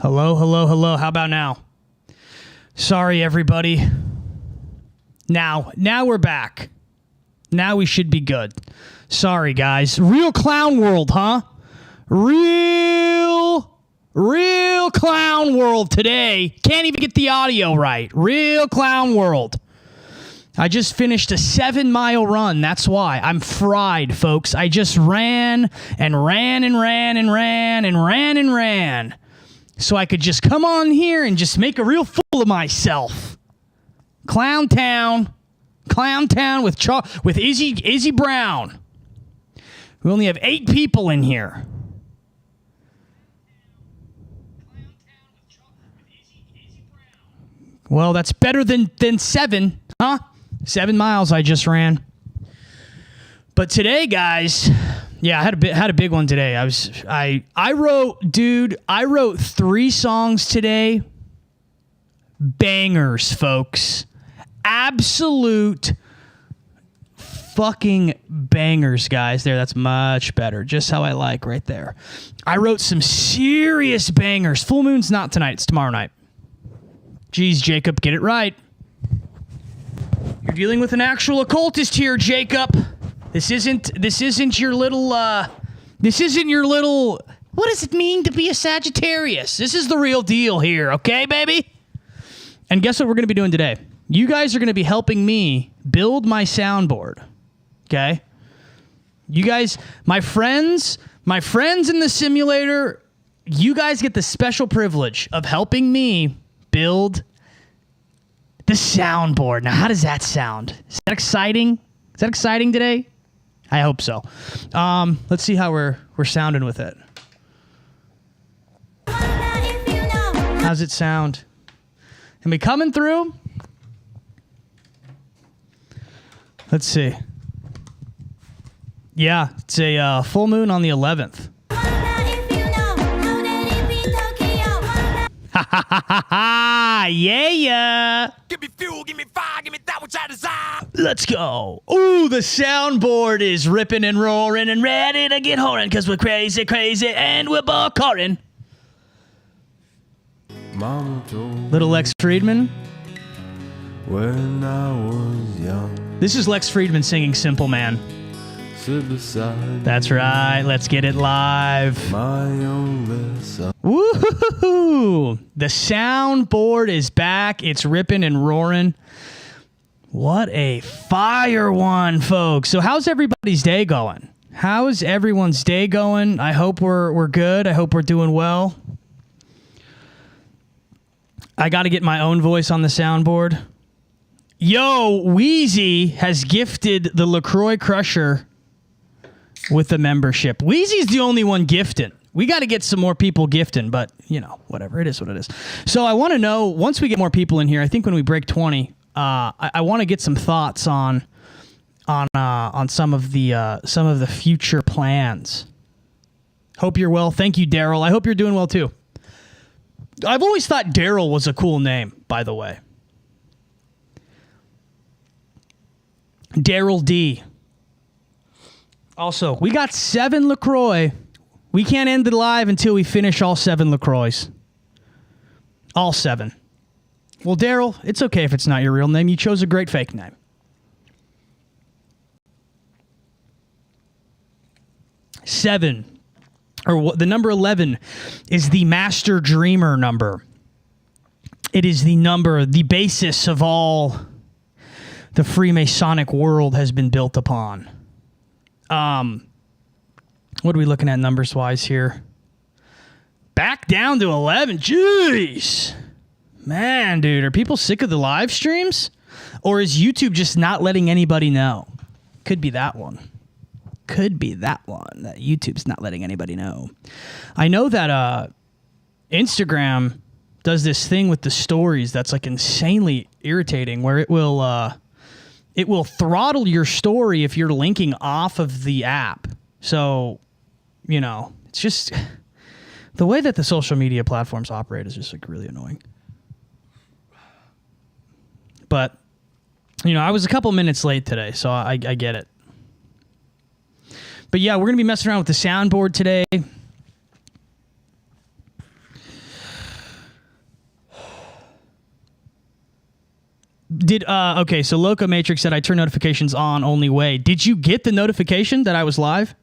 Hello, hello, hello. How about now? Sorry, everybody. Now we're back. Now we should be good. Sorry, guys. Real clown world, huh? Real clown world today. Can't even get the audio right. Real clown world. I just finished a 7-mile run. That's why. I'm fried, folks. I just ran and ran and ran and ran and ran and ran. So I could just come on here and just make a real fool of myself. Clown Town with Izzy Brown. We only have 8 people in here. Well, that's better than 7, huh? 7 miles I just ran. But today, guys, yeah, I had a big one today. I wrote 3 songs today. Bangers, folks. Absolute fucking bangers, guys. There, that's much better. Just how I like right there. I wrote some serious bangers. Full moon's not tonight, it's tomorrow night. Jeez, Jacob, get it right. You're dealing with an actual occultist here, Jacob. This isn't your little, what does it mean to be a Sagittarius? This is the real deal here, okay, baby? And guess what we're going to be doing today? You guys are going to be helping me build my soundboard, okay? You guys, my friends in the simulator, you guys get the special privilege of helping me build the soundboard. Now, how does that sound? Is that exciting? Is that exciting today? I hope so. Let's see how we're sounding with it. How's it sound? Am we coming through? Let's see. Yeah, it's a full moon on the 11th. Yeah. Give me fuel, give me fire, give me that which I desire. Let's go. Ooh, the soundboard is ripping and roaring and ready to get horrid because we're crazy, and we're buckhorn. Mama told Little Lex Friedman. when I was young, This is Lex Friedman singing Simple Man. sit beside That's right. Let's get it live. my only son. Woohoo! The soundboard is back. It's ripping and roaring. What a fire one, folks. So how's everybody's day going? How's everyone's day going? I hope we're good. I hope we're doing well. I got to get my own voice on the soundboard. Yo, Wheezy has gifted the LaCroix Crusher with the membership. Wheezy's the only one gifting. We got to get some more people gifting, but, you know, whatever. It is what it is. So I want to know, once we get more people in here, I think when we break 20, I want to get some thoughts on some of the future plans. Hope you're well. Thank you, Daryl. I hope you're doing well, too. I've always thought Daryl was a cool name, by the way. Daryl D. Also, we got 7 LaCroix. We can't end the live until we finish all 7 LaCroix. All 7. Well, Daryl, it's okay if it's not your real name. You chose a great fake name. Seven, or the number 11, is the Master Dreamer number. It is the number, the basis of all the Freemasonic world has been built upon. What are we looking at numbers-wise here? Back down to 11. Jeez. Man, dude, are people sick of the live streams? Or is YouTube just not letting anybody know? Could be that one. Could be that one, that YouTube's not letting anybody know. I know that Instagram does this thing with the stories that's like insanely irritating, where it will throttle your story if you're linking off of the app. So, you know, it's just the way that the social media platforms operate is just like really annoying. But, you know, I was a couple minutes late today, so I get it. But yeah, we're going to be messing around with the soundboard today. Okay, so Loco Matrix said I turn notifications on only way. Did you get the notification that I was live?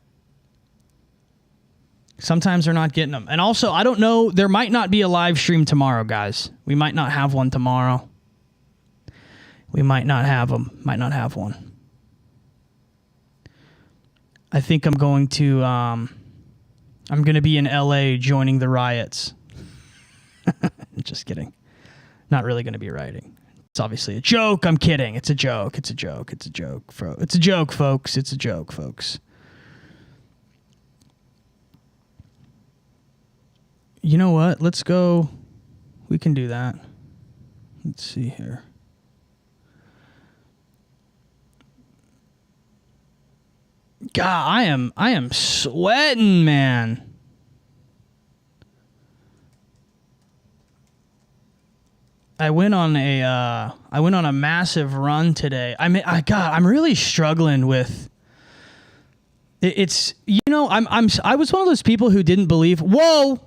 Sometimes they're not getting them. And also, I don't know, there might not be a live stream tomorrow, guys. We might not have one tomorrow. We might not have them. Might not have one. I think I'm going to be in LA joining the riots. Just kidding. Not really going to be rioting. It's obviously a joke. I'm kidding. It's a joke. It's a joke. It's a joke. It's a joke, folks. It's a joke, folks. You know what? Let's go. We can do that. Let's see here. God, I am sweating, man. I went on a massive run today. I'm really struggling with it's, you know, I was one of those people who didn't believe, whoa,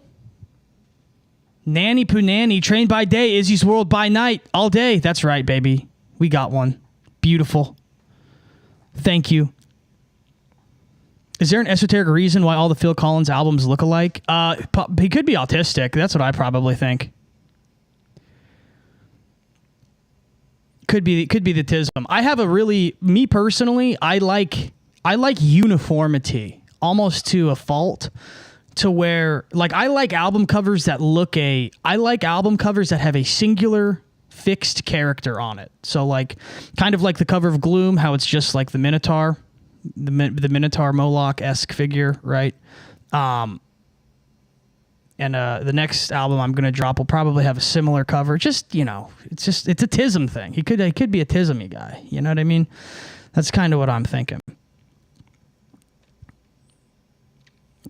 Nanny Poo Nanny, trained by day, Izzy's world by night, all day. That's right, baby. We got one. Beautiful. Thank you. Is there an esoteric reason why all the Phil Collins albums look alike? He could be autistic. That's what I probably think. Could be the tism. I have me personally, I like uniformity almost to a fault, to where, like, I like album covers that have a singular fixed character on it. So, like, kind of like the cover of Gloom, how it's just like the Minotaur, the Minotaur Moloch-esque figure, right? And the next album I'm going to drop will probably have a similar cover. Just, you know, it's a tism thing. He could be a tism-y guy. You know what I mean? That's kind of what I'm thinking.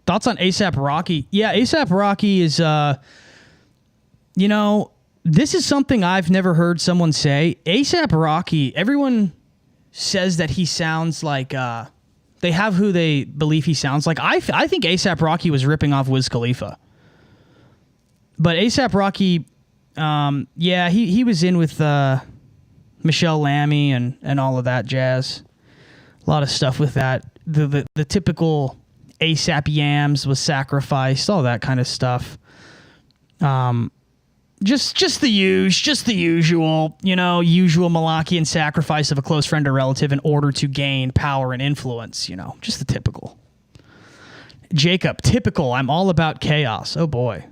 Thoughts on A$AP Rocky? Yeah, A$AP Rocky is, you know, this is something I've never heard someone say. A$AP Rocky, everyone says that he sounds like, they have who they believe he sounds like. I think A$AP Rocky was ripping off Wiz Khalifa. But A$AP Rocky, yeah, he was in with Michelle Lamy and all of that jazz. A lot of stuff with that. The typical A$AP Yams was sacrificed, all that kind of stuff. Just the usual, you know, usual Malachian sacrifice of a close friend or relative in order to gain power and influence, you know, just the typical. Jacob, typical, I'm all about chaos. Oh boy.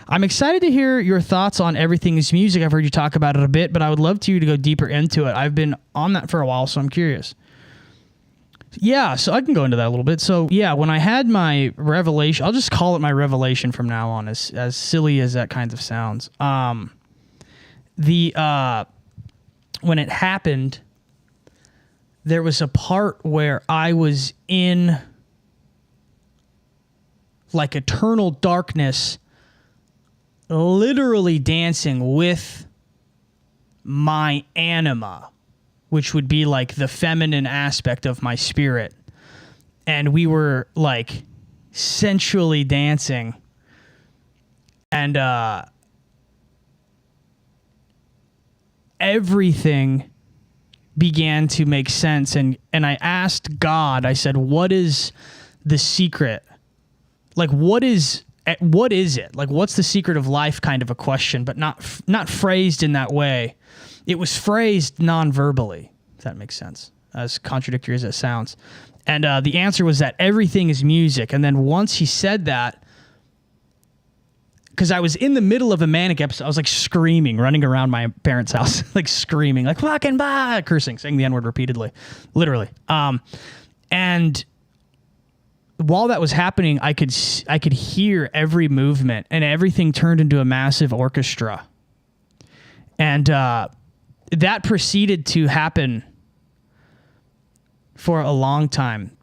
I'm excited to hear your thoughts on Everything is Music. I've heard you talk about it a bit, but I would love you to go deeper into it. I've been on that for a while, so I'm curious. Yeah, so I can go into that a little bit. So, yeah, when I had my revelation, I'll just call it my revelation from now on, as silly as that kind of sounds. When it happened, there was a part where I was in, like, eternal darkness, literally dancing with my anima, which would be like the feminine aspect of my spirit. And we were, like, sensually dancing. And everything began to make sense. And I asked God, I said, what is the secret? Like, what is it? Like, what's the secret of life, kind of a question, but not phrased in that way. It was phrased non-verbally, if that makes sense, as contradictory as it sounds. And the answer was that everything is music. And then once he said that, because I was in the middle of a manic episode, I was, like, screaming, running around my parents' house, like, screaming, like, fucking bah, cursing, saying the N-word repeatedly, literally. And while that was happening, I could hear every movement, and everything turned into a massive orchestra. And that proceeded to happen for a long time.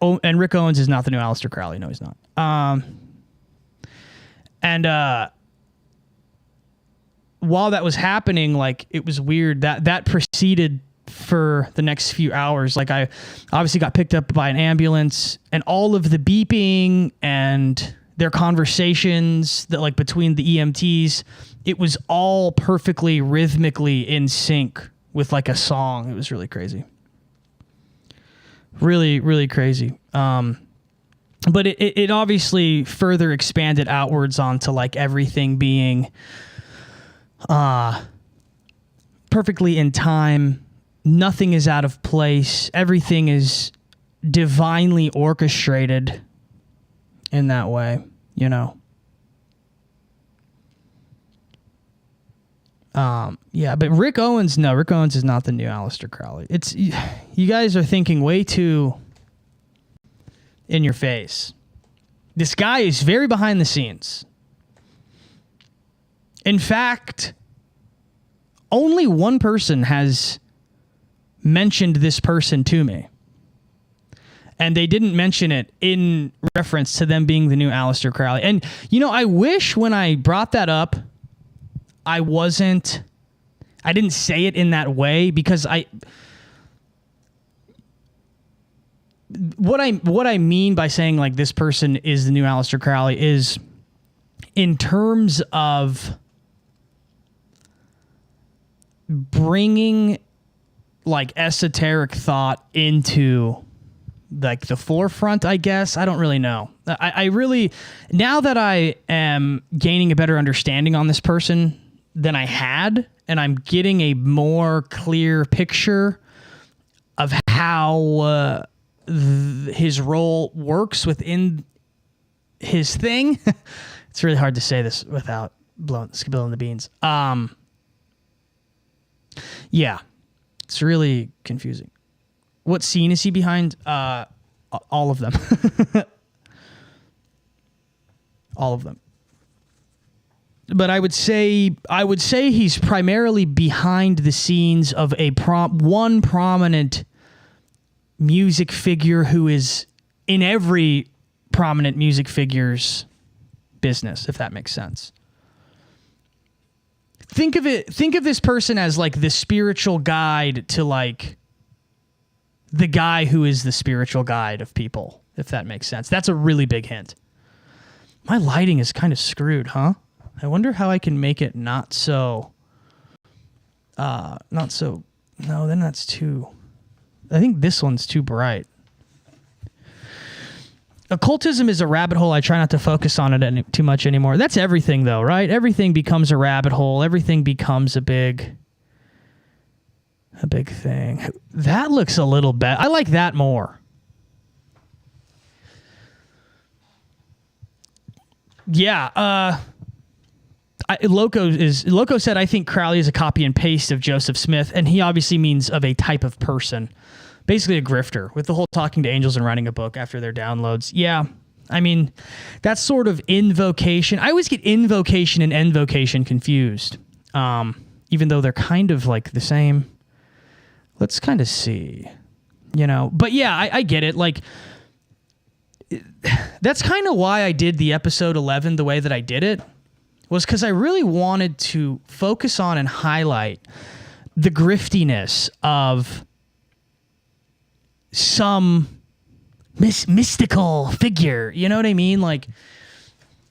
And Rick Owens is not the new Aleister Crowley. No, he's not. While that was happening, like, it was weird that proceeded for the next few hours. Like, I obviously got picked up by an ambulance, and all of the beeping and their conversations that like between the EMTs, it was all perfectly rhythmically in sync with like a song. It was really crazy. Really, really crazy. But it obviously further expanded outwards onto like everything being perfectly in time. Nothing is out of place. Everything is divinely orchestrated in that way, you know. Yeah, but Rick Owens is not the new Aleister Crowley. It's, you guys are thinking way too in your face. This guy is very behind the scenes. In fact, only one person has mentioned this person to me. And they didn't mention it in reference to them being the new Aleister Crowley. And, you know, I wish when I brought that up, I didn't say it in that way, because what I mean by saying like this person is the new Aleister Crowley is in terms of bringing like esoteric thought into like the forefront, I guess. I don't really know. I really, now that I am gaining a better understanding on this person than I had, and I'm getting a more clear picture of how his role works within his thing. It's really hard to say this without spilling the beans. Yeah, it's really confusing. What scene is he behind? All of them. All of them. But I would say he's primarily behind the scenes of one prominent music figure who is in every prominent music figure's business, if that makes sense. Think of this person as like the spiritual guide to like the guy who is the spiritual guide of people, if that makes sense. That's a really big hint. My lighting is kind of screwed, huh? I wonder how I can make it not so, no, then that's too, I think this one's too bright. Occultism is a rabbit hole. I try not to focus on it too much anymore. That's everything though, right? Everything becomes a rabbit hole. Everything becomes a big thing. That looks a little better. I like that more. Yeah, Loco said, I think Crowley is a copy and paste of Joseph Smith, and he obviously means of a type of person. Basically a grifter, with the whole talking to angels and writing a book after their downloads. Yeah, I mean, that's sort of invocation. I always get invocation and envocation confused, even though they're kind of like the same. Let's kind of see, you know. But yeah, I get it. Like, that's kind of why I did the episode 11 the way that I did it, was because I really wanted to focus on and highlight the griftiness of some mystical figure. You know what I mean? Like,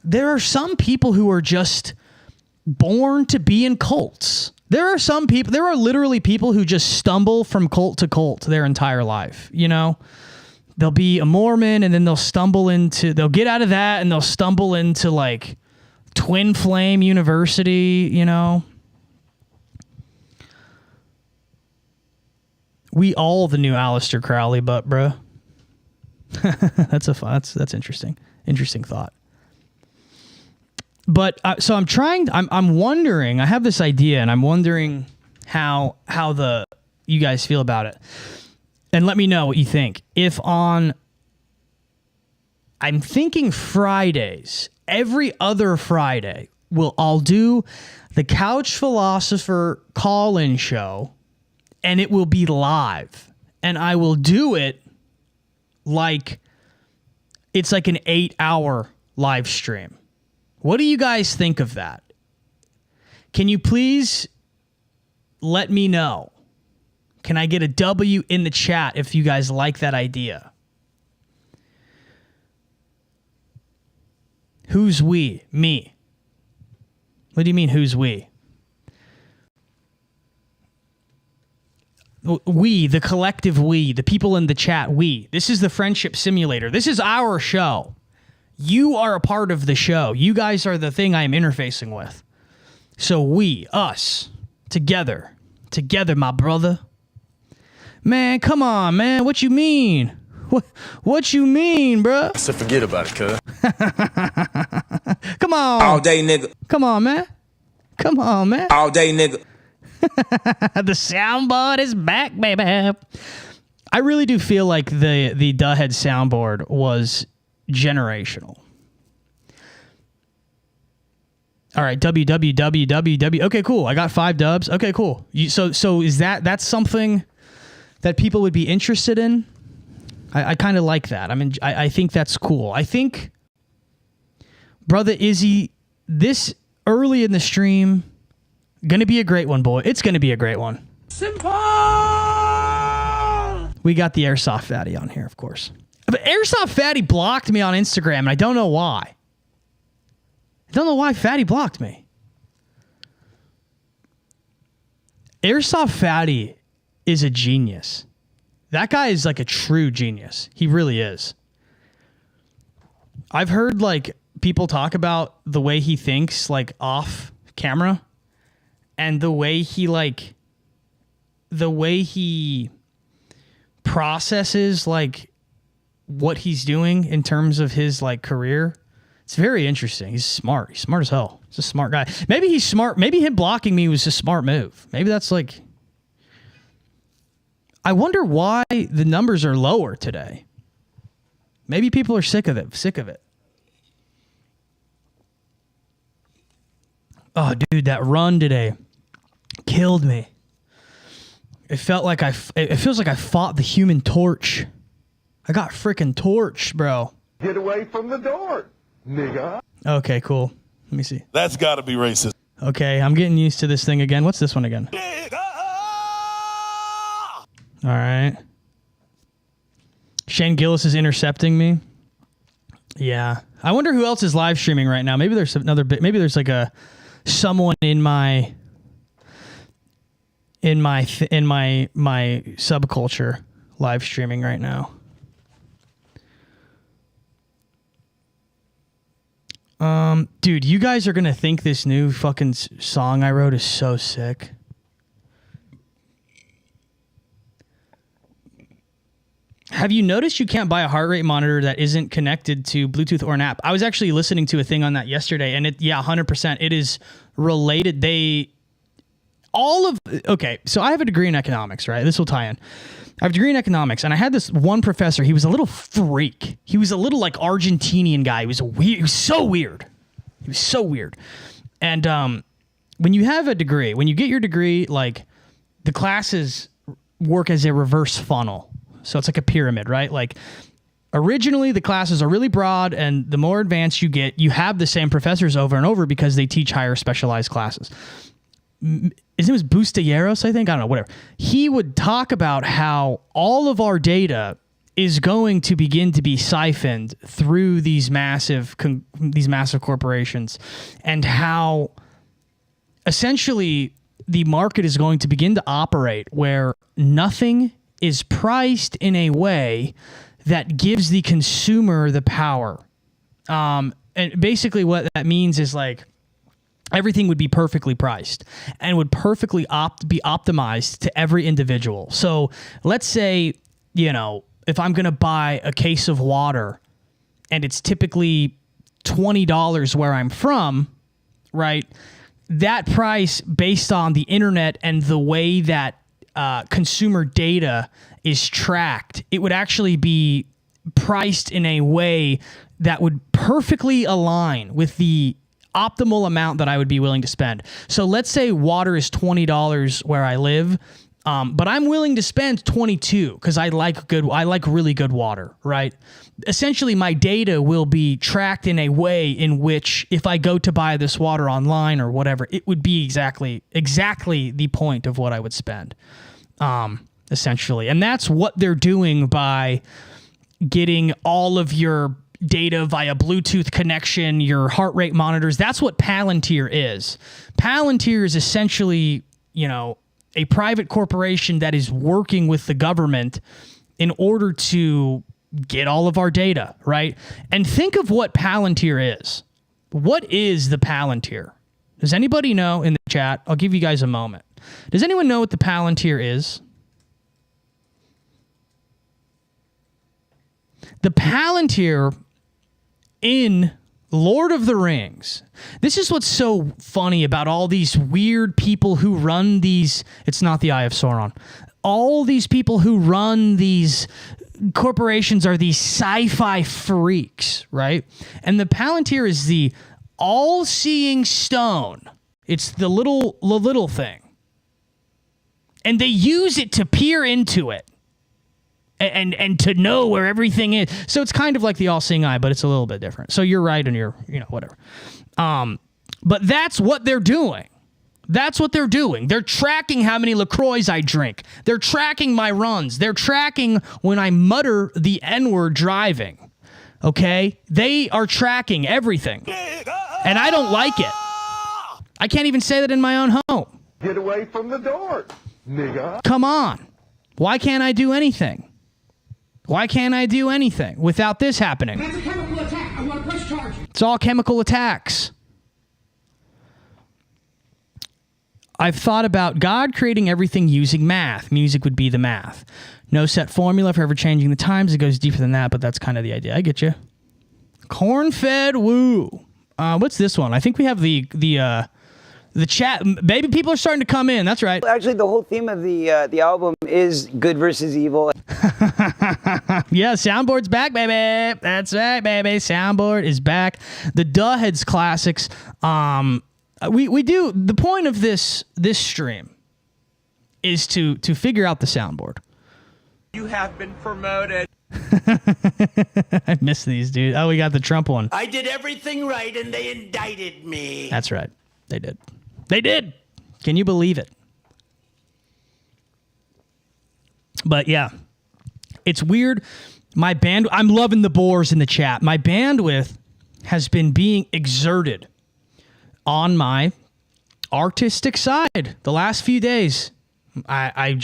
there are some people who are just born to be in cults. There are literally people who just stumble from cult to cult their entire life, you know? They'll be a Mormon and then they'll get out of that and they'll stumble into like Twin Flame University, you know? We all the new Aleister Crowley, but bruh. That's interesting. Interesting thought. But so I'm wondering, I have this idea and I'm wondering how you guys feel about it. And let me know what you think. I'm thinking Fridays, every other Friday, I'll do the Couch Philosopher call-in show, and it will be live. And I will do it like it's like an 8-hour live stream. What do you guys think of that? Can you please let me know? Can I get a W in the chat if you guys like that idea? Who's we? Me. What do you mean, who's we? We, the collective we, the people in the chat, we. This is the friendship simulator. This is our show. You are a part of the show. You guys are the thing I am interfacing with. So we, us, together. Together, my brother. Man, come on, man. What you mean? What you mean, bruh? So forget about it, cuz. Come on. All day, nigga. Come on, man. Come on, man. All day, nigga. The soundboard is back, baby. I really do feel like the Duhhead soundboard was generational. All right, www. Okay, cool. I got 5 dubs. Okay, cool. So is that's something that people would be interested in? I kind of like that. I mean, I think that's cool. I think, brother Izzy, this early in the stream, gonna be a great one, boy. It's gonna be a great one. Simple! We got the Airsoft Fatty on here, of course. But Airsoft Fatty blocked me on Instagram, and I don't know why. I don't know why Fatty blocked me. Airsoft Fatty is a genius. That guy is like a true genius. He really is. I've heard like people talk about the way he thinks like off camera and the way he processes like what he's doing in terms of his like career. It's very interesting. He's smart. He's smart as hell. He's a smart guy. Maybe he's smart. Maybe him blocking me was a smart move. Maybe that's like... I wonder why the numbers are lower today. Maybe people are sick of it. Oh, dude, that run today killed me. It feels like I fought the Human Torch. I got freaking torched, bro. Get away from the door, nigga. Okay, cool. Let me see. That's gotta be racist. Okay, I'm getting used to this thing again. What's this one again? All right. Shane Gillis is intercepting me. Yeah. I wonder who else is live streaming right now. Maybe there's another bit. Maybe there's like someone in my subculture live streaming right now. Dude, you guys are gonna think this new fucking song I wrote is so sick. Have you noticed you can't buy a heart rate monitor that isn't connected to Bluetooth or an app? I was actually listening to a thing on that yesterday, and 100%. It is related. Okay, so I have a degree in economics, right? This will tie in. I have a degree in economics, and I had this one professor. He was a little freak. He was a little like Argentinian guy. He was weird. He was so weird. And when you have a degree, when you get your degree, like the classes work as a reverse funnel. So it's like a pyramid, right? Like originally the classes are really broad, and the more advanced you get, you have the same professors over and over because they teach higher specialized classes. His name was Busteyeros, I think. I don't know, whatever. He would talk about how all of our data is going to begin to be siphoned through these massive corporations, and how essentially the market is going to begin to operate where nothing is priced in a way that gives the consumer the power. And basically what that means is like everything would be perfectly priced and would perfectly be optimized to every individual. So let's say, if I'm going to buy a case of water and it's typically $20 where I'm from, right? That price based on the internet and the way that consumer data is tracked, it would actually be priced in a way that would perfectly align with the optimal amount that I would be willing to spend. So let's say water is $20 where I live, but I'm willing to spend $22 because I like really good water, right? Essentially, my data will be tracked in a way in which if I go to buy this water online or whatever, it would be exactly the point of what I would spend, essentially. And that's what they're doing by getting all of your data via Bluetooth connection, your heart rate monitors. That's what Palantir is. Palantir is essentially, a private corporation that is working with the government in order to get all of our data, right? And think of what Palantir is. What is the Palantir? Does anybody know in the chat? I'll give you guys a moment. Does anyone know what the Palantir is? The Palantir in Lord of the Rings. This is what's so funny about all these weird people who run these. It's not the Eye of Sauron. All these people who run these corporations are these sci-fi freaks, right? And the Palantir is the all-seeing stone. It's the little thing. And they use it to peer into it. And to know where everything is. So it's kind of like the all-seeing eye, but it's a little bit different. So you're right and you're, whatever. But that's what they're doing. That's what they're doing. They're tracking how many LaCroix I drink. They're tracking my runs. They're tracking when I mutter the N-word driving. Okay? They are tracking everything. And I don't like it. I can't even say that in my own home. Get away from the door, nigga. Come on. Why can't I do anything? Why can't I do anything without this happening? That's a chemical attack. I want to press charge. It's all chemical attacks. I've thought about God creating everything using math. Music would be the math. No set formula for ever changing the times. It goes deeper than that, but that's kind of the idea. I get you. Corn-fed woo. What's this one? I think we have the chat. Baby, people are starting to come in. That's right. Actually, the whole theme of the album is good versus evil. Yeah, soundboard's back, baby. That's right, baby. Soundboard is back. The Duhheads classics. We do the point of this stream is to figure out the soundboard. You have been promoted. I miss these, dude. Oh, we got the Trump one. I did everything right and they indicted me. That's right. They did. They did. Can you believe it? But yeah, it's weird. My band, I'm loving the boars in the chat. My bandwidth has been being exerted on my artistic side the last few days. I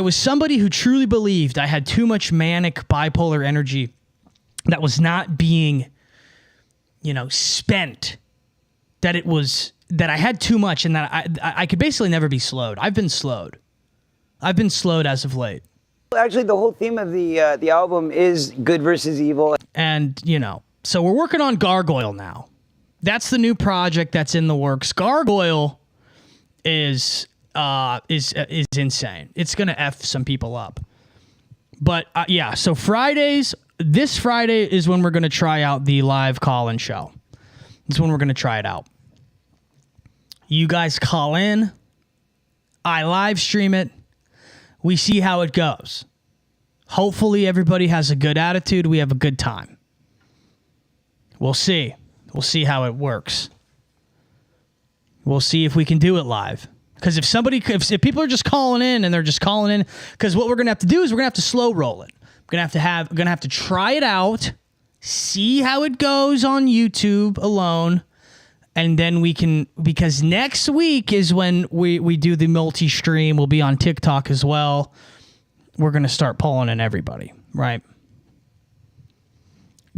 was somebody who truly believed I had too much manic bipolar energy that was not being, spent. That I had too much and that I could basically never be slowed. I've been slowed as of late. Actually, the whole theme of the album is good versus evil. And, so we're working on Gargoyle now. That's the new project that's in the works. Gargoyle is insane. It's going to F some people up. But yeah, so this Friday is when we're going to try out the live call-in show. It's when we're going to try it out. You guys call in. I live stream it. We see how it goes. Hopefully everybody has a good attitude. We have a good time. We'll see. We'll see how it works. We'll see if we can do it live. Because if people are just calling in and they're just calling in, because what we're gonna have to do is we're gonna have to slow roll it. We're gonna have to try it out, see how it goes on YouTube alone, and then we can, because next week is when we do the multi-stream. We'll be on TikTok as well. We're gonna start pulling in everybody, right?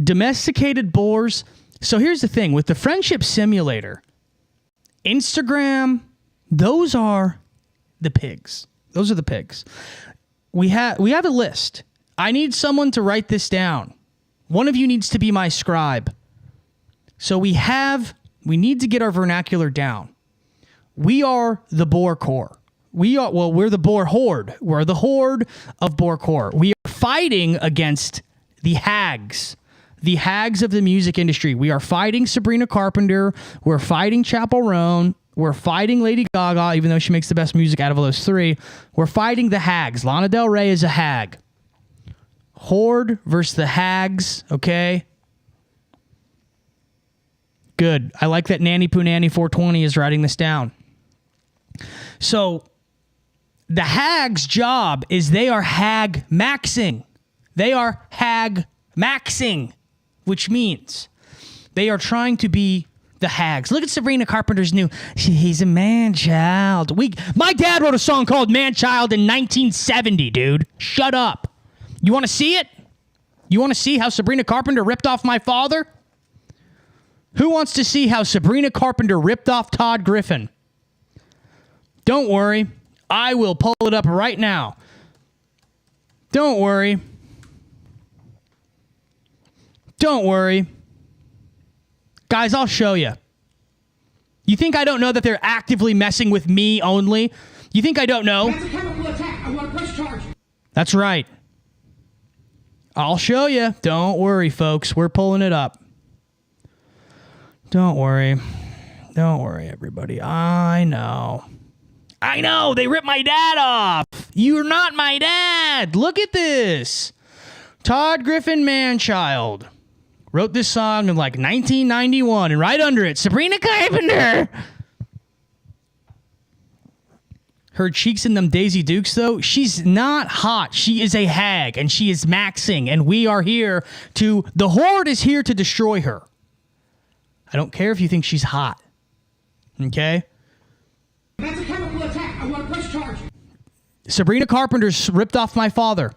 Domesticated boars. So here's the thing with the friendship simulator, Instagram. Those are the pigs. Those are the pigs. We have a list. I need someone to write this down. One of you needs to be my scribe. So we need to get our vernacular down. We are the Boar Corps. We're the Boar Horde. We're the Horde of Boar Corps. We are fighting against the hags. The hags of the music industry. We are fighting Sabrina Carpenter. We're fighting Chappell Roan. We're fighting Lady Gaga, even though she makes the best music out of those three. We're fighting the hags. Lana Del Rey is a hag. Horde versus the hags, okay? Good. I like that Nanny Poo Nanny 420 is writing this down. So, the hags' job is they are hag maxing. They are hag maxing. which means they are trying to be the hags. Look at Sabrina Carpenter's new, he's a man-child. My dad wrote a song called Man-Child in 1970, dude. Shut up. You want to see it? You want to see how Sabrina Carpenter ripped off my father? Who wants to see how Sabrina Carpenter ripped off Todd Griffin? Don't worry. I will pull it up right now. Don't worry. Don't worry. Guys, I'll show you. You think I don't know that they're actively messing with me only? You think I don't know? That's a chemical attack. I want to press charge. That's right. I'll show you. Don't worry, folks. We're pulling it up. Don't worry. Don't worry, everybody. I know. I know. They ripped my dad off. You're not my dad. Look at this. Todd Griffin Manchild wrote this song in like 1991, and right under it, Sabrina Carpenter. Her cheeks in them Daisy Dukes, though, she's not hot. She is a hag, and she is maxing, and we are here to... The Horde is here to destroy her. I don't care if you think she's hot. Okay? That's a chemical attack. I want to press charge. Sabrina Carpenter's ripped off my father.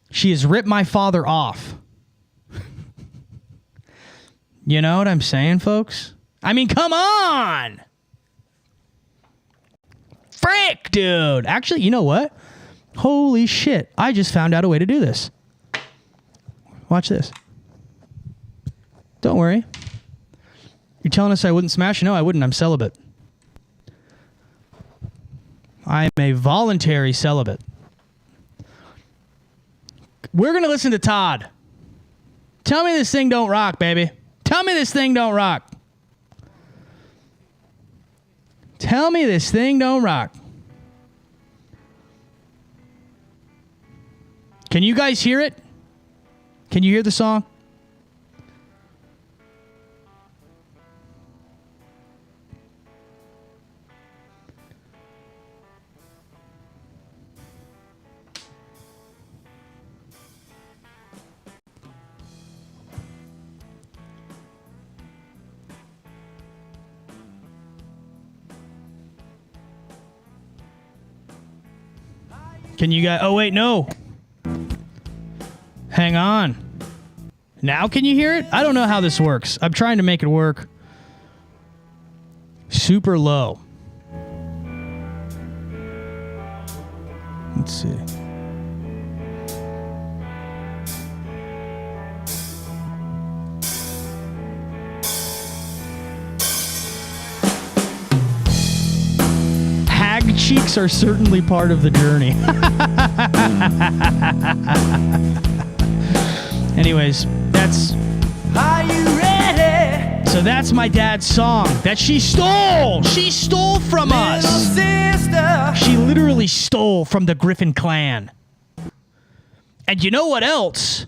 She has ripped my father off. You know what I'm saying, folks? I mean, come on! Frick, dude! Actually, you know what? Holy shit. I just found out a way to do this. Watch this. Don't worry. You're telling us I wouldn't smash? No, I wouldn't. I'm celibate. I'm a voluntary celibate. We're going to listen to Todd. Tell me this thing don't rock, baby. Tell me this thing don't rock. Tell me this thing don't rock. Can you guys hear it? Can you hear the song? Can you guys... Oh, wait, no. Hang on. Now can you hear it? I don't know how this works. I'm trying to make it work. Super low. Let's see. Hag cheeks are certainly part of the journey. Anyways, that's... Are you ready? So that's my dad's song that she stole. She stole from us. Sister. She literally stole from the Griffin clan. And you know what else?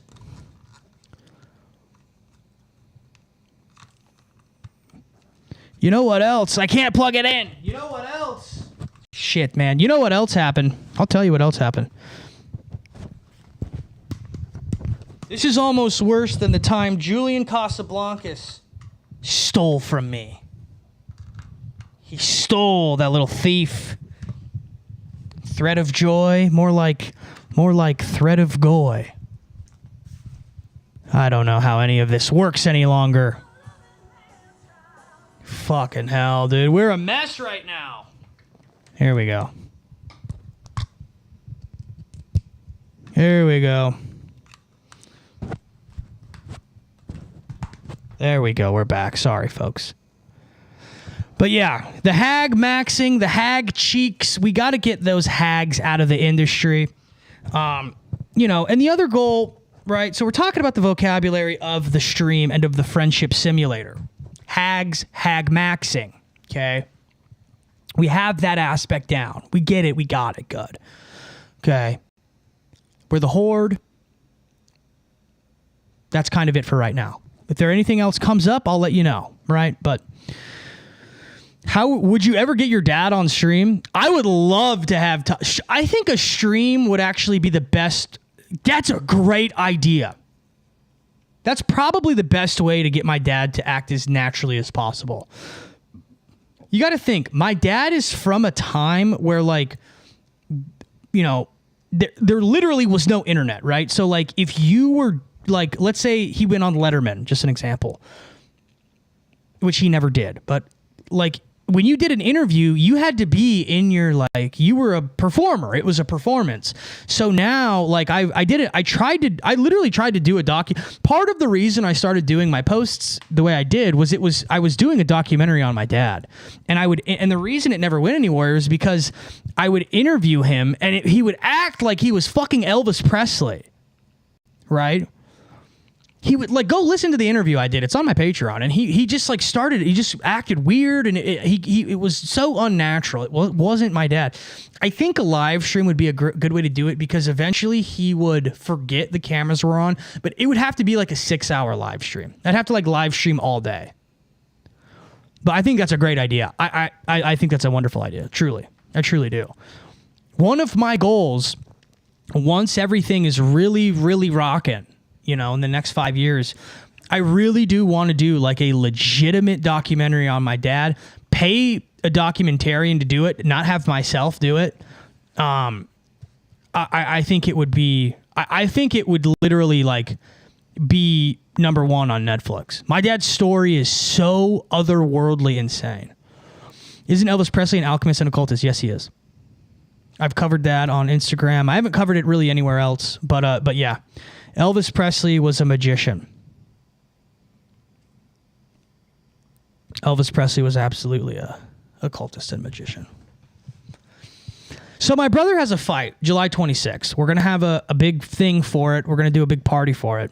You know what else? I can't plug it in. You know what else? Shit, man. You know what else happened? I'll tell you what else happened. This is almost worse than the time Julian Casablancas stole from me. He stole, that little thief. Thread of joy, more like thread of goy. I don't know how any of this works any longer. Fucking hell, dude. We're a mess right now. Here we go. Here we go. There we go. We're back. Sorry, folks. But yeah, the hag maxing, the hag cheeks, we got to get those hags out of the industry. You know, and the other goal, right? So we're talking about the vocabulary of the stream and of the friendship simulator. Hags, hag maxing, okay? We have that aspect down. We get it. We got it. Good. Okay. We're the Horde. That's kind of it for right now. If there anything else comes up, I'll let you know, right? But how would you ever get your dad on stream? I would love to have... I think a stream would actually be the best... That's a great idea. That's probably the best way to get my dad to act as naturally as possible. You got to think, my dad is from a time where, like, you know, there literally was no internet, right? So, like, if you were, like, let's say he went on Letterman, just an example, which he never did, but, like, when you did an interview, you had to be in your, like, you were a performer. It was a performance. So now, like, I did it. I literally tried to do a part of the reason I started doing my posts the way I did was I was doing a documentary on my dad. And the reason it never went anywhere is because I would interview him and he would act like he was fucking Elvis Presley. Right? He would, like, go listen to the interview I did. It's on my Patreon, and he just, like, he just acted weird, and it was so unnatural. It wasn't my dad. I think a live stream would be a good way to do it, because eventually he would forget the cameras were on, but it would have to be like a 6-hour live stream. I'd have to, like, live stream all day. But I think that's a great idea. I think that's a wonderful idea. Truly. I truly do. One of my goals, once everything is really, really rocking, you know, in the next 5 years, I really do want to do, like, a legitimate documentary on my dad, pay a documentarian to do it, not have myself do it. I think it would be, I think it would literally, like, be number one on Netflix. My dad's story is so otherworldly insane. Isn't Elvis Presley an alchemist and occultist? Yes, he is. I've covered that on Instagram. I haven't covered it really anywhere else, but yeah. Elvis Presley was a magician. Elvis Presley was absolutely a occultist and magician. So my brother has a fight, July 26th. We're going to have a big thing for it. We're going to do a big party for it.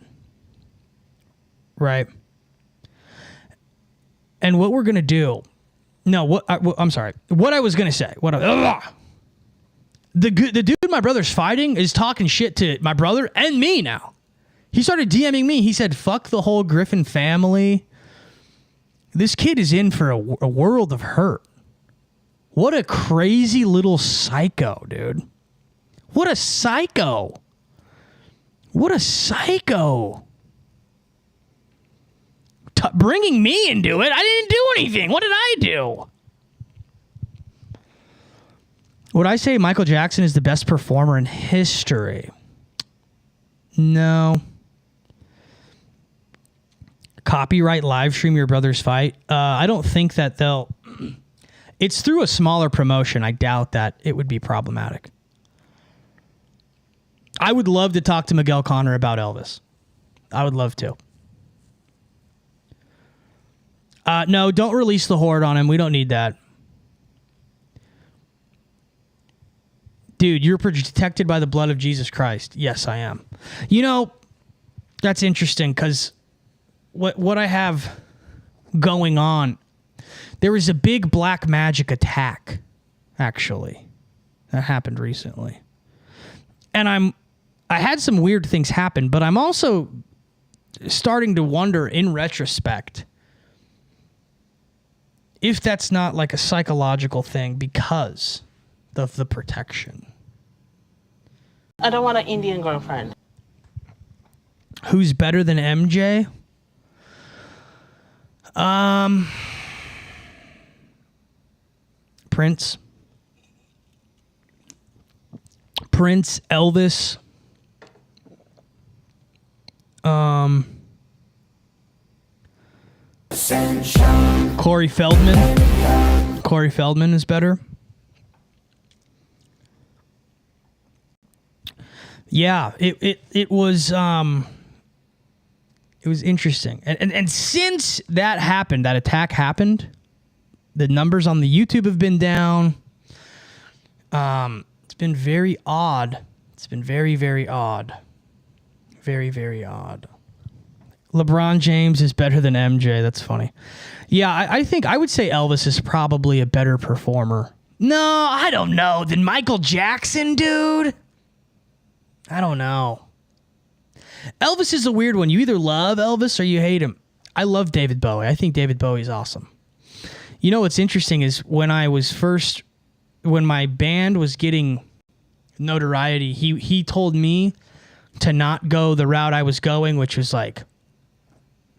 Right? And what we're going to do... No, I'm sorry. What I was going to say. The dude my brother's fighting is talking shit to my brother and me now. He started DMing me. He said, fuck the whole Griffin family. This kid is in for a world of hurt. What a crazy little psycho, dude. What a psycho. What a psycho. Bringing me into it? I didn't do anything. What did I do? Would I say Michael Jackson is the best performer in history? No. Copyright live stream your brother's fight? I don't think that they'll... It's through a smaller promotion. I doubt that it would be problematic. I would love to talk to Miguel Connor about Elvis. I would love to. No, don't release the Horde on him. We don't need that. Dude, you're protected by the blood of Jesus Christ. Yes, I am. You know, that's interesting because what I have going on, there was a big black magic attack, actually, that happened recently. And I had some weird things happen, but I'm also starting to wonder in retrospect if that's not like a psychological thing because of the protection. I don't want an Indian girlfriend. Who's better than MJ? Prince, Elvis, Corey Feldman. Corey Feldman is better. Yeah, it was interesting. And since that happened, that attack happened, the numbers on the YouTube have been down. It's been very odd. It's been very, very odd. Very, very odd. LeBron James is better than MJ. That's funny. Yeah, I think I would say Elvis is probably a better performer. No, I don't know. Than Michael Jackson, dude. I don't know. Elvis is a weird one. You either love Elvis or you hate him. I love David Bowie. I think David Bowie's awesome. You know what's interesting is when my band was getting notoriety, he told me to not go the route I was going, which was like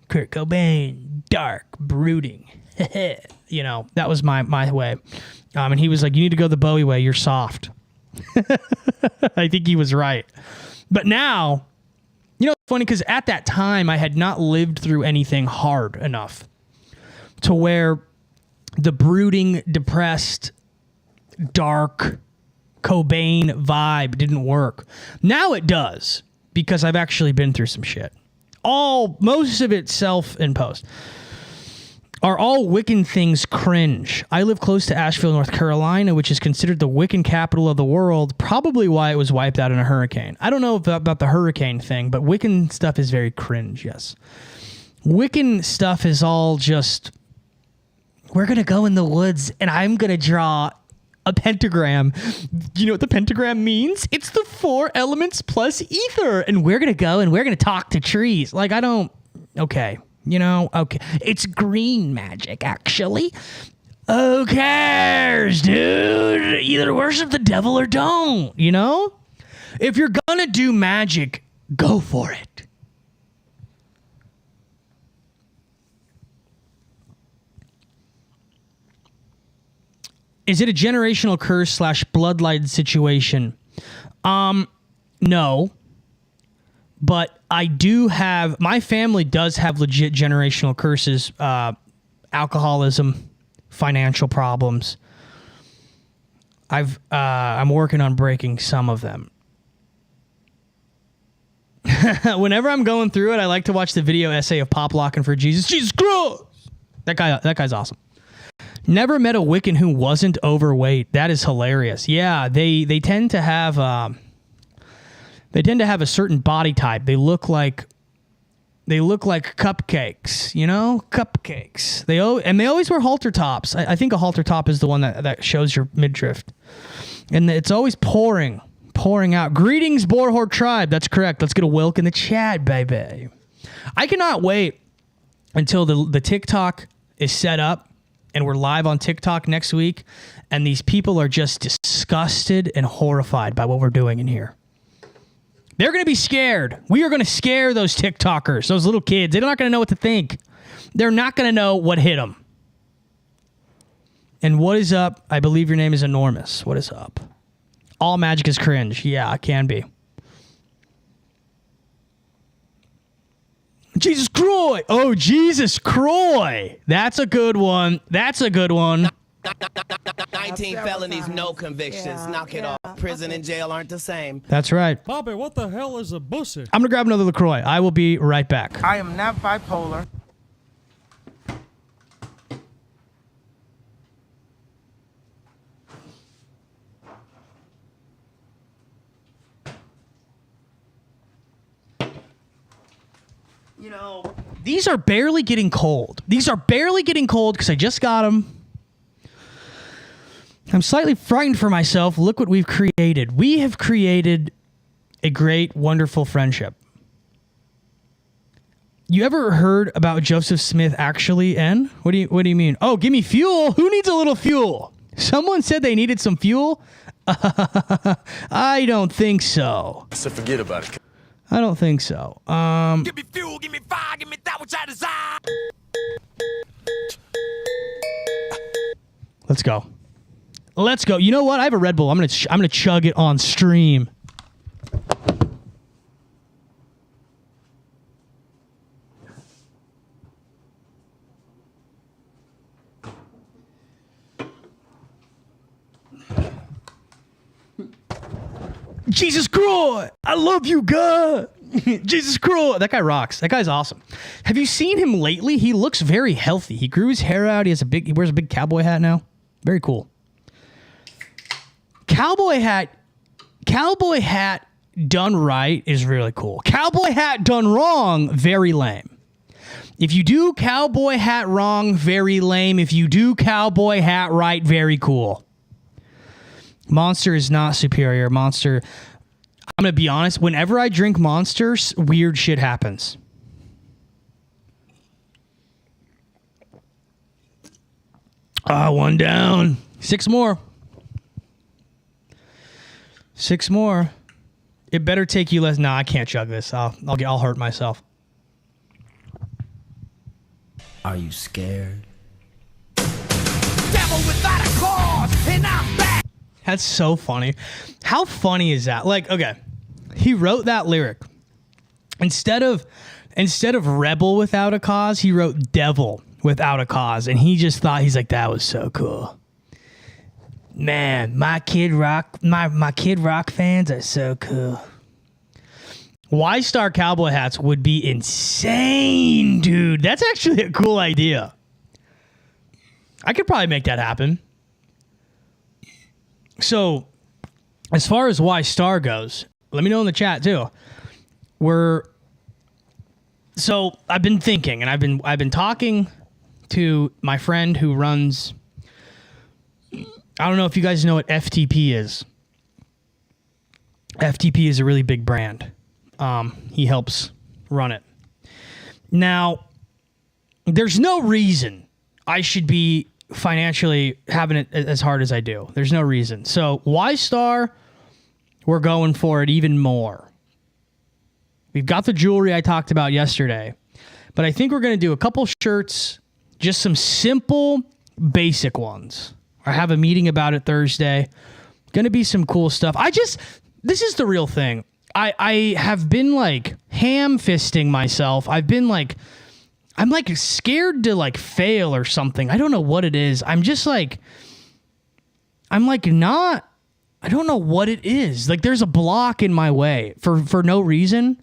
Kurt Cobain, dark, brooding. You know, that was my way. And he was like, you need to go the Bowie way. You're soft. I think he was right. But now, you know, it's funny because at that time, I had not lived through anything hard enough to where the brooding, depressed, dark Cobain vibe didn't work. Now it does because I've actually been through some shit. Most of it self-imposed. Are all Wiccan things cringe? I live close to Asheville, North Carolina, which is considered the Wiccan capital of the world, probably why it was wiped out in a hurricane. I don't know about the hurricane thing, but Wiccan stuff is very cringe, yes. Wiccan stuff is all just, we're going to go in the woods and I'm going to draw a pentagram. You know what the pentagram means? It's the 4 elements plus ether. And we're going to go and we're going to talk to trees. Like, okay. You know, okay. It's green magic, actually. Who cares, dude? Either worship the devil or don't, you know? If you're gonna do magic, go for it. Is it a generational curse / bloodline situation? No. But I do have, my family does have legit generational curses, alcoholism, financial problems. I'm working on breaking some of them. Whenever I'm going through it, I like to watch the video essay of Pop Locking for Jesus. Jesus Christ! That guy's awesome. Never met a Wiccan who wasn't overweight. That is hilarious. Yeah, they tend to have a certain body type. They look like cupcakes, you know? Cupcakes. They always wear halter tops. I think a halter top is the one that shows your midriff. And it's always pouring out. Greetings, Boar Horde Tribe. That's correct. Let's get a Wilk in the chat, baby. I cannot wait until the TikTok is set up and we're live on TikTok next week and these people are just disgusted and horrified by what we're doing in here. They're going to be scared. We are going to scare those TikTokers, those little kids. They're not going to know what to think. They're not going to know what hit them. And what is up? I believe your name is Enormous. What is up? All magic is cringe. Yeah, it can be. Jesus Croy. Oh, Jesus Croy. That's a good one. 19 felonies, no convictions. Knock it off. Prison and jail aren't the same. That's right. Bobby, what the hell is a bussy? I'm going to grab another LaCroix. I will be right back. I am not bipolar. You know, these are barely getting cold. These are barely getting cold because I just got them. I'm slightly frightened for myself. Look what we've created. We have created a great, wonderful friendship. You ever heard about Joseph Smith actually, N? What do you mean? Oh, give me fuel. Who needs a little fuel? Someone said they needed some fuel? I don't think so. So forget about it. I don't think so. Give me fuel, give me fire, give me that which I desire. Let's go. Let's go. You know what? I have a Red Bull. I'm gonna chug it on stream. Jesus Christ! I love you, God. Jesus Christ! That guy rocks. That guy's awesome. Have you seen him lately? He looks very healthy. He grew his hair out. He wears a big cowboy hat now. Very cool. Cowboy hat done right is really cool. Cowboy hat done wrong, very lame. If you do cowboy hat wrong, very lame. If you do cowboy hat right, very cool. Monster is not superior. Monster, I'm going to be honest, whenever I drink Monsters, weird shit happens. One down. 6 more. 6 more. It better take you less. Nah, I can't chug this. I'll hurt myself. Are you scared? Devil without a cause, and I'm back. That's so funny. How funny is that? Like, okay, he wrote that lyric. Instead of rebel without a cause, he wrote devil without a cause. And he just thought, he's like, that was so cool. Man, my Kid Rock fans are so cool. Ystar cowboy hats would be insane, dude. That's actually a cool idea. I could probably make that happen. So, as far as Ystar goes, let me know in the chat too. So I've been thinking, and I've been talking to my friend who runs. I don't know if you guys know what FTP is. FTP is a really big brand. He helps run it. Now, there's no reason I should be financially having it as hard as I do. There's no reason. So Ystar, we're going for it even more. We've got the jewelry I talked about yesterday, but I think we're going to do a couple shirts, just some simple, basic ones. I have a meeting about it Thursday. Going to be some cool stuff. This is the real thing. I have been like ham-fisting myself. I'm like scared to like fail or something. I don't know what it is. I don't know what it is. Like there's a block in my way for no reason.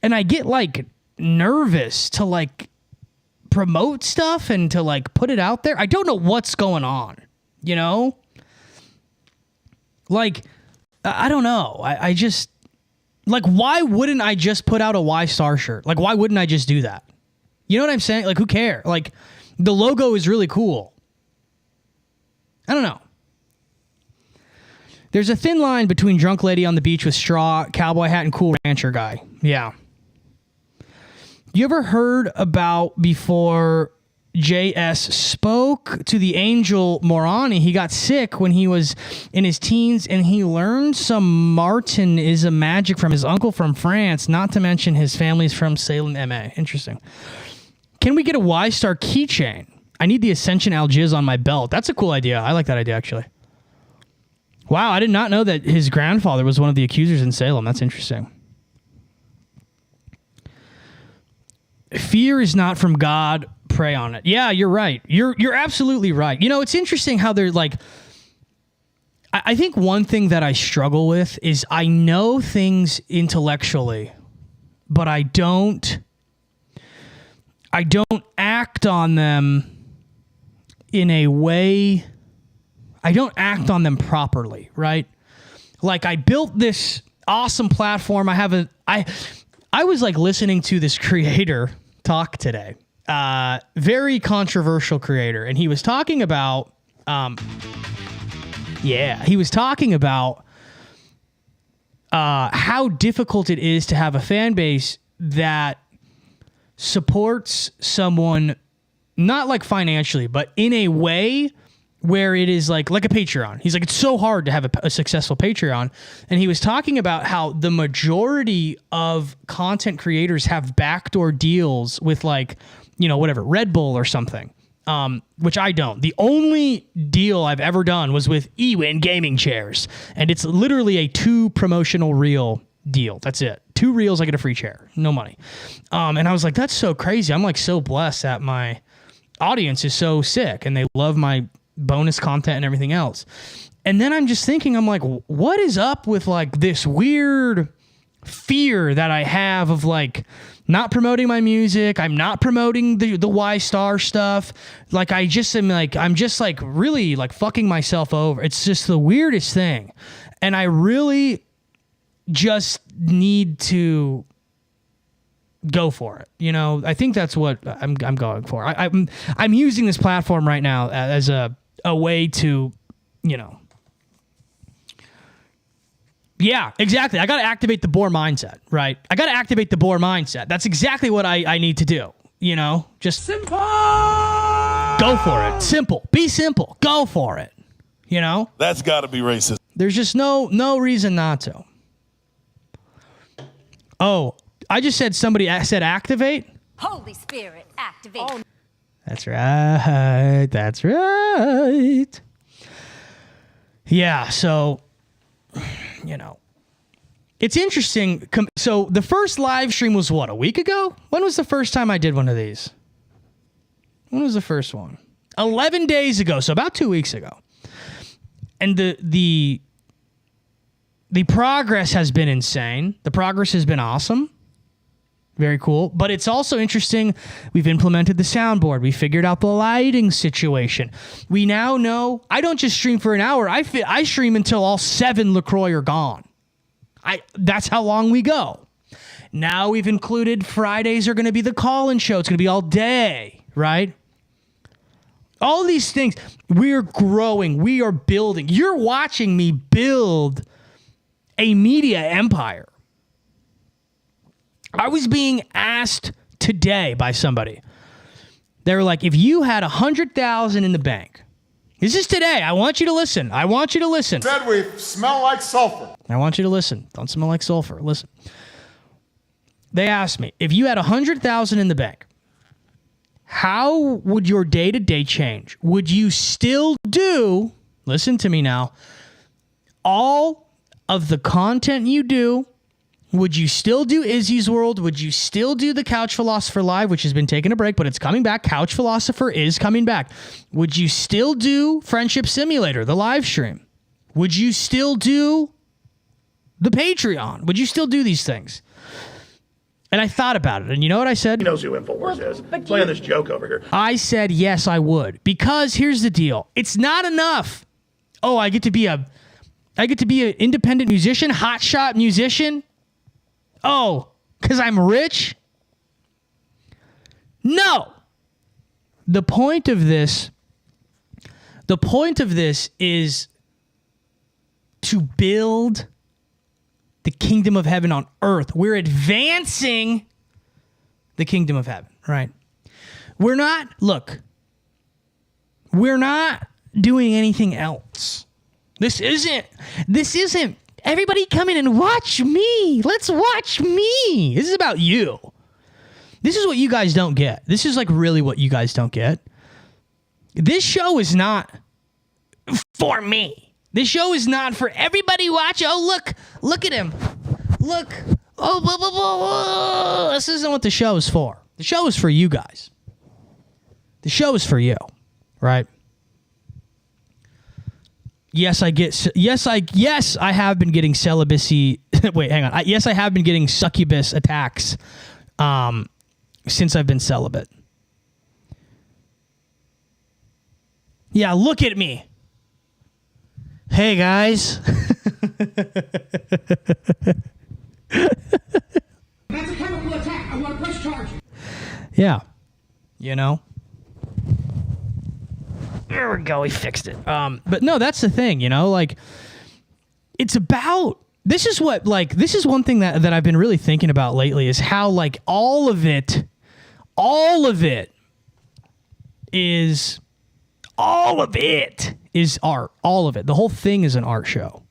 And I get like nervous to like promote stuff and to like put it out there. I don't know what's going on, you know? Like, I don't know. I just, like, why wouldn't I just put out a Ystar shirt? Like, why wouldn't I just do that? You know what I'm saying? Like, who cares? Like, the logo is really cool. I don't know. There's a thin line between drunk lady on the beach with straw, cowboy hat, and cool rancher guy. Yeah. You ever heard about before JS spoke to the angel Morani? He got sick when he was in his teens, and he learned some Martinism magic from his uncle from France, not to mention his family's from Salem, MA. Interesting. Can we get a Ystar keychain? I need the Ascension Algiz on my belt. That's a cool idea. I like that idea, actually. Wow, I did not know that his grandfather was one of the accusers in Salem. That's interesting. Fear is not from God. Pray on it. Yeah, you're right. You're absolutely right. You know, it's interesting how they're like, I think one thing that I struggle with is I know things intellectually, but I don't act on them in a way. I don't act on them properly, right? Like I built this awesome platform. I was like listening to this creator talk today. Very controversial creator. And he was talking about, how difficult it is to have a fan base that supports someone, not like financially, but in a way where it is like a Patreon. He's like, it's so hard to have a successful Patreon. And he was talking about how the majority of content creators have backdoor deals with like, you know, whatever, Red Bull or something, which I don't. The only deal I've ever done was with eWin gaming chairs. And it's literally a 2 promotional reel deal. That's it. 2 reels, I get a free chair. No money. And I was like, that's so crazy. I'm like so blessed that my audience is so sick and they love my bonus content and everything else. And then I'm just thinking, I'm like, what is up with like this weird fear that I have of like not promoting my music? I'm not promoting the Ystar stuff. Like I just am like, I'm just like really like fucking myself over. It's just the weirdest thing. And I really just need to go for it. You know, I think that's what I'm going for. I'm using this platform right now as a way to, you know. Yeah, exactly. I got to activate the boar mindset, right? I got to activate the boar mindset. That's exactly what I need to do, you know? Just simple. Go for it. Simple. Be simple. Go for it. You know? That's got to be racist. There's just no reason not to. Oh, I just said somebody said activate. Holy Spirit, activate. Oh. That's right. That's right. Yeah, so, it's interesting. So the first live stream was what, a week ago? When was the first time I did one of these? When was the first one? 11 days ago, so about 2 weeks ago. And the progress has been insane. The progress has been awesome. Very cool. But it's also interesting. We've implemented the soundboard. We figured out the lighting situation. We now know I don't just stream for an hour. I stream until all 7 LaCroix are gone. That's how long we go. Now we've included Fridays are going to be the call-in show. It's going to be all day, right? All these things. We're growing. We are building. You're watching me build a media empire. I was being asked today by somebody. They were like, if you had 100,000 in the bank, this is today. I want you to listen. I want you to listen. Said we smell like sulfur. I want you to listen. Don't smell like sulfur. Listen. They asked me, if you had 100,000 in the bank, how would your day-to-day change? Would you still do, listen to me now, all of the content you do? Would you still do Izzy's World? Would you still do the Couch Philosopher Live, which has been taking a break, but it's coming back? Couch Philosopher is coming back. Would you still do Friendship Simulator, the live stream? Would you still do the Patreon? Would you still do these things? And I thought about it, and you know what I said? He knows who InfoWars is. Playing this joke over here. I said, yes, I would. Because here's the deal. It's not enough. Oh, I get to be an independent musician, hotshot musician. Oh, because I'm rich? No. The point of this is to build the kingdom of heaven on earth. We're advancing the kingdom of heaven, right? We're not doing anything else. This isn't everybody come in and watch me. Let's watch me. This is about you. This is what you guys don't get. This is like really what you guys don't get. This show is not for me. This show is not for everybody watch. Oh, look at him. Look. Oh, blah, blah, blah, blah. This isn't what the show is for. The show is for you guys. The show is for you, right? Yes, I have been getting celibacy. Wait, hang on. Yes, I have been getting succubus attacks since I've been celibate. Yeah, look at me. Hey, guys. That's a chemical attack. I want to press charge. Yeah. You know? There we go. We fixed it. But no, that's the thing, you know? Like, it's about... This is one thing that I've been really thinking about lately is how, like, all of it is art. All of it. The whole thing is an art show.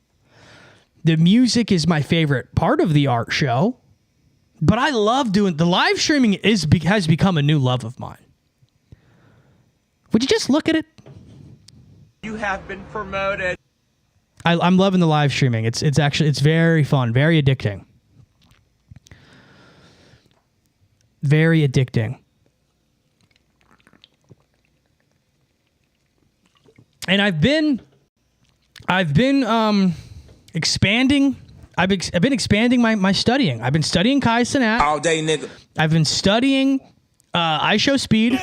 The music is my favorite part of the art show, but I love doing the live streaming has become a new love of mine. Would you just look at it? You have been promoted. I'm loving the live streaming. It's very fun, very addicting. Very addicting. And I've been expanding. I've been expanding my studying. I've been studying Kai Cenat. All day, nigga. I've been studying iShowSpeed.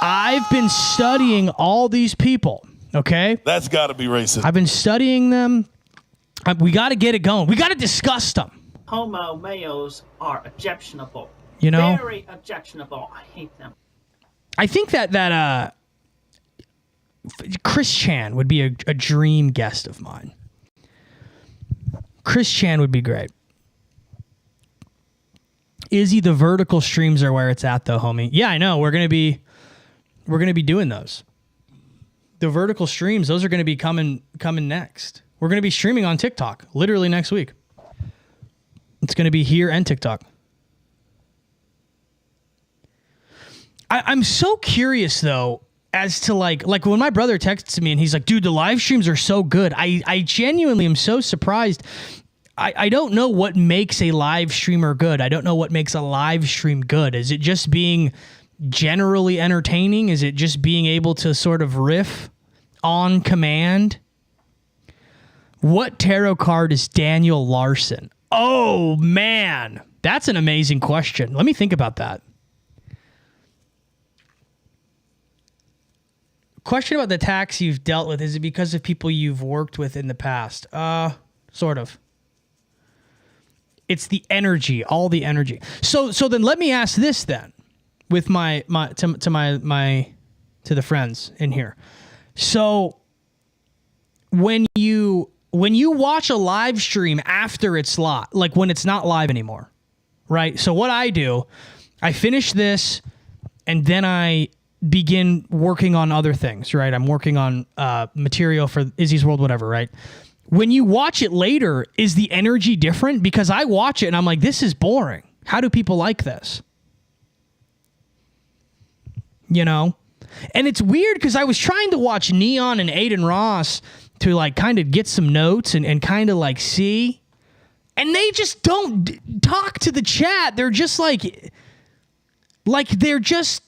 I've been studying all these people. Okay? That's got to be racist. I've been studying them. We got to get it going. We got to discuss them. Homo males are objectionable. You know? Very objectionable. I hate them. I think that Chris Chan would be a dream guest of mine. Chris Chan would be great. Izzy, the vertical streams are where it's at, though, homie. Yeah, I know. We're gonna be doing those. The vertical streams, those are gonna be coming next. We're gonna be streaming on TikTok literally next week. It's gonna be here and TikTok. I'm so curious though as to like when my brother texts me and he's like, dude, the live streams are so good. I genuinely am so surprised. I don't know what makes a live streamer good. I don't know what makes a live stream good. Is it just being generally entertaining? Is it just being able to sort of riff on command? What tarot card is Daniel Larson? Oh, man. That's an amazing question. Let me think about that. Question about the attacks you've dealt with. Is it because of people you've worked with in the past? Sort of. It's the energy, all the energy. So then let me ask this then with to the friends in here. So when you watch a live stream after it's live, like when it's not live anymore, right? So what I do, I finish this and then I begin working on other things, right? I'm working on material for Izzy's World, whatever, right? When you watch it later, is the energy different? Because I watch it and I'm like, this is boring. How do people like this? You know? And it's weird because I was trying to watch Neon and Aiden Ross to like kind of get some notes and kind of like see. And they just don't talk to the chat. They're just like they're just,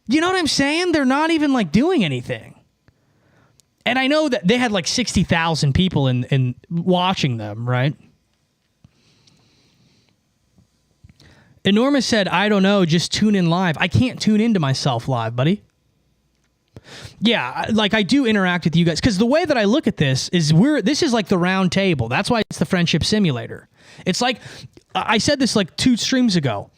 you know what I'm saying? They're not even like doing anything. And I know that they had like 60,000 people in watching them, right? Enormous said, I don't know, just tune in live. I can't tune into myself live, buddy. Yeah, like I do interact with you guys. Because the way that I look at this is this is like the round table. That's why it's the friendship simulator. It's like, I said this like 2 streams ago.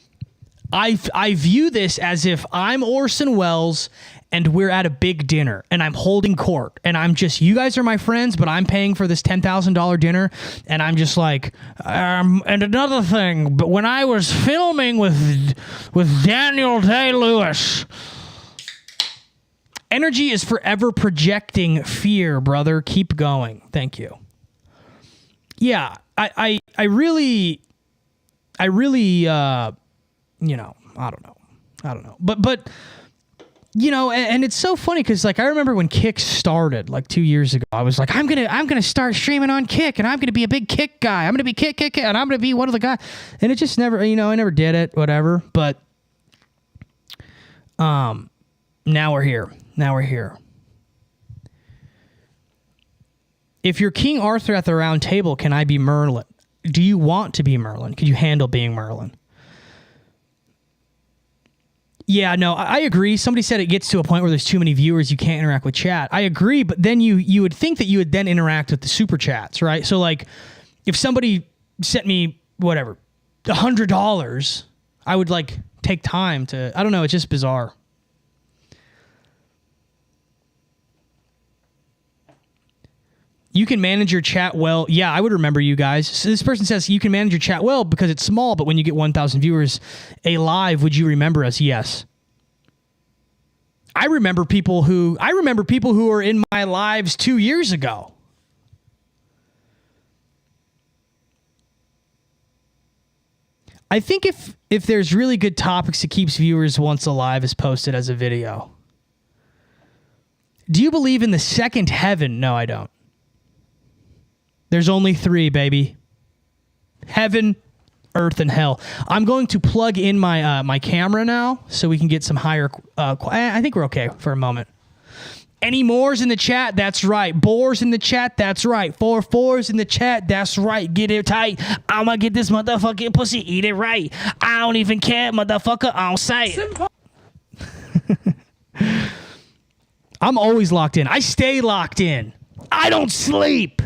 I view this as if I'm Orson Welles and we're at a big dinner and I'm holding court and I'm just, you guys are my friends, but I'm paying for this $10,000 dinner and I'm just like, and another thing, but when I was filming with Daniel Day-Lewis, energy is forever projecting fear, brother. Keep going. Thank you. Yeah, I really, you know, I don't know. But you know, and it's so funny because like I remember when Kick started like 2 years ago, I was like, I'm gonna start streaming on Kick and I'm gonna be a big Kick guy. I'm gonna be Kick, and I'm gonna be one of the guys. And it just never, you know, I never did it, whatever. But now we're here. If you're King Arthur at the round table, can I be Merlin? Do you want to be Merlin? Could you handle being Merlin? Yeah, no, I agree. Somebody said it gets to a point where there's too many viewers, you can't interact with chat. I agree, but then you would think that you would then interact with the super chats, right? So like, if somebody sent me, whatever, $100, I would like take time to, I don't know, it's just bizarre. You can manage your chat well. Yeah, I would remember you guys. So this person says you can manage your chat well because it's small, but when you get 1,000 viewers a live, would you remember us? Yes. I remember people who were in my lives 2 years ago. I think if there's really good topics, it keeps viewers once a live is posted as a video. Do you believe in the second heaven? No, I don't. There's only 3, baby. Heaven, earth, and hell. I'm going to plug in my my camera now so we can get some higher... I think we're okay for a moment. Any mores in the chat? That's right. Boars in the chat? That's right. 4 4s in the chat? That's right. Get it tight. I'm going to get this motherfucking pussy. Eat it right. I don't even care, motherfucker. I don't say it. I'm always locked in. I stay locked in. I don't sleep.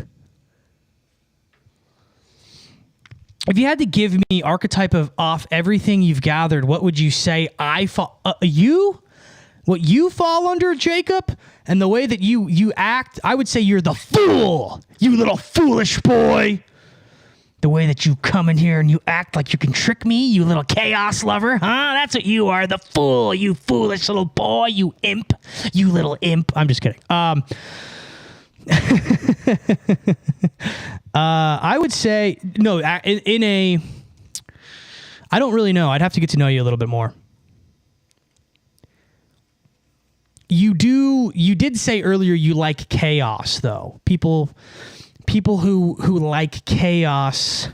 If you had to give me archetype of off everything you've gathered, what would you say I fall? What you fall under, Jacob, and the way that you act, I would say you're the fool. You little foolish boy. The way that you come in here and you act like you can trick me, you little chaos lover, huh? That's what you are, the fool. You foolish little boy. You imp. You little imp. I'm just kidding. I would say no. I don't really know. I'd have to get to know you a little bit more. You did say earlier you like chaos, though. People who like chaos,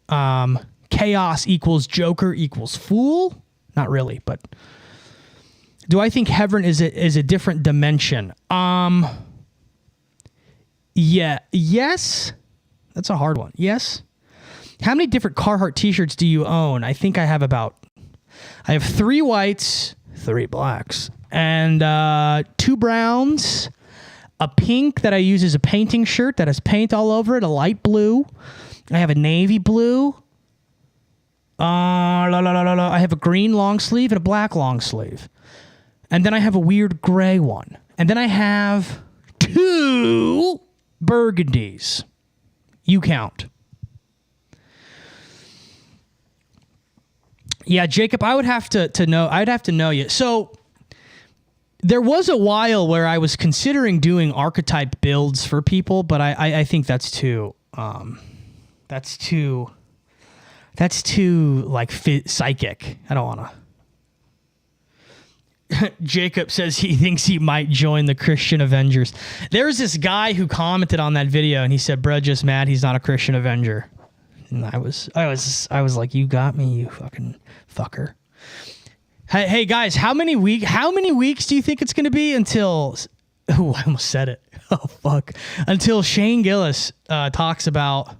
chaos equals Joker equals fool. Not really, but do I think heaven is a different dimension? Yeah, yes. That's a hard one. Yes. How many different Carhartt t-shirts do you own? I think I have 3 whites, 3 blacks, and 2 browns, a pink that I use as a painting shirt that has paint all over it, a light blue. I have a navy blue. I have a green long sleeve and a black long sleeve. And then I have a weird gray one. And then I have 2 burgundies. You count. Yeah, Jacob, I would have to know. I'd have to know you. So there was a while where I was considering doing archetype builds for people, but I think that's too like psychic. I don't want to. Jacob says he thinks he might join the Christian Avengers. There's this guy who commented on that video and he said, "Bruh, just mad he's not a Christian Avenger." And I was like, "You got me, you fucking fucker." Hey guys, how many weeks do you think it's going to be until? Oh, I almost said it. Oh fuck! Until Shane Gillis talks about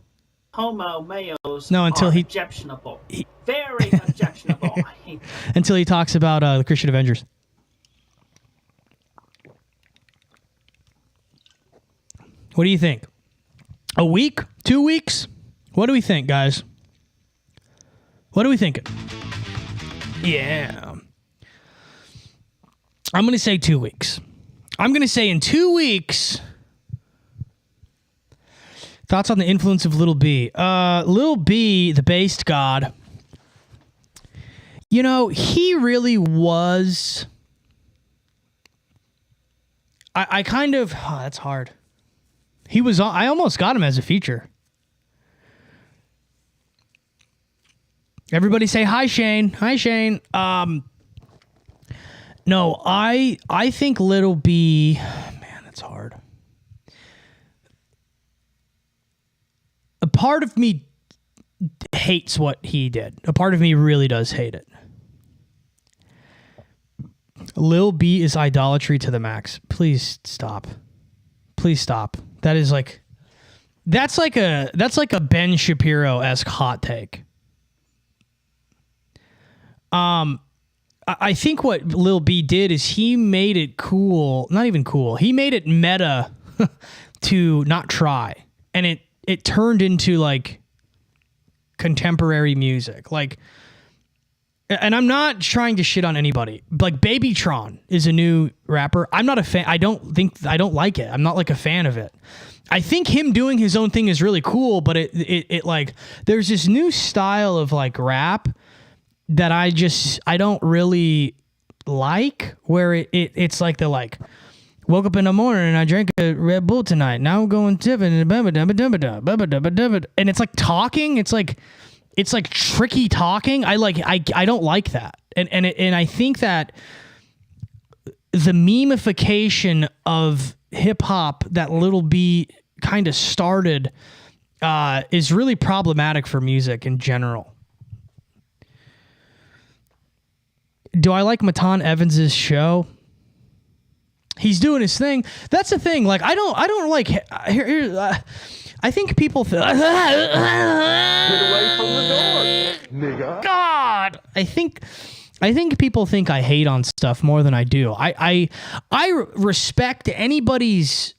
Homo males. No, until are objectionable. Very objectionable. I hate that. Until he talks about the Christian Avengers. What do you think? A week? 2 weeks? What do we think, guys? What are we thinking? Yeah. I'm going to say 2 weeks. I'm going to say in 2 weeks. Thoughts on the influence of Lil B? Lil B, the based god. You know, he really was. I kind of. Oh, that's hard. He was. I almost got him as a feature. Everybody say hi, Shane. Hi, Shane. No, I think Lil B. Man, that's hard. A part of me hates what he did. A part of me really does hate it. Lil B is idolatry to the max. Please stop. Please stop. That's like a Ben Shapiro-esque hot take. I think what Lil B did is he made it cool. Not even cool. He made it meta to not try. And it turned into like contemporary music. Like, and I'm not trying to shit on anybody. Like Babytron is a new rapper. I'm not a fan. I don't like it. I'm not like a fan of it. I think him doing his own thing is really cool, but it like there's this new style of like rap that I don't really like, where it's like the like woke up in the morning and I drank a Red Bull tonight. Now I'm going tipping and it's like talking. It's like tricky talking. I don't like that. And I think that the memification of hip hop that Lil B kind of started is really problematic for music in general. Do I like Matan Evans's show? He's doing his thing. That's the thing. Like I don't like. I think people feel. Get away from the door, nigga. God, I think people think I hate on stuff more than I do. I respect anybody's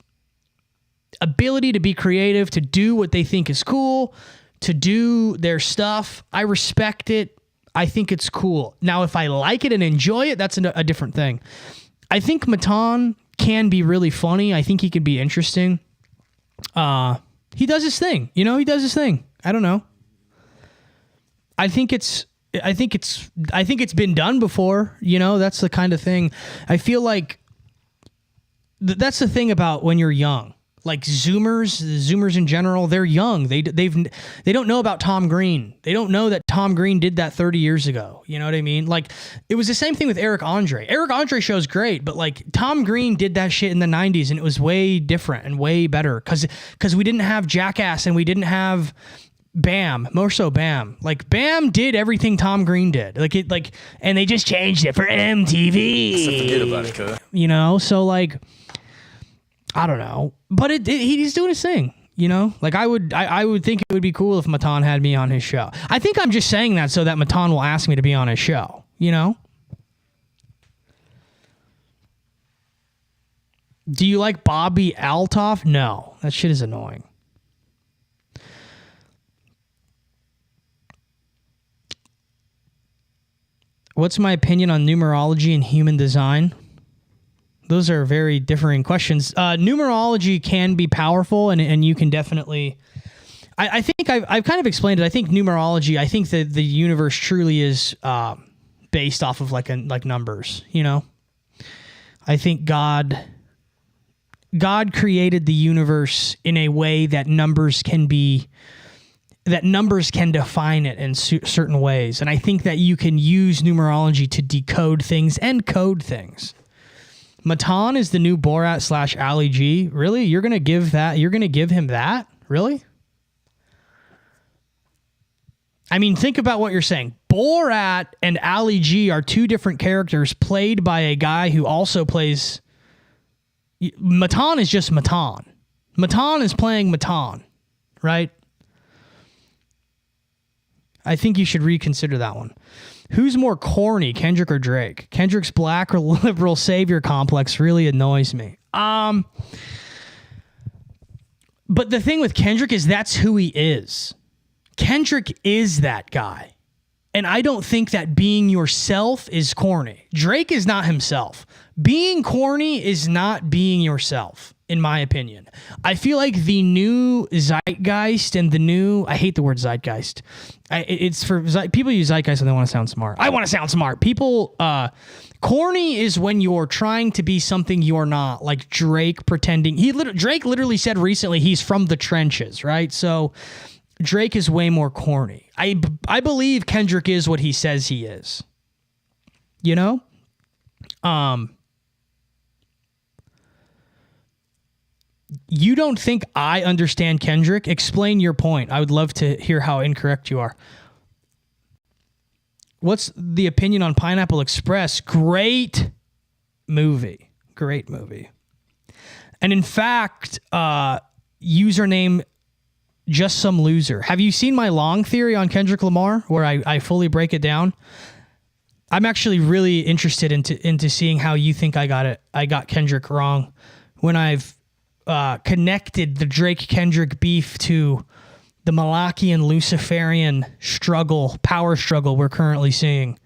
ability to be creative, to do what they think is cool, to do their stuff. I respect it. I think it's cool. Now, if I like it and enjoy it, that's a different thing. I think Matan can be really funny. I think he can be interesting. He does his thing. You know, he does his thing. I don't know. I think it's been done before. You know, that's the kind of thing. I feel like that's the thing about when you're young. Like Zoomers in general, they're young. They don't know about Tom Green. They don't know that Tom Green did that 30 years ago. You know what I mean? Like, it was the same thing with Eric Andre. Eric Andre show's great, but like Tom Green did that shit in the 90s and it was way different and way better because we didn't have Jackass and we didn't have Bam, more so Bam. Like Bam did everything Tom Green did. And they just changed it for MTV. Forget about it, cuz. You know, so like, I don't know, but he's doing his thing, you know? Like I would think it would be cool if Matan had me on his show. I think I'm just saying that so that Matan will ask me to be on his show, you know? Do you like Bobby Altoff? No, that shit is annoying. What's my opinion on numerology and human design? Those are very differing questions. Numerology can be powerful, and you can definitely... I think I've kind of explained it. I think numerology, I think that the universe truly is based off of like numbers, you know? I think God created the universe in a way that numbers can define it in certain ways. And I think that you can use numerology to decode things and code things. Matan is the new Borat / Ali G. Really? You're going to give him that? Really? I mean, think about what you're saying. Borat and Ali G are two different characters played by a guy who also plays... Matan is just Matan. Matan is playing Matan, right? I think you should reconsider that one. Who's more corny, Kendrick or Drake? Kendrick's black or liberal savior complex really annoys me. But the thing with Kendrick is that's who he is. Kendrick is that guy. And I don't think that being yourself is corny. Drake is not himself. Being corny is not being yourself, in my opinion. I feel like the new zeitgeist and the new... I hate the word zeitgeist. It's for... People use zeitgeist and they want to sound smart. I want to sound smart. People... corny is when you're trying to be something you're not. Like Drake pretending... Drake literally said recently he's from the trenches, right? So Drake is way more corny. I believe Kendrick is what he says he is. You know? You don't think I understand Kendrick? Explain your point. I would love to hear how incorrect you are. What's the opinion on Pineapple Express? Great movie. Great movie. And in fact, username Just Some Loser. Have you seen my long theory on Kendrick Lamar where I fully break it down? I'm actually really interested into seeing how you think I got Kendrick wrong when I've connected the Drake-Kendrick beef to the Malachian Luciferian power struggle we're currently seeing.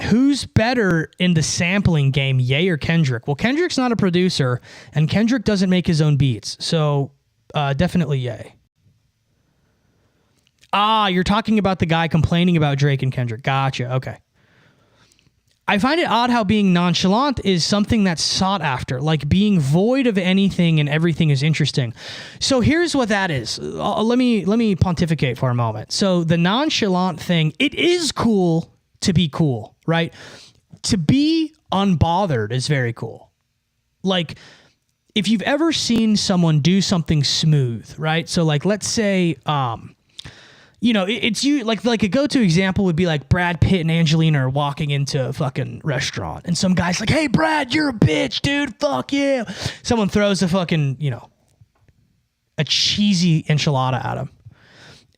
Who's better in the sampling game, Ye or Kendrick? Well, Kendrick's not a producer, and Kendrick doesn't make his own beats, so definitely Ye. You're talking about the guy complaining about Drake and Kendrick. Gotcha, okay. I find it odd how being nonchalant is something that's sought after, like being void of anything and everything is interesting. So here's what that is. Let me pontificate for a moment. So the nonchalant thing, it is cool to be cool, right? To be unbothered is very cool. Like if you've ever seen someone do something smooth, right? So like let's say you know, it's you like a go-to example would be like Brad Pitt and Angelina are walking into a fucking restaurant and some guy's like, "Hey Brad, you're a bitch, dude. Fuck you." Someone throws a fucking, you know, a cheesy enchilada at him.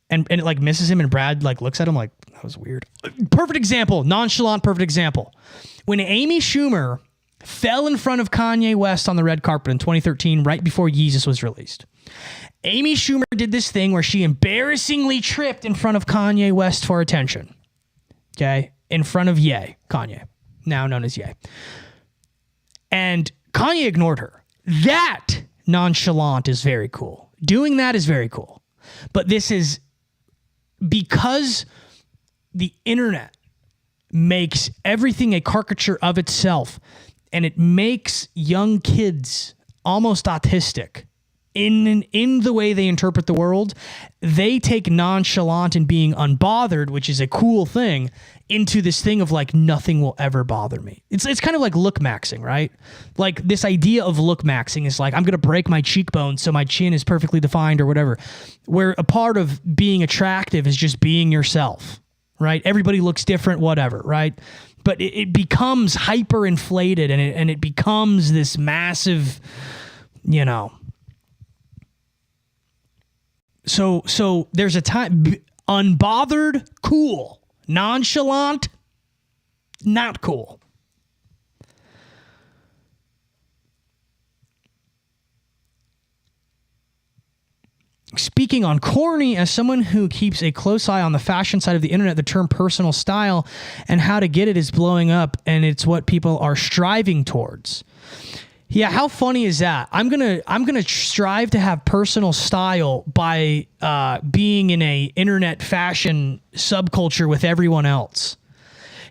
And it like misses him and Brad like looks at him like, "That was weird." Perfect example, nonchalant perfect example. When Amy Schumer fell in front of Kanye West on the red carpet in 2013 right before Yeezus was released. Amy Schumer did this thing where she embarrassingly tripped in front of Kanye West for attention. Okay? In front of Ye, Kanye, now known as Ye. And Kanye ignored her. That nonchalant is very cool. Doing that is very cool. But this is because the internet makes everything a caricature of itself, and it makes young kids almost autistic in the way they interpret the world. They take nonchalant and being unbothered, which is a cool thing, into this thing of like nothing will ever bother me. It's kind of like look maxing, right? Like this idea of look maxing is like I'm gonna break my cheekbone so my chin is perfectly defined or whatever. Where a part of being attractive is just being yourself, right? Everybody looks different, whatever, right? But it becomes hyper inflated and it becomes this massive, you know. So there's a time, unbothered, cool. Nonchalant, not cool. Speaking on corny, as someone who keeps a close eye on the fashion side of the internet, the term personal style and how to get it is blowing up, and it's what people are striving towards. Yeah, how funny is that? I'm gonna strive to have personal style by being in a internet fashion subculture with everyone else.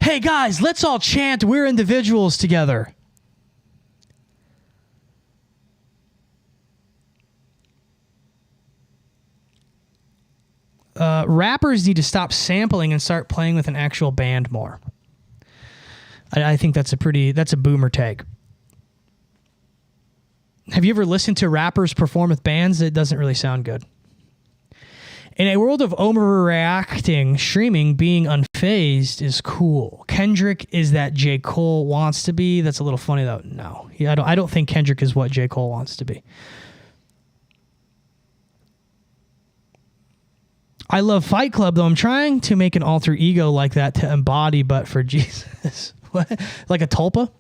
Hey guys, let's all chant "We're individuals" together. Rappers need to stop sampling and start playing with an actual band more. I think that's a boomer take. Have you ever listened to rappers perform with bands? It doesn't really sound good. In a world of overreacting, streaming, being unfazed is cool. Kendrick is that J. Cole wants to be. That's a little funny though. No, I don't think Kendrick is what J. Cole wants to be. I love Fight Club though. I'm trying to make an alter ego like that to embody, but for Jesus. What? Like a tulpa?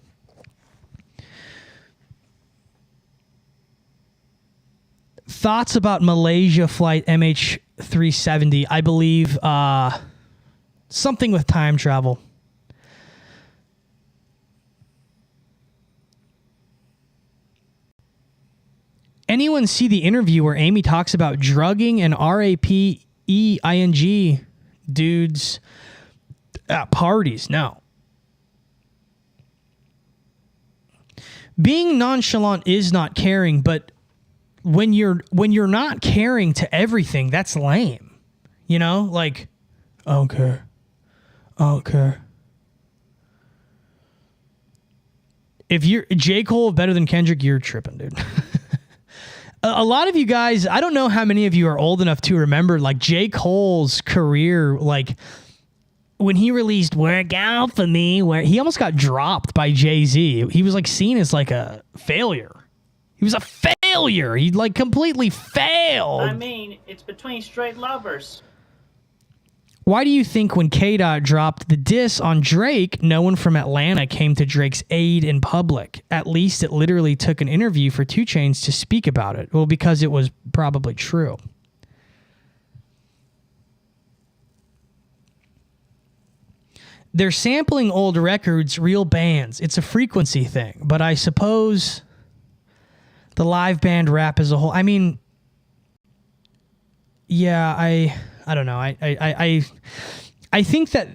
Thoughts about Malaysia flight MH370? I believe something with time travel. Anyone see the interview where Amy talks about drugging and RAPEING dudes at parties? No. Being nonchalant is not caring, but when you're not caring to everything, that's lame. You know, like, I don't care. If you're J. Cole better than Kendrick, you're tripping, dude. A lot of you guys, I don't know how many of you are old enough to remember, like, J. Cole's career, like, when he released Work Out For Me, where he almost got dropped by Jay-Z. He was, like, seen as, like, a failure. He was a failure. He like completely failed. I mean, it's between straight lovers. Why do you think when K-Dot dropped the diss on Drake, no one from Atlanta came to Drake's aid in public? At least it literally took an interview for 2 Chainz to speak about it. Well, because it was probably true. They're sampling old records, real bands. It's a frequency thing, but I suppose the live band rap as a whole. I mean, yeah, I don't know. I think that,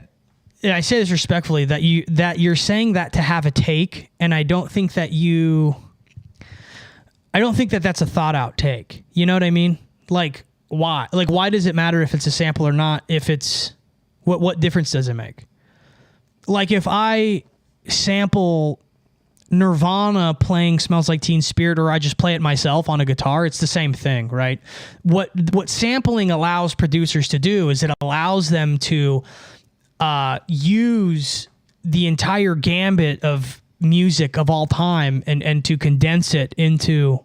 and I say this respectfully, that you're saying that to have a take, and I don't think that that's a thought out take. You know what I mean? Like, why? Like, why does it matter if it's a sample or not? If it's what difference does it make? Like, if I sample Nirvana playing Smells Like Teen Spirit, or I just play it myself on a guitar, it's the same thing, right? What sampling allows producers to do is it allows them to use the entire gambit of music of all time and to condense it into,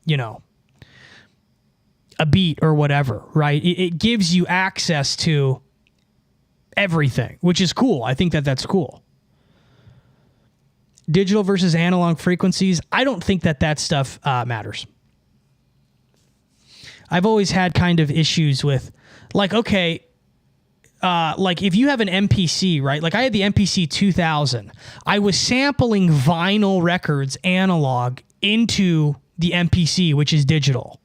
you know, a beat or whatever, right? It gives you access to everything, which is cool. I think that's cool. Digital versus analog frequencies. I don't think that stuff matters. I've always had kind of issues with, like, okay, like if you have an MPC, right? Like I had the MPC 2000. I was sampling vinyl records analog into the MPC, which is digital.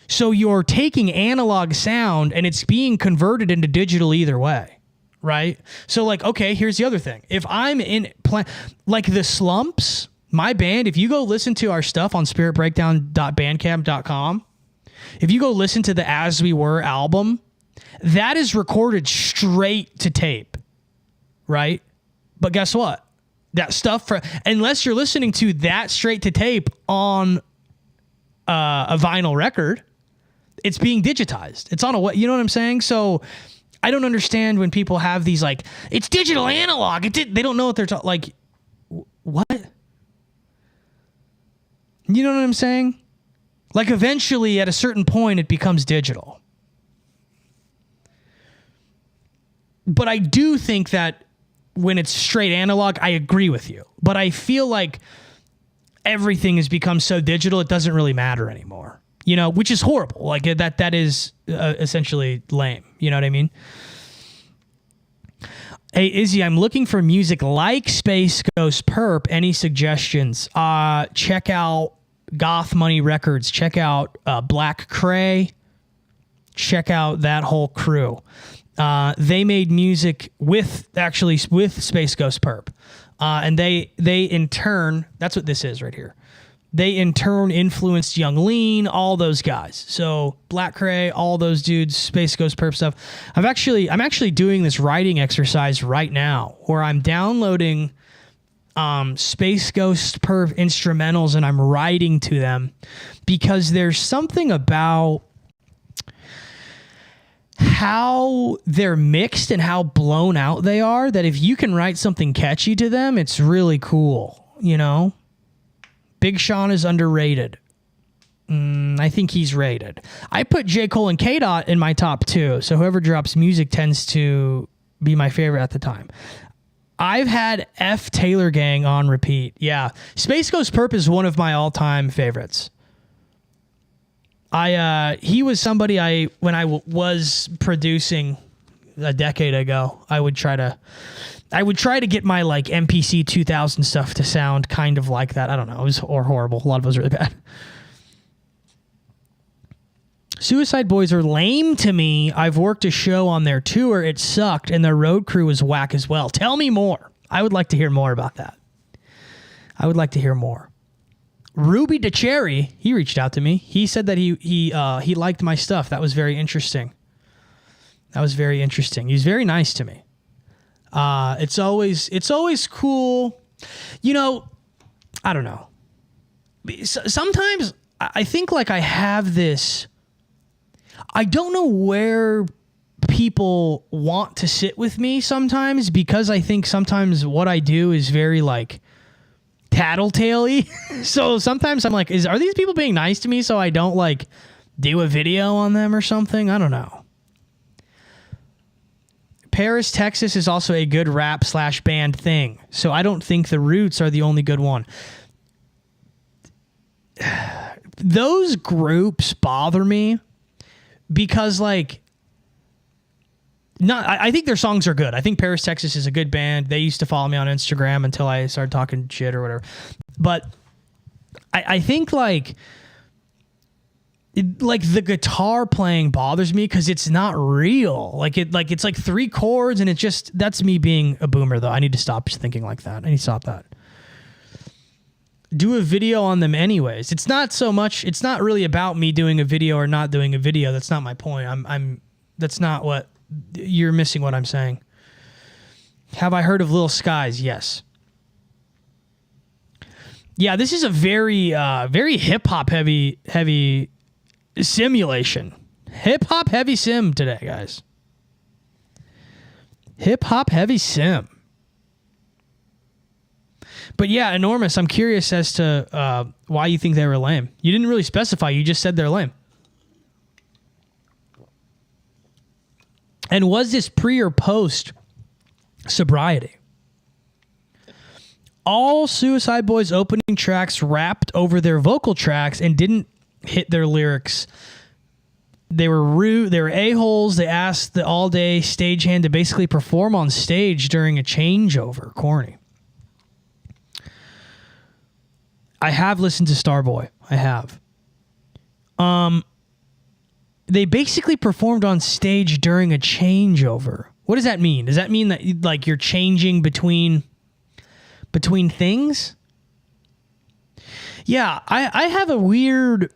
So you're taking analog sound and it's being converted into digital either way. Right? So like, okay, here's the other thing. If I'm in like the slumps, My band, if you go listen to our stuff on spiritbreakdown.bandcamp.com, if you go listen to the As We Were album, that is recorded straight to tape, right? But guess what? That stuff, unless you're listening to that straight to tape on a vinyl record, it's being digitized. It's on a, you know what I'm saying? So I don't understand when people have these like, it's digital analog. They don't know what they're talking, like, what? You know what I'm saying? Like eventually at a certain point it becomes digital. But I do think that when it's straight analog, I agree with you. But I feel like everything has become so digital it doesn't really matter anymore. You know, which is horrible. Like that is essentially lame. You know what I mean? Hey, Izzy, I'm looking for music like Space Ghost Perp. Any suggestions? Check out Goth Money Records. Check out Black Cray. Check out that whole crew. They made music with Space Ghost Perp. And they in turn, that's what this is right here. They in turn influenced Young Lean, all those guys. So Black Cray, all those dudes, Space Ghost Perp stuff. I'm actually doing this writing exercise right now where I'm downloading Space Ghost Perp instrumentals and I'm writing to them because there's something about how they're mixed and how blown out they are that if you can write something catchy to them, it's really cool, you know? Big Sean is underrated. I think he's rated. I put J. Cole and K-Dot in my top 2, so whoever drops music tends to be my favorite at the time. I've had F. Taylor Gang on repeat. Yeah. Space Ghost Perp is one of my all-time favorites. He was somebody when I was producing a decade ago, I would try to get my like MPC 2000 stuff to sound kind of like that. I don't know. It was horrible. A lot of it was really bad. Suicide Boys are lame to me. I've worked a show on their tour. It sucked, and their road crew was whack as well. Tell me more. I would like to hear more about that. I would like to hear more. Ruby DeCherry, he reached out to me. He said that he liked my stuff. That was very interesting. That was very interesting. He's very nice to me. It's always cool. You know, I don't know. Sometimes I think like I have this, I don't know where people want to sit with me sometimes because I think sometimes what I do is very like tattletale-y. So sometimes I'm like, are these people being nice to me so I don't like do a video on them or something? I don't know. Paris, Texas is also a good rap/band thing. So I don't think the Roots are the only good one. Those groups bother me because like I think their songs are good. I think Paris, Texas is a good band. They used to follow me on Instagram until I started talking shit or whatever. But I think like the guitar playing bothers me because it's not real. It's like 3 chords and that's me being a boomer though. I need to stop thinking like that. I need to stop that. Do a video on them anyways. It's not really about me doing a video or not doing a video. That's not my point. That's not what you're missing what I'm saying. Have I heard of Lil Skies? Yes. Yeah, this is a very hip hop heavy simulation. Hip hop heavy sim today, guys. Hip hop heavy sim. But yeah, Enormous, I'm curious as to why you think they were lame. You didn't really specify. You just said they're lame. And was this pre or post sobriety? All Suicide Boys opening tracks rapped over their vocal tracks and didn't hit their lyrics. They were rude. They were a-holes. They asked the all-day stagehand to basically perform on stage during a changeover. Corny. I have listened to Starboy. I have. They basically performed on stage during a changeover. What does that mean? Does that mean that like you're changing between things? Yeah, I have a weird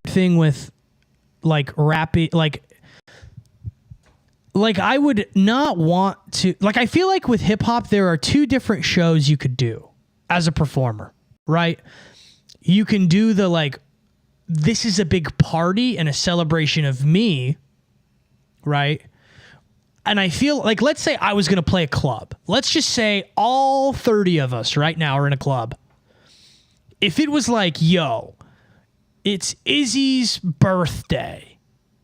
thing with like rapping, like I would not want to, like, I feel like with hip hop there are two different shows you could do as a performer, right? You can do the like, this is a big party and a celebration of me, right? And I feel like, let's say I was going to play a club. Let's just say all 30 of us right now are in a club. If it was like, yo, it's Izzy's birthday.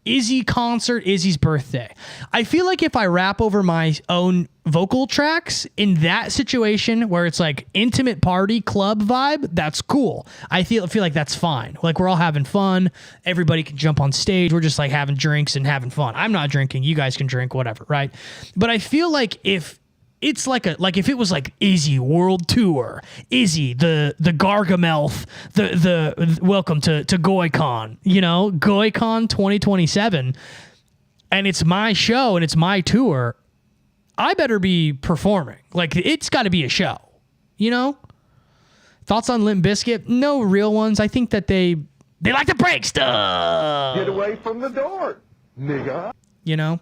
Izzy concert, Izzy's birthday. I feel like if I rap over my own vocal tracks in that situation where it's like intimate party club vibe, that's cool. I feel like that's fine. Like we're all having fun. Everybody can jump on stage. We're just like having drinks and having fun. I'm not drinking. You guys can drink, whatever, right? But I feel like if it's like if it was like Izzy World Tour, Izzy the Gargamelth, the welcome to GoyCon, you know, GoyCon 2027, and it's my show and it's my tour, I better be performing. Like it's got to be a show, you know. Thoughts on Limp Bizkit? No real ones. I think that they like to break stuff. Get away from the door, nigga. You know,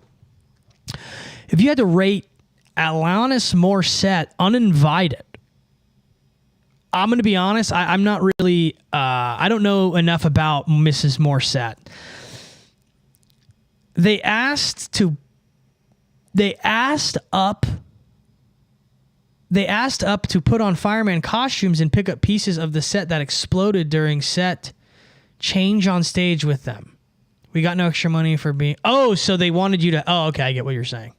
if you had to rate Alanis Morissette uninvited, I'm going to be honest, I'm not really, I don't know enough about Mrs. Morissette. They asked up to put on fireman costumes and pick up pieces of the set that exploded during set change on stage with them. We got no extra money for being, so they wanted you to, okay, I get what you're saying.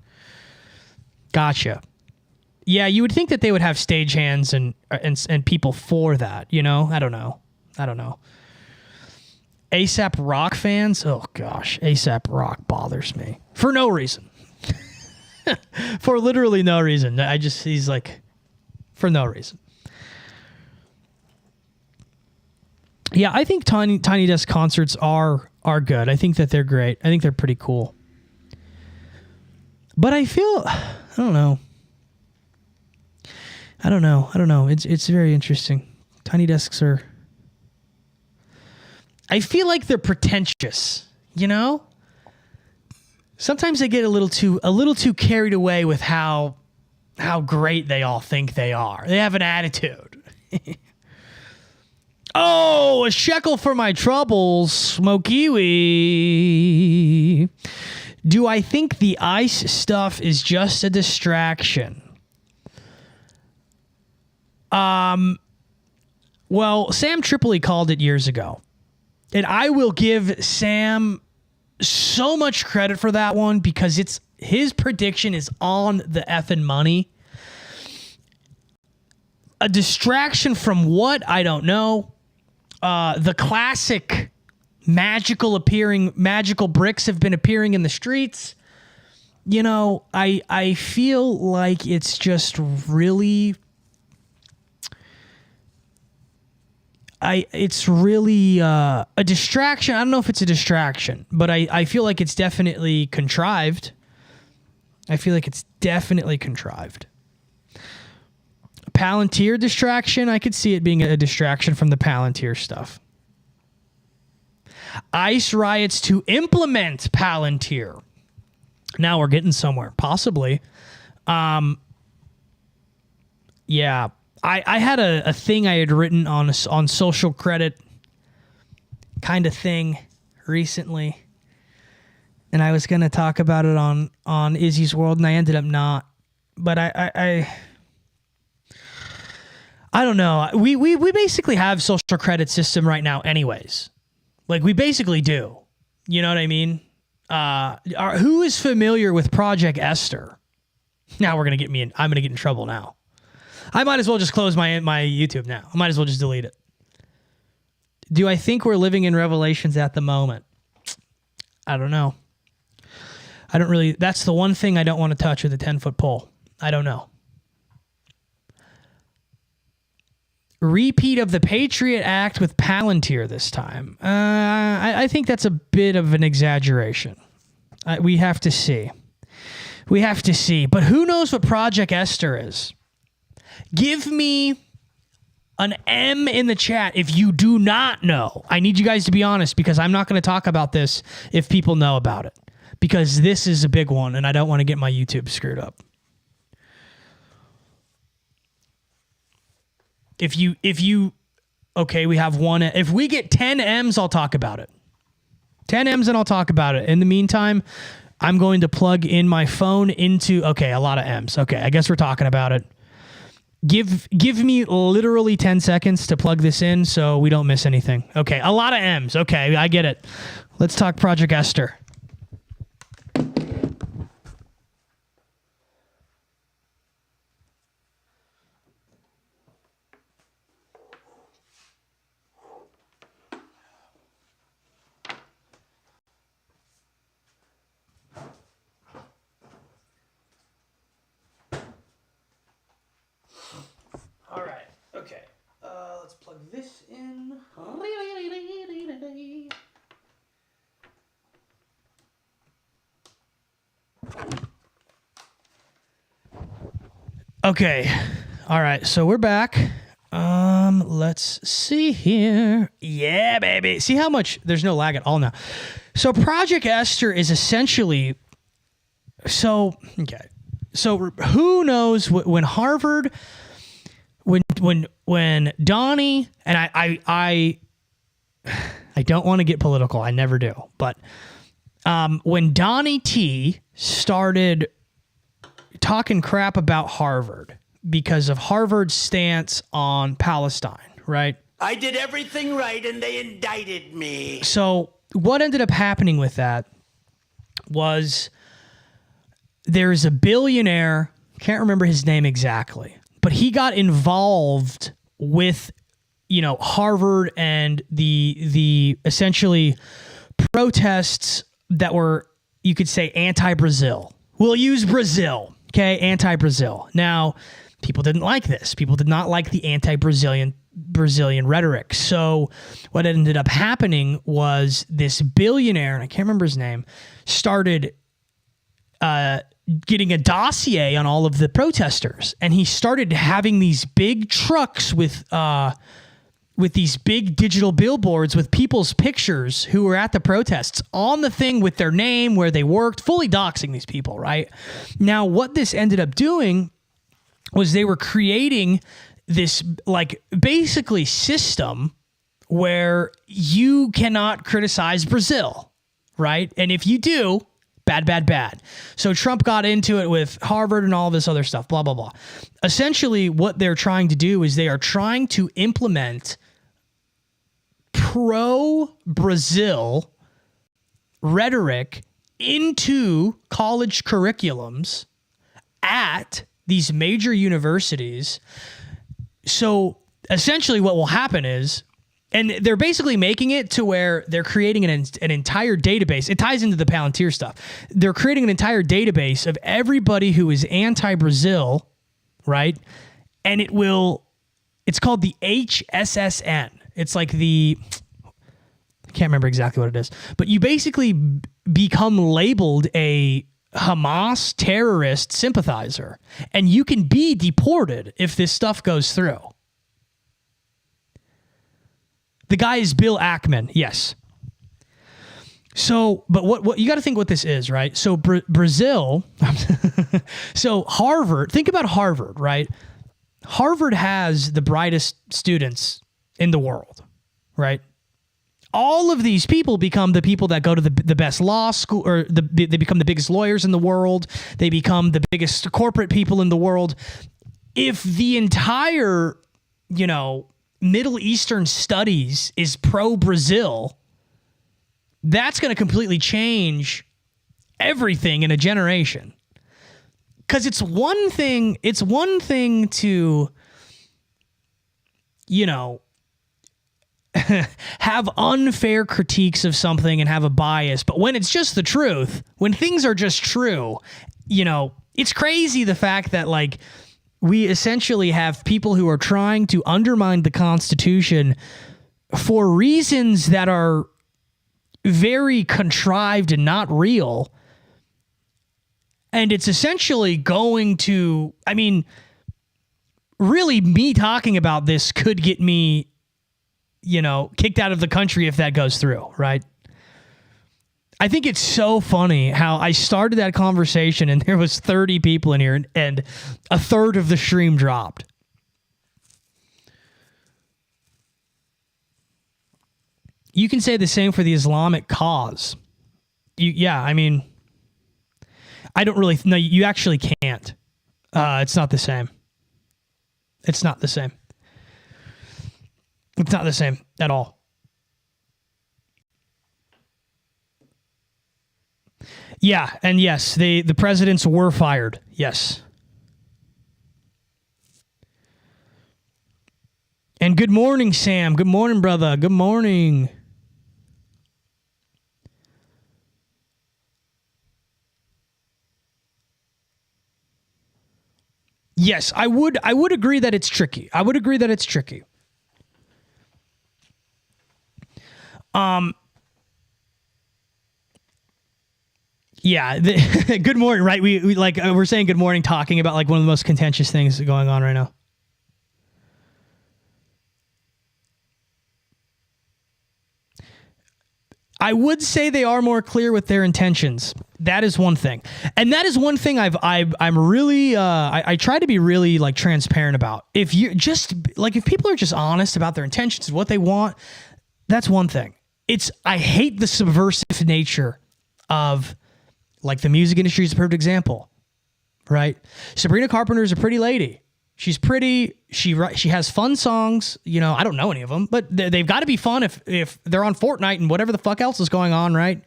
Gotcha. Yeah, you would think that they would have stagehands and people for that, you know? I don't know. A$AP Rock fans? Oh gosh, A$AP Rock bothers me. For no reason. For literally no reason. He's like, for no reason. Yeah, I think Tiny Desk concerts are good. I think that they're great. I think they're pretty cool. But I feel, I don't know. It's very interesting. Tiny Desks are, I feel like they're pretentious, you know? Sometimes they get a little too carried away with how great they all think they are. They have an attitude. A shekel for my troubles, Smokiwi. Do I think the ice stuff is just a distraction? Well, Sam Tripoli called it years ago. And I will give Sam so much credit for that one because his prediction is on the effing money. A distraction from what? I don't know. The classic magical bricks have been appearing in the streets. You know, I feel like it's just really it's really a distraction. I don't know if it's a distraction, but I feel like it's definitely contrived. Palantir distraction, I could see it being a distraction from the Palantir stuff. ICE riots to implement Palantir. Now we're getting somewhere, possibly. Yeah, I had a thing I had written on social credit kind of thing recently, and I was going to talk about it on Izzy's World, and I ended up not. But I don't know. We basically have social credit system right now anyways. Like, we basically do. You know what I mean? Who is familiar with Project Esther? Now I'm going to get in trouble now. I might as well just close my YouTube now. I might as well just delete it. Do I think we're living in Revelations at the moment? I don't know. I don't really... That's the one thing I don't want to touch with a 10-foot pole. I don't know. Repeat of the Patriot Act with Palantir this time. I think that's a bit of an exaggeration. We have to see. But who knows what Project Esther is? Give me An M in the chat if you do not know. I need you guys to be honest because I'm not going to talk about this if people know about it. Because this is a big one and I don't want to get my YouTube screwed up. Okay, we have one. If we get 10 M's, I'll talk about it. 10 M's and I'll talk about it. In the meantime, I'm going to plug in my phone into, okay, a lot of M's. Okay, I guess we're talking about it. Give me literally 10 seconds to plug this in so we don't miss anything. Okay, a lot of M's. Okay, I get it. Let's talk Project Ystar. All right. Okay. Let's plug this in. Okay. All right. So we're back. Let's see here. Yeah, baby. See how much there's no lag at all now. So Project Ystar is essentially okay. So who knows when Harvard when Donnie and I don't want to get political, I never do, but when Donnie T started talking crap about Harvard because of Harvard's stance on Palestine, right? I did everything right and they indicted me. So what ended up happening with that was there's a billionaire, can't remember his name exactly, but he got involved with, Harvard and the essentially protests that were, you could say, anti-Brazil. We'll use Brazil, okay? Anti-Brazil. Now, people didn't like this. People did not like the anti-Brazilian rhetoric. So what ended up happening was this billionaire, and I can't remember his name, started getting a dossier on all of the protesters, and he started having these big trucks with these big digital billboards with people's pictures who were at the protests on the thing with their name, where they worked, fully doxing these people, right? Now, what this ended up doing was they were creating this, basically system where you cannot criticize Brazil, right? And if you do, bad. So Trump got into it with Harvard and all this other stuff, blah, blah, blah. Essentially, what they're trying to do is they are trying to implement pro-Brazil rhetoric into college curriculums at these major universities. So essentially what will happen is, and they're basically making it to where they're creating an entire database. It ties into the Palantir stuff. They're creating an entire database of everybody who is anti-Brazil, right? And it's called the HSSN. It's like I can't remember exactly what it is, but you basically become labeled a Hamas terrorist sympathizer, and you can be deported if this stuff goes through. The guy is Bill Ackman, yes. So, but what you got to think what this is, right? So Brazil, so Harvard, think about Harvard, right? Harvard has the brightest students in the world, right? All of these people become the people that go to the best law school, or they become the biggest lawyers in the world. They become the biggest corporate people in the world. If the entire, Middle Eastern studies is pro-Brazil, that's going to completely change everything in a generation. Because it's one thing to, have unfair critiques of something and have a bias, but when it's just the truth, when things are just true, it's crazy the fact that, we essentially have people who are trying to undermine the Constitution for reasons that are very contrived and not real. And it's essentially going to, really, me talking about this could get me, kicked out of the country if that goes through, right? I think it's so funny how I started that conversation and there was 30 people in here and a third of the stream dropped. You can say the same for the Islamic cause. I mean, I don't really... No, you actually can't. It's not the same. It's not the same. It's not the same at all. Yeah, and yes, the presidents were fired. Yes. And good morning, Sam. Good morning, brother. Good morning. Yes, I would agree that it's tricky. I would agree that it's tricky. Yeah, good morning, right? We like we're saying good morning talking about like one of the most contentious things going on right now. I would say they are more clear with their intentions. That is one thing. And that is one thing I'm really I try to be really like transparent about. If you just like if people are just honest about their intentions and what they want, that's one thing. I hate the subversive nature of like the music industry is a perfect example. Right? Sabrina Carpenter is a pretty lady. She's pretty. She has fun songs. I don't know any of them, but they've got to be fun if they're on Fortnite and whatever the fuck else is going on, right?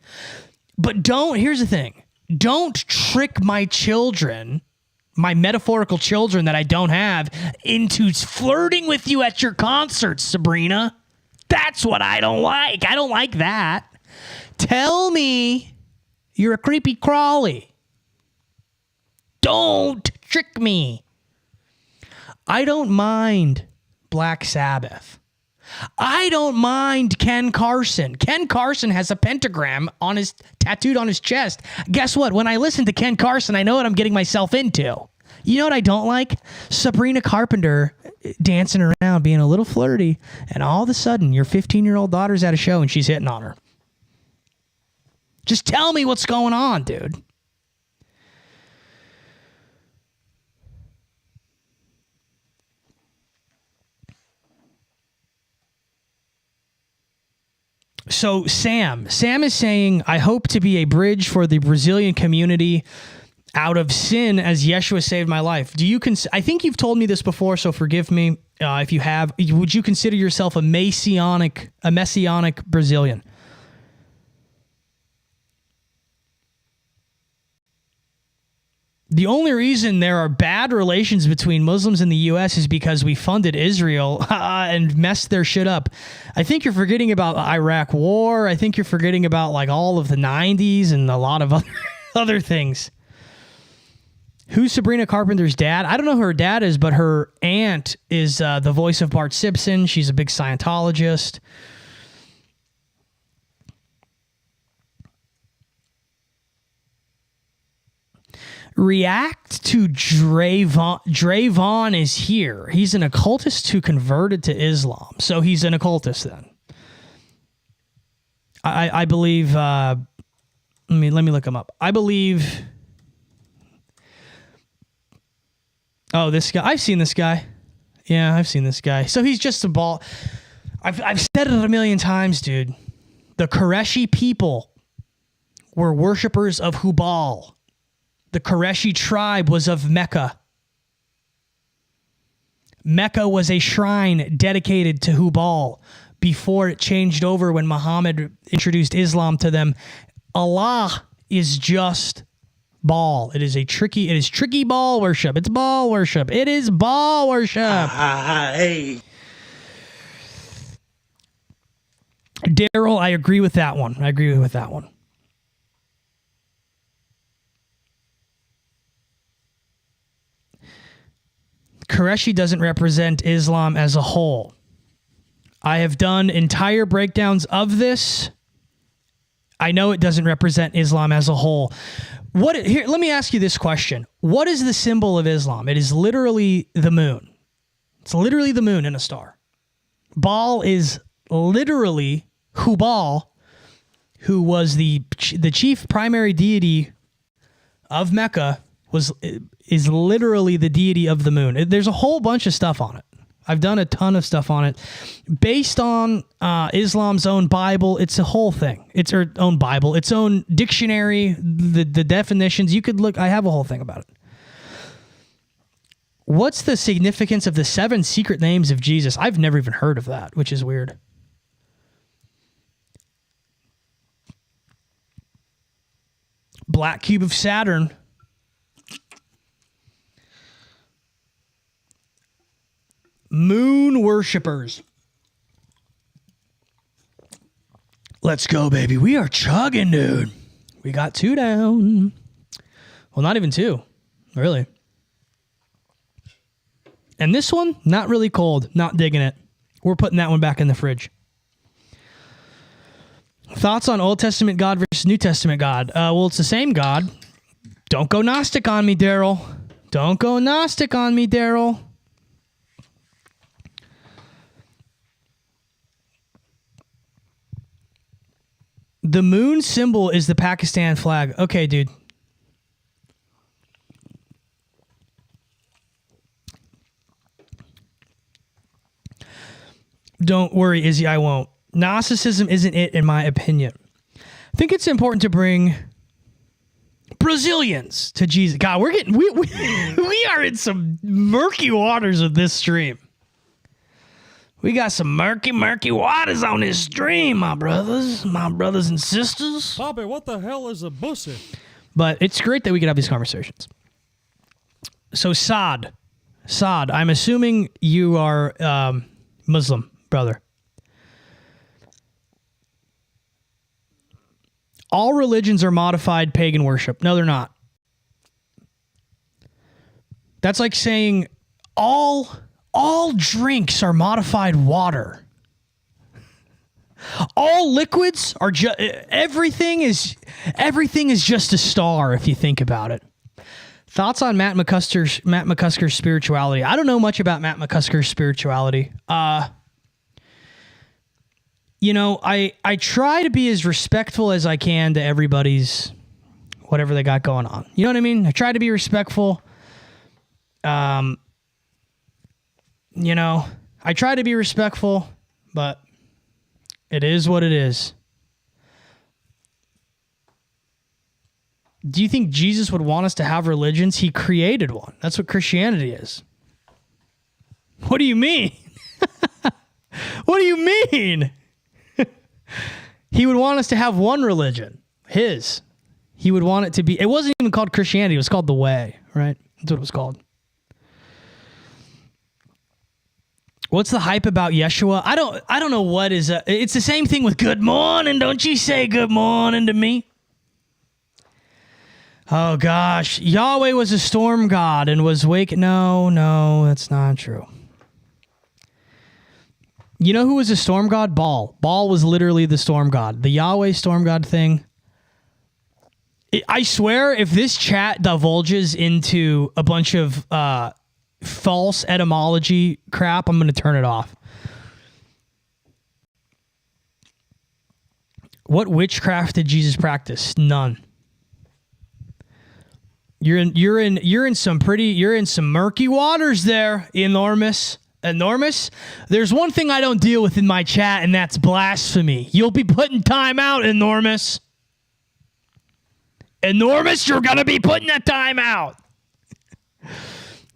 But here's the thing. Don't trick my children, my metaphorical children that I don't have, into flirting with you at your concerts, Sabrina. That's what I don't like. I don't like that. Tell me you're a creepy crawly. Don't trick me. I don't mind Black Sabbath. I don't mind Ken Carson. Ken Carson has a pentagram tattooed on his chest. Guess what? When I listen to Ken Carson, I know what I'm getting myself into. You know what I don't like? Sabrina Carpenter dancing around, being a little flirty, and all of a sudden your 15-year-old daughter's at a show and she's hitting on her. Just tell me what's going on, dude. So Sam is saying, I hope to be a bridge for the Brazilian community out of sin as Yeshua saved my life. I think you've told me this before, so forgive me if you have. Would you consider yourself a messianic Brazilian? The only reason there are bad relations between Muslims in the U.S. is because we funded Israel and messed their shit up. I think you're forgetting about the Iraq War. I think you're forgetting about like all of the 90s and a lot of other things. Who's Sabrina Carpenter's dad? I don't know who her dad is, but her aunt is the voice of Bart Simpson. She's a big Scientologist. React to Drayvon. Drayvon is here. He's an occultist who converted to Islam. So he's an occultist then. I believe... let me look him up. I believe... Oh, this guy. I've seen this guy. Yeah, I've seen this guy. So he's just a ball. I've said it a million times, dude. The Qurayshi people were worshippers of Hubal. The Qurayshi tribe was of Mecca. Mecca was a shrine dedicated to Hubal before it changed over when Muhammad introduced Islam to them. Allah is just Baal. It is tricky Baal worship. It's Baal worship. It is Baal worship. Hey. Daryl, I agree with that one. Qurayshi doesn't represent Islam as a whole. I have done entire breakdowns of this. I know it doesn't represent Islam as a whole. Let me ask you this question. What is the symbol of Islam? It is literally the moon. It's literally the moon and a star. Baal is literally Hubal, who was the chief primary deity of Mecca, is literally the deity of the moon. There's a whole bunch of stuff on it. I've done a ton of stuff on it. Based on Islam's own Bible, it's a whole thing. It's their own Bible, its own dictionary, the definitions. You could look, I have a whole thing about it. What's the significance of the 7 secret names of Jesus? I've never even heard of that, which is weird. Black cube of Saturn. Moon worshippers. Let's go, baby. We are chugging, dude. We got 2 down. Well, not even 2, really. And this one, not really cold. Not digging it. We're putting that one back in the fridge. Thoughts on Old Testament God versus New Testament God? Well, it's the same God. Don't go Gnostic on me, Daryl. Don't go Gnostic on me, Daryl. The moon symbol is the Pakistan flag. Okay, dude. Don't worry, Izzy, I won't. Gnosticism isn't it, in my opinion. I think it's important to bring Brazilians to Jesus. God, we're getting we are in some murky waters with this stream. We got some murky waters on this stream, my brothers and sisters. Bobby, what the hell is a bussy? But it's great that we can have these conversations. So Saad, I'm assuming you are Muslim, brother. All religions are modified pagan worship. No, they're not. That's like saying all drinks are modified water. All liquids are everything is just a star if you think about it. Thoughts on Matt McCusker's spirituality? I don't know much about Matt McCusker's spirituality. You know, I try to be as respectful as I can to everybody's whatever they got going on. You know what I mean? I try to be respectful. You know, I try to be respectful, but it is what it is. Do you think Jesus would want us to have religions? He created one. That's what Christianity is. What do you mean? What do you mean? He would want us to have one religion, his. He would want it to be, it wasn't even called Christianity, it was called the Way, right? That's what it was called. What's the hype about Yeshua? I don't know what is, it's the same thing with good morning. Don't you say good morning to me? Oh gosh, Yahweh was a storm god and was waking. No, that's not true. You know who was a storm god? Baal. Baal was literally the storm god. The Yahweh storm god thing. I swear, if this chat divulges into a bunch of false etymology crap, I'm going to turn it off. What witchcraft did Jesus practice? None. You're in some murky waters there, enormous. There's one thing I don't deal with in my chat, and that's blasphemy. You'll be putting time out, enormous. You're gonna be putting that time out.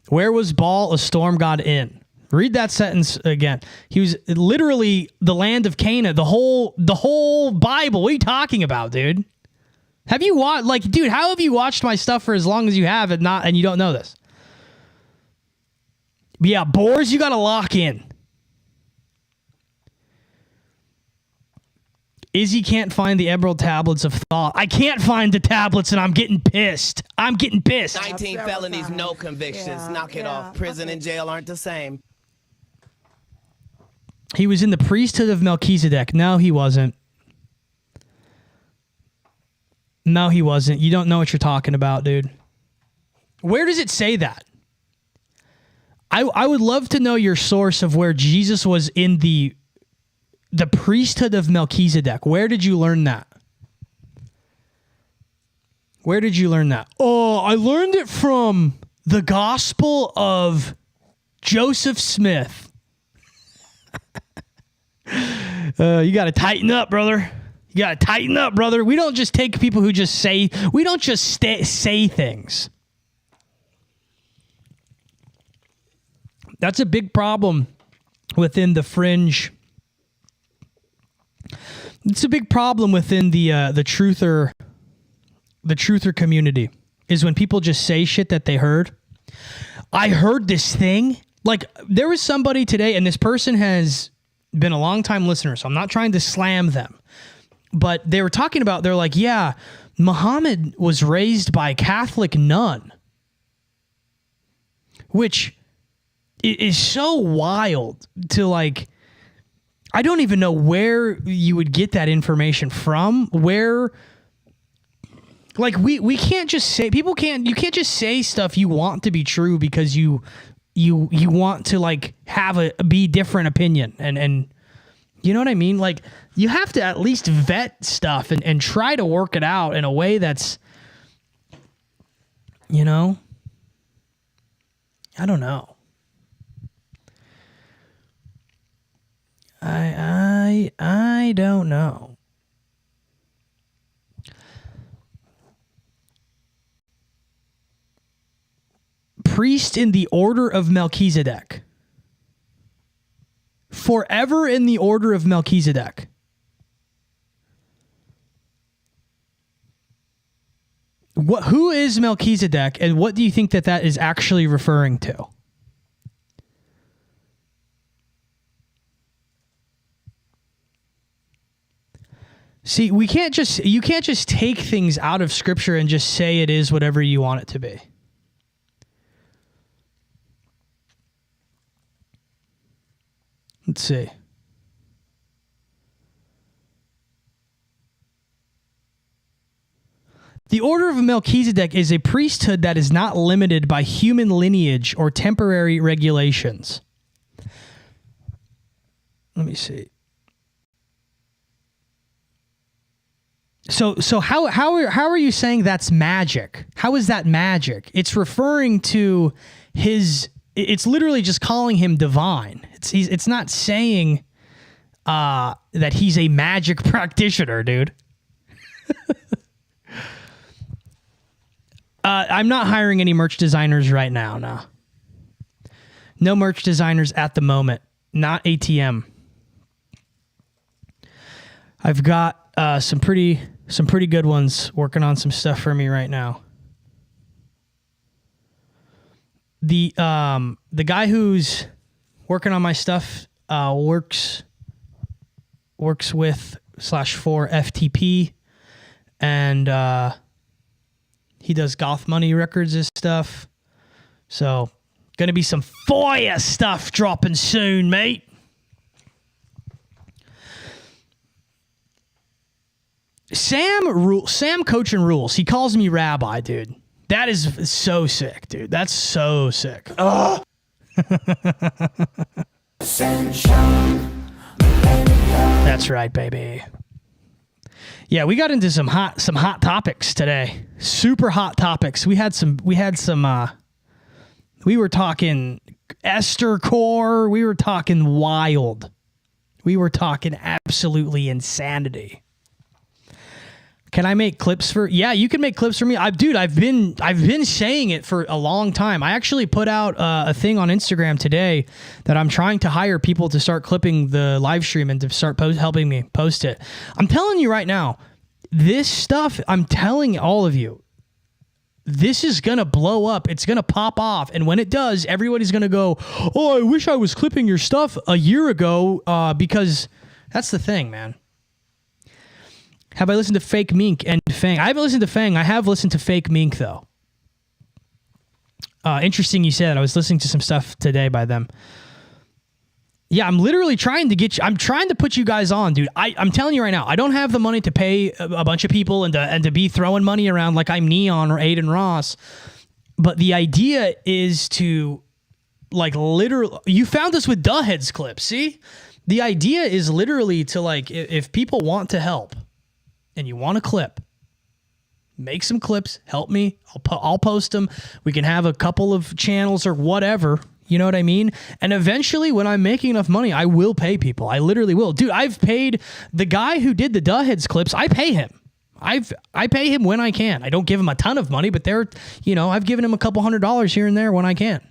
Where was Baal a storm god in? Read that sentence again. He was literally the land of Canaan. The whole Bible. What are you talking about, dude? Have you watched? Dude, how have you watched my stuff for as long as you have and you don't know this? Yeah, boars, you got to lock in. Izzy can't find the Emerald Tablets of Thought. I can't find the tablets, and I'm getting pissed. 19 felonies, no convictions. Knock it off. Prison and jail aren't the same. He was in the priesthood of Melchizedek. No, he wasn't. You don't know what you're talking about, dude. Where does it say that? I would love to know your source of where Jesus was in the priesthood of Melchizedek. Where did you learn that? Where did you learn that? Oh, I learned it from the Gospel of Joseph Smith. You got to tighten up, brother. You got to tighten up, brother. We don't just take people who just say, we don't just say things. That's a big problem within the fringe. It's a big problem within the truther community, is when people just say shit that they heard. I heard this thing. Like, there was somebody today, and this person has been a long-time listener, so I'm not trying to slam them. But they were talking about, they're like, yeah, Muhammad was raised by a Catholic nun. Which is so wild to, like, I don't even know where you would get that information from. Where, like, we can't just say, you can't just say stuff you want to be true because you want to, like, be different opinion and you know what I mean? Like, you have to at least vet stuff and try to work it out in a way that's, you know, I don't know. I don't know. Priest in the order of Melchizedek. Forever in the order of Melchizedek. Who is Melchizedek, and what do you think that is actually referring to? See, you can't just take things out of Scripture and just say it is whatever you want it to be. Let's see. The order of Melchizedek is a priesthood that is not limited by human lineage or temporary regulations. Let me see. So how are you saying that's magic? How is that magic? It's referring to his. It's literally just calling him divine. It's not saying that he's a magic practitioner, dude. I'm not hiring any merch designers right now. No merch designers at the moment. Not ATM. I've got some pretty good ones working on some stuff for me right now. The guy who's working on my stuff works with /for FTP, and he does Goth Money Records and stuff. So, gonna be some fire stuff dropping soon, mate. Sam Coach and Rules. He calls me Rabbi, dude. That is so sick, dude. That's so sick. Ugh. That's right, baby. Yeah, we got into some hot topics today. Super hot topics. We were talking Esther core. We were talking wild. We were talking absolutely insanity. Can I make clips for? Yeah, you can make clips for me. I've been saying it for a long time. I actually put out a thing on Instagram today that I'm trying to hire people to start clipping the live stream and to start helping me post it. I'm telling you right now, this stuff, I'm telling all of you, this is going to blow up. It's going to pop off. And when it does, everybody's going to go, oh, I wish I was clipping your stuff a year ago, because that's the thing, man. Have I listened to Fake Mink and Fang? I haven't listened to Fang. I have listened to Fake Mink, though. Interesting you said. I was listening to some stuff today by them. Yeah, I'm literally trying to get you. I'm trying to put you guys on, dude. I'm telling you right now, I don't have the money to pay a bunch of people and to be throwing money around like I'm Neon or Aiden Ross. But the idea is to like literally, you found us with Duhheads clips. See, the idea is literally to like, if people want to help and you want a clip, make some clips, help me. I'll post them. We can have a couple of channels or whatever. You know what I mean? And eventually when I'm making enough money, I will pay people. I literally will. Dude, I've paid the guy who did the Duhheads clips. I pay him. I pay him when I can. I don't give him a ton of money, but I've given him a couple $100 here and there when I can.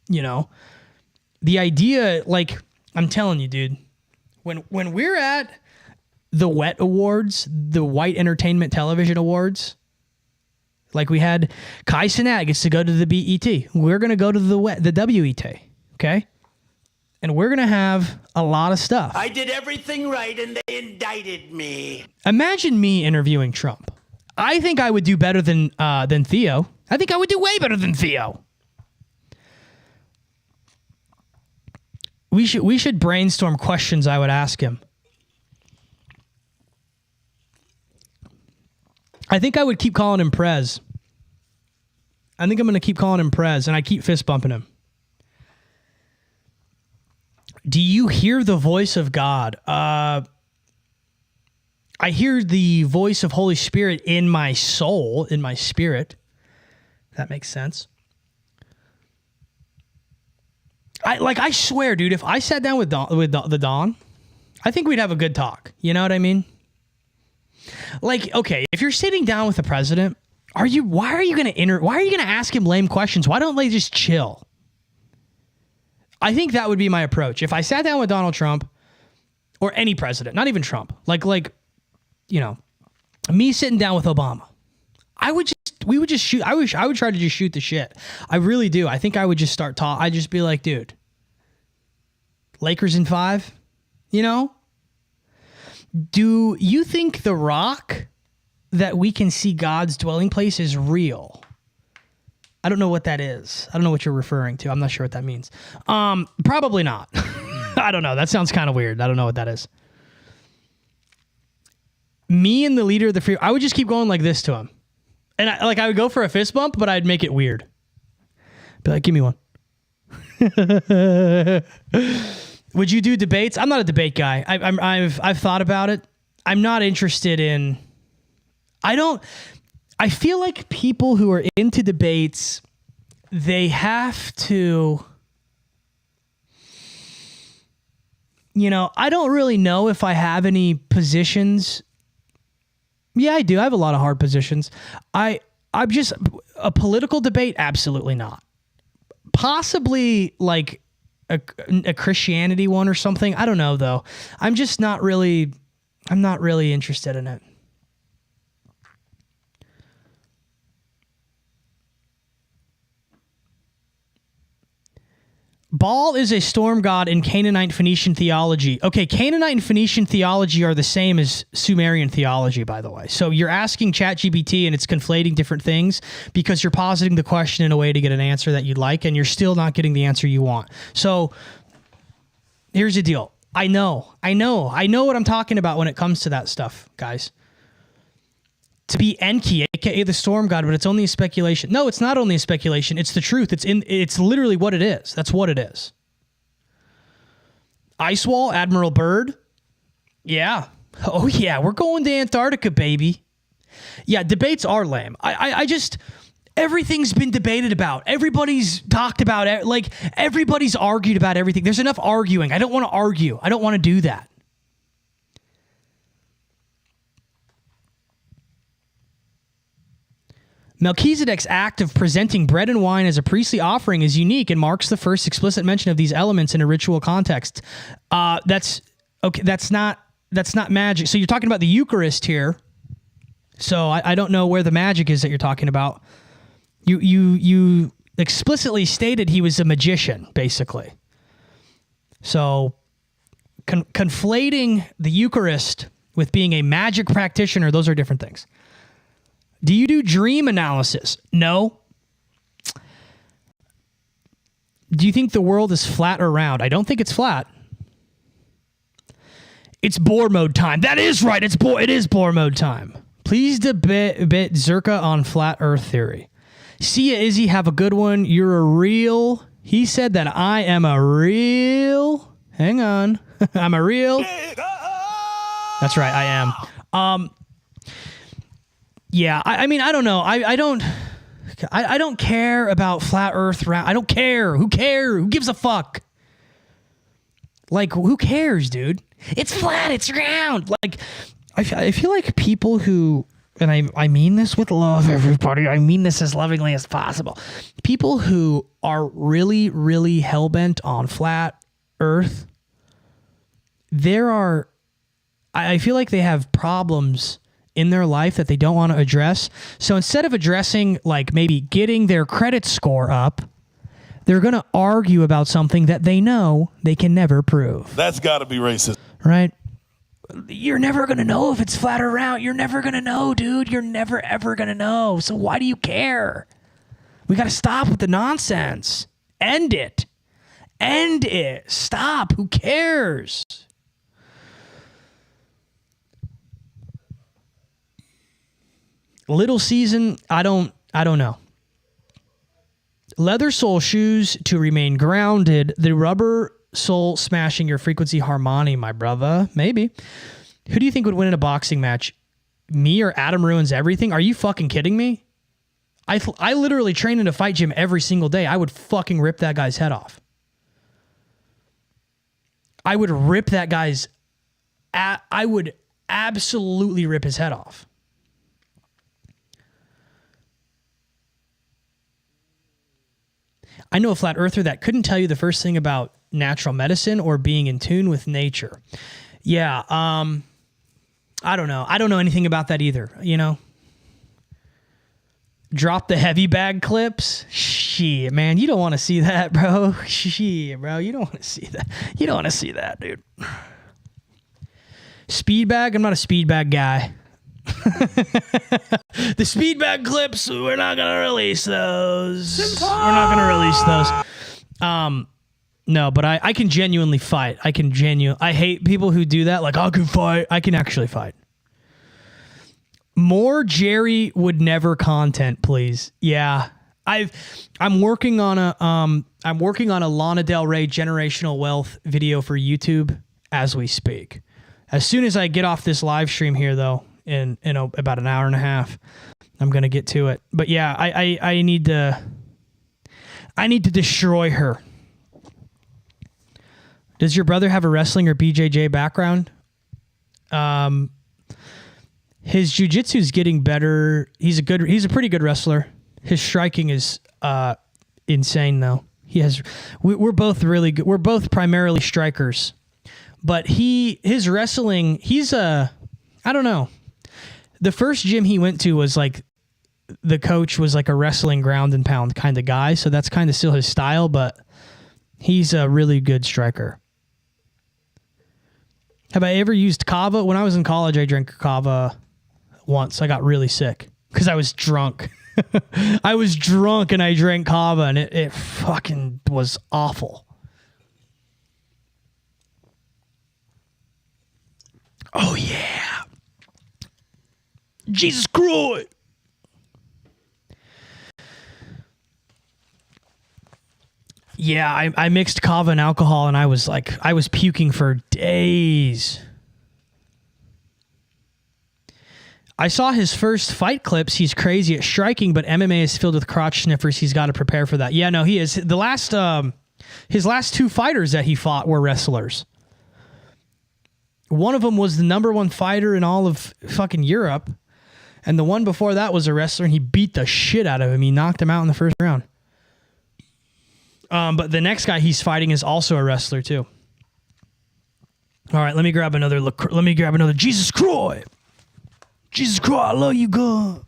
You know, the idea, like, I'm telling you, dude, when we're at the WET Awards, the White Entertainment Television Awards, like we had Kai Cenat gets to go to the BET. We're going to go to the WET, okay? And we're going to have a lot of stuff. I did everything right and they indicted me. Imagine me interviewing Trump. I think I would do better than Theo. I think I would do way better than Theo. We should brainstorm questions I would ask him. I think I would keep calling him Prez. I think I'm going to keep calling him Prez, and I keep fist bumping him. Do you hear the voice of God? I hear the voice of Holy Spirit in my soul, in my spirit. That makes sense. I swear, dude, if I sat down with the Don, I think we'd have a good talk. You know what I mean? Like, okay, if you're sitting down with the president, why are you going to ask him lame questions? Why don't they just chill? I think that would be my approach. If I sat down with Donald Trump or any president, not even Trump, like, you know, me sitting down with Obama, we would just shoot. I would try to just shoot the shit. I really do. I think I would just start talking. I'd just be like, dude, Lakers in 5, you know? Do you think the rock that we can see God's dwelling place is real? I don't know what that is. I don't know what you're referring to. I'm not sure what that means. Probably not. I don't know. That sounds kind of weird. I don't know what that is. Me and the leader of the free, I would just keep going like this to him. And I would go for a fist bump, but I'd make it weird. Be like, give me one. Would you do debates? I'm not a debate guy. I've thought about it. I'm not interested in. I feel like people who are into debates, they have to. You know, I don't really know if I have any positions. Yeah, I do. I have a lot of hard positions. I'm just a political debate. Absolutely not. Possibly like a Christianity one or something. I don't know though. I'm not really interested in it. Baal is a storm god in Canaanite Phoenician theology. Okay, Canaanite and Phoenician theology are the same as Sumerian theology, by the way. So you're asking ChatGPT and it's conflating different things because you're positing the question in a way to get an answer that you'd like, and you're still not getting the answer you want. So here's the deal. I know what I'm talking about when it comes to that stuff, guys. To be Enki, aka the storm god, but it's only a speculation. No, it's not only a speculation. It's the truth. It's literally what it is. That's what it is. Icewall, Admiral Byrd. Yeah. Oh yeah, we're going to Antarctica, baby. Yeah, debates are lame. I just everything's been debated about. Everybody's talked about it. Like everybody's argued about everything. There's enough arguing. I don't want to argue. I don't want to do that. Melchizedek's act of presenting bread and wine as a priestly offering is unique and marks the first explicit mention of these elements in a ritual context. That's okay. That's not magic. So you're talking about the Eucharist here. So I don't know where the magic is that you're talking about. You explicitly stated he was a magician, basically. So conflating the Eucharist with being a magic practitioner, those are different things. Do you do dream analysis? No. Do you think the world is flat or round? I don't think it's flat. It's bore mode time. That is right. It is bore mode time. Please debate Zerka on flat earth theory. See ya, Izzy. Have a good one. You're a real He said that I am a real... Hang on. I'm a real... That's right, I am. Yeah, I mean, I don't know. I don't care about flat Earth. I don't care. Who cares? Who gives a fuck? Like, who cares, dude? It's flat. It's round. Like, I feel like people who, and I mean this with love, everybody. I mean this as lovingly as possible. People who are really, really hell-bent on flat Earth, I feel like they have problems in their life that they don't want to address. So instead of addressing, like, maybe getting their credit score up, they're going to argue about something that they know they can never prove. That's got to be racist. Right? You're never going to know if it's flat or round. You're never going to know, dude. You're never, ever going to know. So why do you care? We got to stop with the nonsense. End it. End it. Stop. Who cares? Little season, I don't know. Leather sole shoes to remain grounded. The rubber sole smashing your frequency harmony, my brother. Maybe. Who do you think would win in a boxing match? Me or Adam Ruins Everything? Are you fucking kidding me? I literally train in a fight gym every single day. I would fucking rip that guy's head off. I would rip that guy's... I would absolutely rip his head off. I know a flat earther that couldn't tell you the first thing about natural medicine or being in tune with nature. Yeah, I don't know. I don't know anything about that either, you know? Drop the heavy bag clips? Shit, man, you don't want to see that, bro. Shit, bro, you don't want to see that. You don't want to see that, dude. Speed bag? I'm not a speed bag guy. The speed bag clips, we're not gonna release those. We're not gonna release those. No, but I can genuinely fight. I hate people who do that. Like, I can fight. I can actually fight. More Jerry would never content, please. Yeah, I'm working on a Lana Del Rey generational wealth video for YouTube as we speak. As soon as I get off this live stream here, though, in about an hour and a half, I'm gonna get to it. But yeah, I need to destroy her. Does your brother have a wrestling or BJJ background? His jiu-jitsu is getting better. He's a pretty good wrestler. His striking is insane though. We're both really good. We're both primarily strikers. But his wrestling, I don't know. The first gym he went to was like, the coach was like a wrestling ground and pound kind of guy. So that's kind of still his style, but he's a really good striker. Have I ever used kava? When I was in college, I drank kava once. I got really sick because I was drunk. I was drunk and I drank kava and it fucking was awful. Oh, yeah. Jesus Christ. Yeah, I mixed kava and alcohol, and I was puking for days. I saw his first fight clips. He's crazy at striking, but MMA is filled with crotch sniffers. He's got to prepare for that. Yeah, no, he is. His last two fighters that he fought were wrestlers. One of them was the #1 fighter in all of fucking Europe. And the one before that was a wrestler, and he beat the shit out of him. He knocked him out in the first round. But the next guy he's fighting is also a wrestler, too. All right, let me grab another Jesus Christ. Jesus Christ, I love you, God.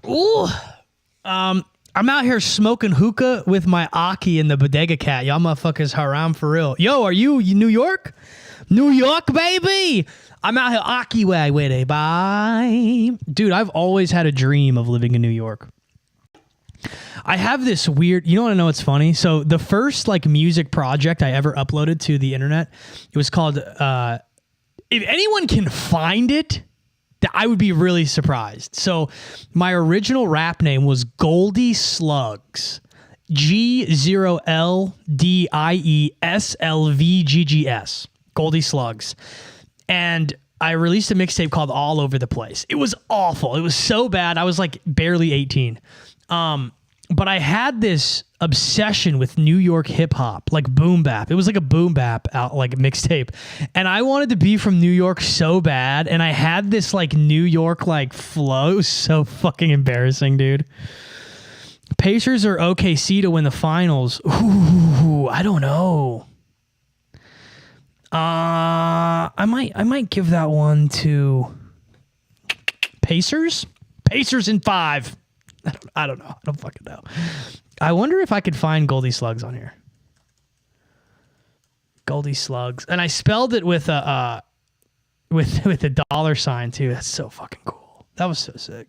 Ooh. I'm out here smoking hookah with my Aki and the bodega cat. Y'all motherfuckers haram for real. Yo, are you New York? New York, baby. I'm out here Aki way with a bye. Dude, I've always had a dream of living in New York. I have this weird, you know what I know what's funny? So the first like music project I ever uploaded to the internet, it was called, if anyone can find it, I would be really surprised. So my original rap name was Goldie Slugs. G0LDIESLVGGS. Goldie Slugs. And I released a mixtape called All Over the Place. It was awful. It was so bad. I was like barely 18. But I had this obsession with New York hip hop, like boom bap. It was like a boom bap out like mixtape. And I wanted to be from New York so bad. And I had this like New York like flow. It was so fucking embarrassing, dude. Pacers or OKC to win the finals? Ooh, I don't know. I might give that one to Pacers. Pacers in 5. I don't know. I don't fucking know. I wonder if I could find Goldie Slugs on here. Goldie Slugs, and I spelled it with a $sign too. That's so fucking cool. That was so sick.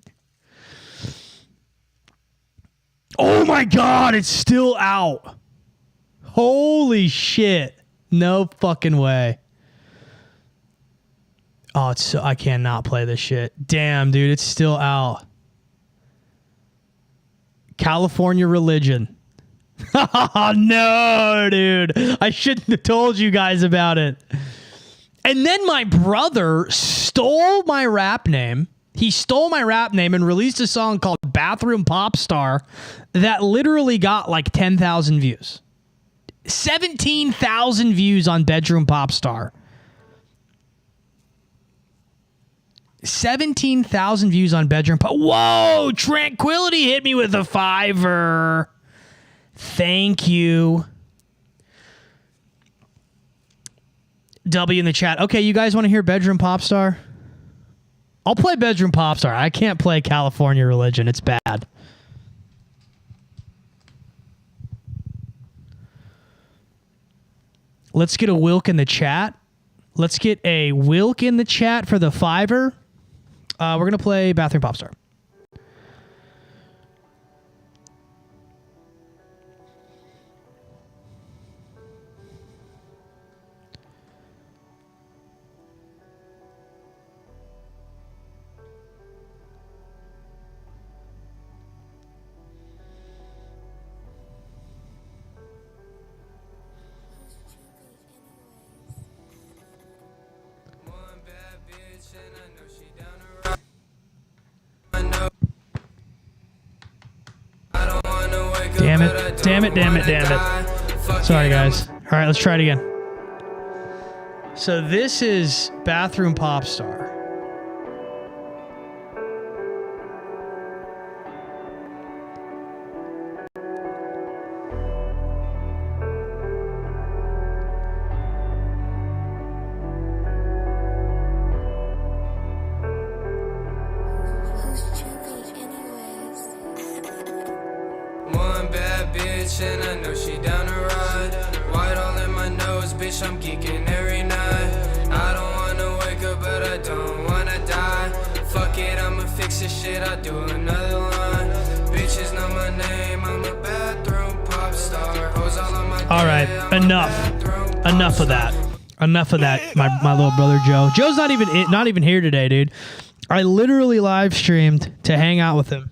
Oh my god, it's still out. Holy shit. No fucking way. Oh, it's so I cannot play this shit. Damn, dude, it's still out. California Religion. Oh, no, dude. I shouldn't have told you guys about it. And then my brother stole my rap name. He stole my rap name and released a song called Bathroom Pop Star that literally got like 10,000 views. 17,000 views on Bedroom Pop Star. 17,000 views on Bedroom Pop. Whoa, Tranquility hit me with a $5. Thank you. W in the chat. Okay, you guys want to hear Bedroom Pop Star? I'll play Bedroom Pop Star. I can't play California Religion. It's bad. Let's get a Wilk in the chat. Let's get a Wilk in the chat for the $5. We're going to play Bathroom Pop Star. Damn it. Damn it, damn it, damn it. Sorry, guys. All right, let's try it again. So this is Bathroom Pop Star. And I know she down to ride. White all in my nose, bitch, I'm geeking every night. I don't wanna wake up, but I don't wanna die. Fuck it, I'ma fix this shit, I'll do another line. Bitches know my name, I'm a bathroom pop star. Hoes all on my all right, enough of that. Enough of that, my little brother Joe. Joe's not even here today, dude. I literally live streamed to hang out with him.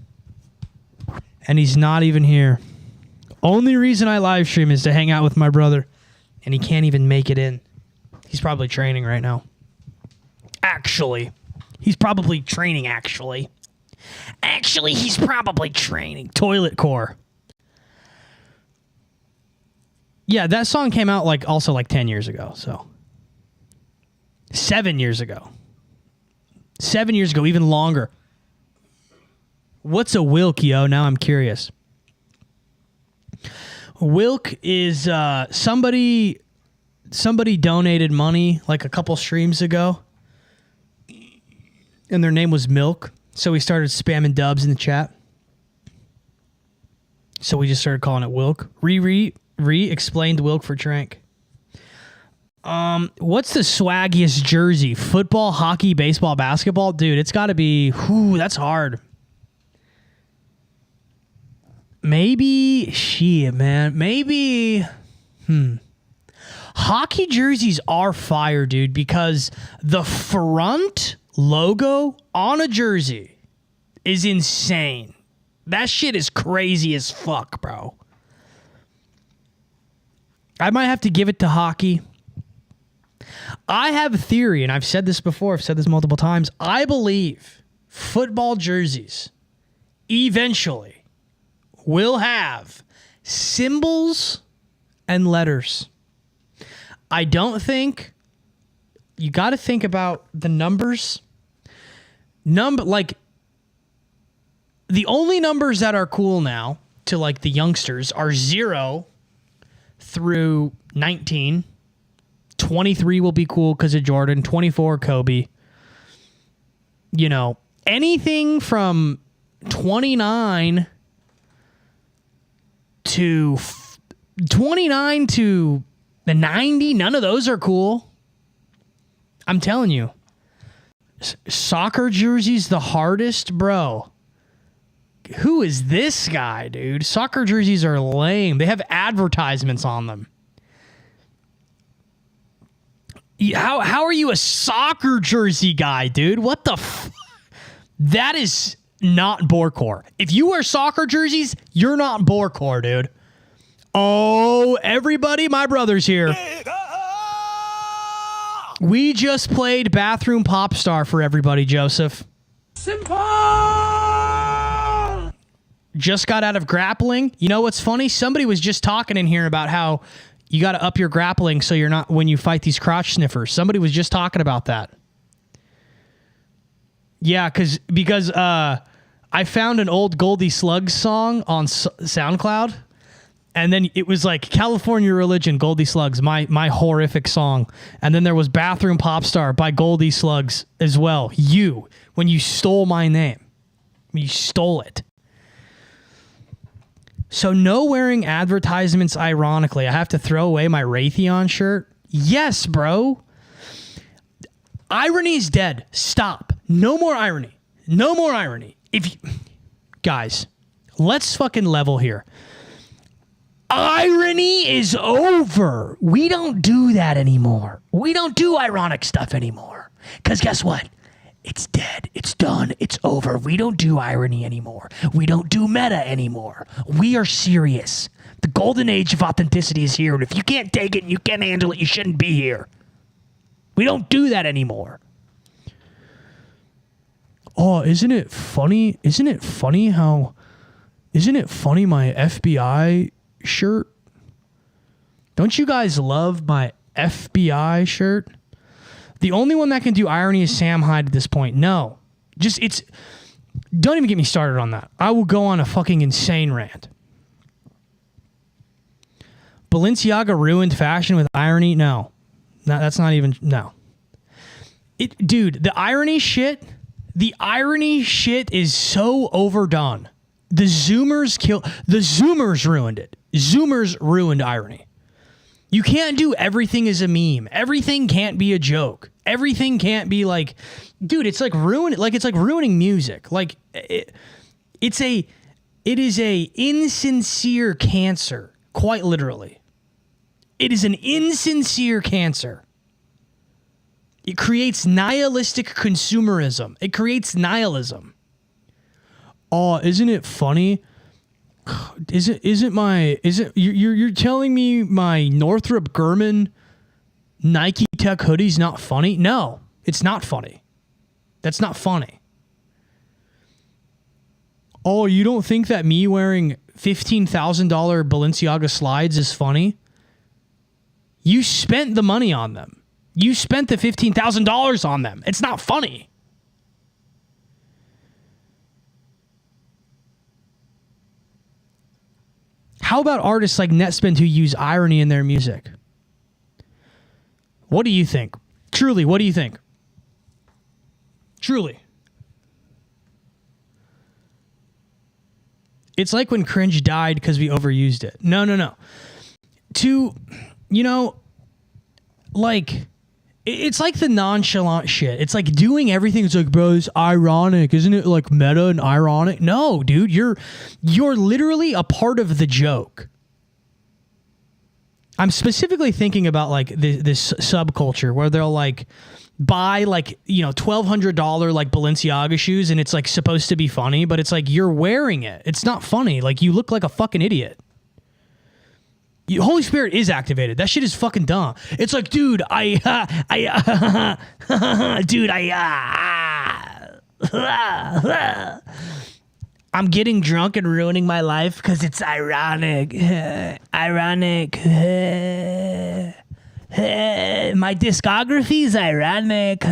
And he's not even here. Only reason I live stream is to hang out with my brother, and he can't even make it in. He's probably training right now. Actually, he's probably training. Actually, he's probably training. Toilet Core. Yeah, that song came out also 10 years ago. So 7 years ago. 7 years ago, even longer. What's a Wilk, yo? Now I'm curious. Wilk is somebody donated money like a couple streams ago, and their name was Milk. So we started spamming dubs in the chat. So we just started calling it Wilk. Explained Wilk for Trank. What's the swaggiest jersey? Football, hockey, baseball, basketball? Dude, it's got to be... Whew, that's hard. Maybe... Shit, man. Maybe... Hockey jerseys are fire, dude, because the front logo on a jersey is insane. That shit is crazy as fuck, bro. I might have to give it to hockey. I have a theory, and I've said this before, I've said this multiple times. I believe football jerseys eventually will have symbols and letters. I don't think... You got to think about the numbers. Like, the only numbers that are cool now to, like, the youngsters are 0 through 19. 23 will be cool because of Jordan. 24, Kobe. You know, anything from 29 to 29 to the 90, none of those are cool. I'm telling you. Soccer jerseys the hardest, bro. Who is this guy, dude? Soccer jerseys are lame. They have advertisements on them. How are you a soccer jersey guy, dude? What the That is not Borecore. If you wear soccer jerseys, you're not Borecore, dude. Oh, everybody, my brother's here. We just played Bathroom Pop Star for everybody, Joseph. Simple! Just got out of grappling. You know what's funny? Somebody was just talking in here about how you got to up your grappling so you're not when you fight these crotch sniffers. Somebody was just talking about that. Yeah, because I found an old Goldie Slugs song on SoundCloud. And then it was like California Religion, Goldie Slugs, my horrific song. And then there was Bathroom Pop Star by Goldie Slugs as well. When you stole my name. You stole it. So no wearing advertisements, ironically. I have to throw away my Raytheon shirt. Yes, bro. Irony's dead. Stop. No more irony. No more irony. Guys, let's fucking level here. Irony is over. We don't do that anymore. We don't do ironic stuff anymore. Because guess what? It's dead. It's done. It's over. We don't do irony anymore. We don't do meta anymore. We are serious. The golden age of authenticity is here. And if you can't take it and you can't handle it, you shouldn't be here. We don't do that anymore. Oh, isn't it funny? Isn't it funny my FBI shirt? Don't you guys love my FBI shirt? The only one that can do irony is Sam Hyde at this point. No. Don't even get me started on that. I will go on a fucking insane rant. Balenciaga ruined fashion with irony? No. That's not even... No. Dude, the irony shit is so overdone. The Zoomers ruined it. Zoomers ruined irony. You can't do everything as a meme. Everything can't be a joke. Everything can't be like, dude, it's like ruining music. Like it is a insincere cancer, quite literally. It is an insincere cancer. It creates nihilistic consumerism. It creates nihilism. Oh, isn't it funny? You're telling me my Northrop Grumman Nike Tech hoodie's not funny? No, it's not funny. That's not funny. Oh, you don't think that me wearing $15,000 Balenciaga slides is funny? You spent the money on them. You spent the $15,000 on them. It's not funny. How about artists like Netspend who use irony in their music? What do you think? Truly, what do you think? Truly. It's like when cringe died because we overused it. No. To, you know, like, it's like the nonchalant shit. It's like doing everything. It's like, bro, it's ironic. Isn't it like meta and ironic? No, dude, you're literally a part of the joke. I'm specifically thinking about like this subculture where they'll like buy like, you know, $1,200 like Balenciaga shoes and it's like supposed to be funny, but it's like you're wearing it. It's not funny. Like you look like a fucking idiot. Holy Spirit is activated. That shit is fucking dumb. It's like, dude, I'm getting drunk and ruining my life because it's ironic. Ironic. My discography is ironic.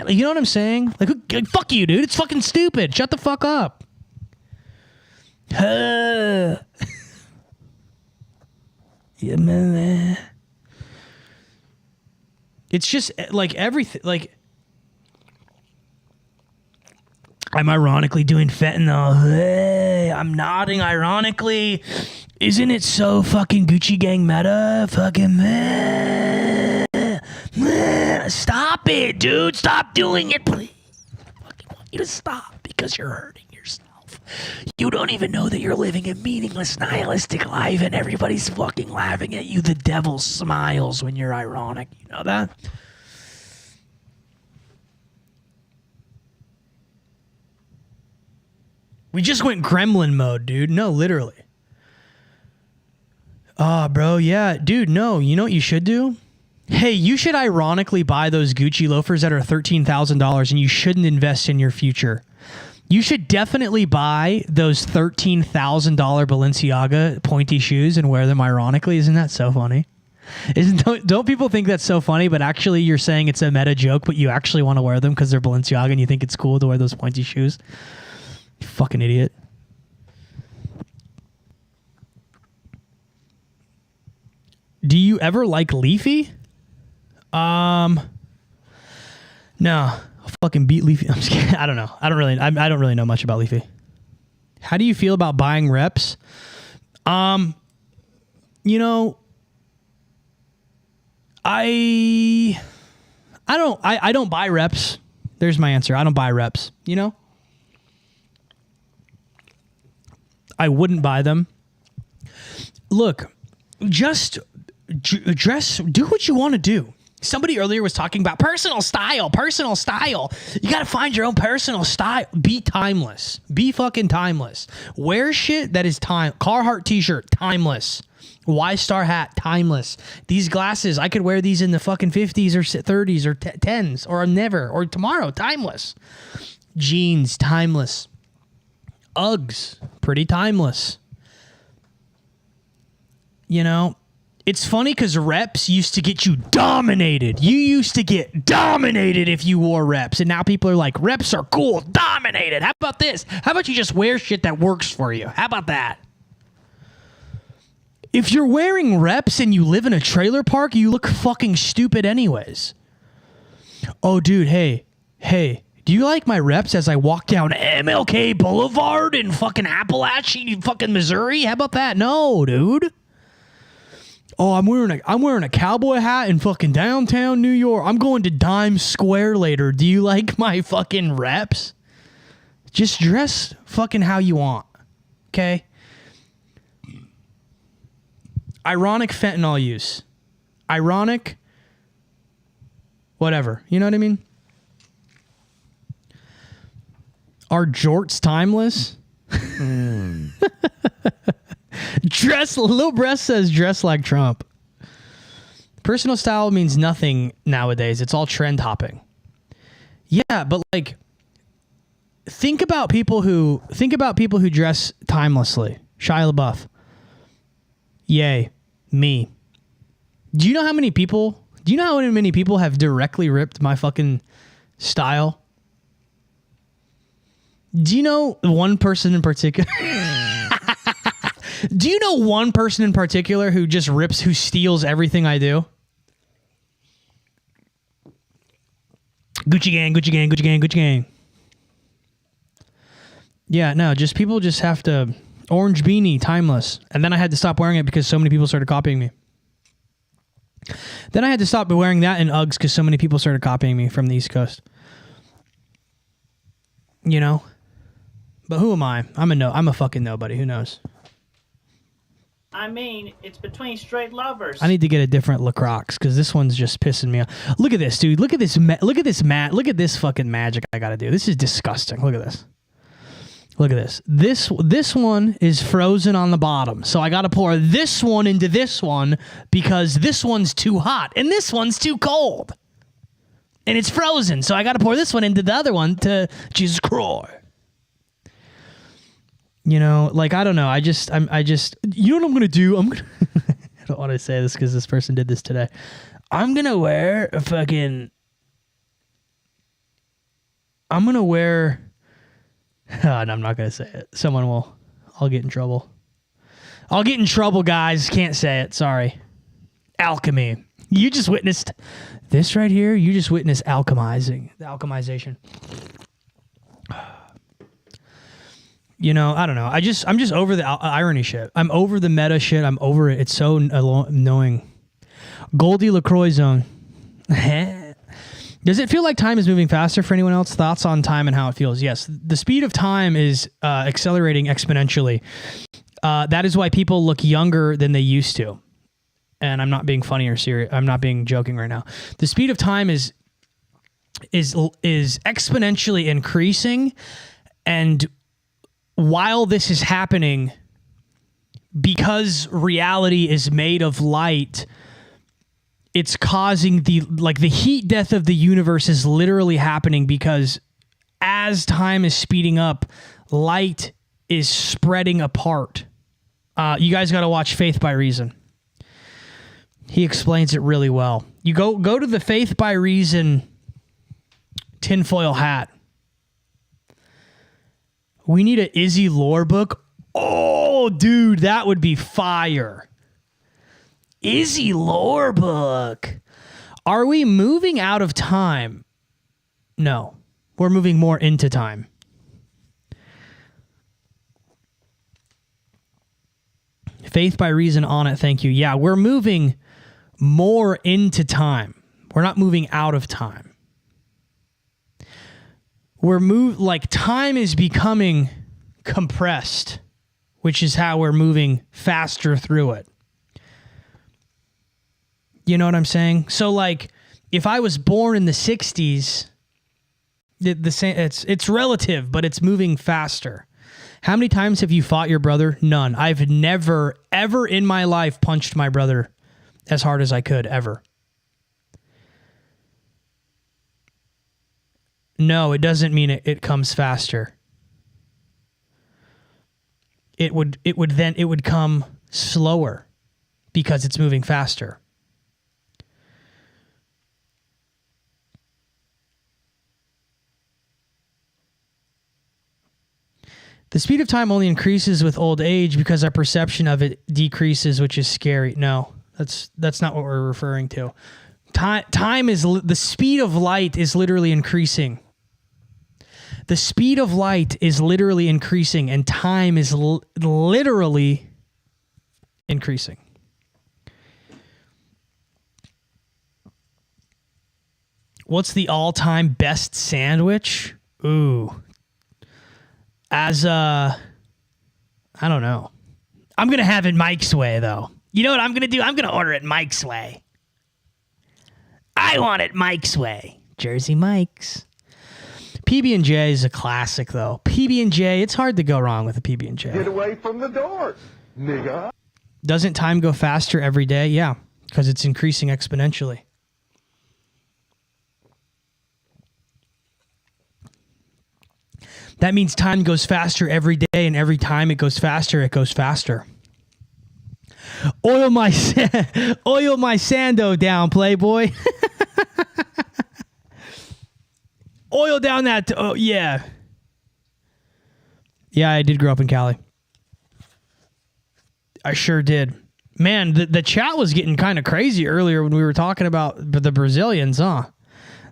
You know what I'm saying? Like, fuck you, dude. It's fucking stupid. Shut the fuck up. It's just like everything. Like, I'm ironically doing fentanyl. Hey, I'm nodding ironically. Isn't it so fucking Gucci Gang meta? Fucking stop it, dude. Stop doing it, please. I fucking want you to stop because you're hurting yourself. You don't even know that you're living a meaningless, nihilistic life and everybody's fucking laughing at you. The devil smiles when you're ironic. You know that? We just went gremlin mode, dude. No, literally. Bro, yeah. Dude, no. You know what you should do? Hey, you should ironically buy those Gucci loafers that are $13,000 and you shouldn't invest in your future. You should definitely buy those $13,000 Balenciaga pointy shoes and wear them ironically. Isn't that so funny? Don't people think that's so funny, but actually you're saying it's a meta joke, but you actually want to wear them because they're Balenciaga and you think it's cool to wear those pointy shoes? You fucking idiot. Do you ever like Leafy? No. I'll fucking beat Leafy. I'm just kidding. I don't know. I don't really know much about Leafy. How do you feel about buying reps? You know, I don't buy reps. There's my answer. I don't buy reps, you know? I wouldn't buy them. Look, just dress, do what you want to do. Somebody earlier was talking about personal style. You got to find your own personal style. Be timeless. Be fucking timeless. Wear shit that is time. Carhartt t-shirt, timeless. Ystar hat, timeless. These glasses, I could wear these in the fucking 50s or 30s or 10s or never or tomorrow, timeless. Jeans, timeless. Uggs, pretty timeless. You know, it's funny because reps used to get you dominated. You used to get dominated if you wore reps. And now people are like, reps are cool, dominated. How about this? How about you just wear shit that works for you? How about that? If you're wearing reps and you live in a trailer park, you look fucking stupid anyways. Oh, dude, hey. Do you like my reps as I walk down MLK Boulevard in fucking Appalachia, fucking Missouri? How about that? No, dude. Oh, I'm wearing a cowboy hat in fucking downtown New York. I'm going to Dime Square later. Do you like my fucking reps? Just dress fucking how you want. Okay? Ironic fentanyl use. Ironic whatever. You know what I mean? Are jorts timeless? Lil Breast says dress like Trump. Personal style means nothing nowadays. It's all trend hopping. Yeah, but like think about people who dress timelessly. Shia LaBeouf. Yay. Me. Do you know how many people have directly ripped my fucking style? Do you know one person in particular? Do you know one person in particular who just rips, who steals everything I do? Gucci gang, Gucci gang, Gucci gang, Gucci gang. Yeah, no, just people just have to... Orange beanie, timeless. And then I had to stop wearing it because so many people started copying me. Then I had to stop wearing that in Uggs because so many people started copying me from the East Coast. You know? But who am I? I'm a fucking nobody. Who knows? I mean, it's between straight lovers. I need to get a different LaCroix because this one's just pissing me off. Look at this, dude. Look at this. Look at this fucking magic I gotta do. This is disgusting. Look at this. Look at this. This one is frozen on the bottom. So I got to pour this one into this one because this one's too hot and this one's too cold. And it's frozen. So I got to pour this one into the other one to Jesus Christ. You know, like, I don't know. You know what I'm going to do? I don't want to say this because this person did this today. I'm going to wear no, I'm not going to say it. I'll get in trouble. I'll get in trouble, guys. Can't say it. Sorry. Alchemy. You just witnessed this right here. You just witnessed alchemization. You know, I don't know. I'm just over the irony shit. I'm over the meta shit. I'm over it. It's so annoying. Goldie LaCroix zone. Does it feel like time is moving faster for anyone else? Thoughts on time and how it feels? Yes. The speed of time is accelerating exponentially. That is why people look younger than they used to. And I'm not being funny or serious. I'm not being joking right now. The speed of time is exponentially increasing. And while this is happening, because reality is made of light, it's causing the heat death of the universe is literally happening because as time is speeding up, light is spreading apart. You guys got to watch Faith by Reason. He explains it really well. You go to the Faith by Reason tinfoil hat. We need an Izzy lore book. Oh, dude, that would be fire. Izzy lore book. Are we moving out of time? No. We're moving more into time. Faith by Reason on it, thank you. Yeah, we're moving more into time. We're not moving out of time. Time is becoming compressed, which is how we're moving faster through it. You know what I'm saying? So, like, if I was born in the 60s, the same. It's relative, but it's moving faster. How many times have you fought your brother? None. I've never, ever in my life punched my brother as hard as I could, ever. No, it doesn't mean it comes faster. It would come slower because it's moving faster. The speed of time only increases with old age because our perception of it decreases, which is scary. No, that's not what we're referring to. Time is the speed of light is literally increasing. The speed of light is literally increasing, and time is literally increasing. What's the all-time best sandwich? Ooh. I don't know. I'm going to have it Mike's way, though. You know what I'm going to do? I'm going to order it Mike's way. I want it Mike's way. Jersey Mike's. PB&J is a classic, though. PB&J, it's hard to go wrong with a PB&J. Get away from the door, nigga. Doesn't time go faster every day? Yeah, because it's increasing exponentially. That means time goes faster every day, and every time it goes faster, it goes faster. Oil my sando down, Playboy. Oil down that. Oh, yeah. Yeah, I did grow up in Cali. I sure did. Man, the chat was getting kind of crazy earlier when we were talking about the Brazilians, huh?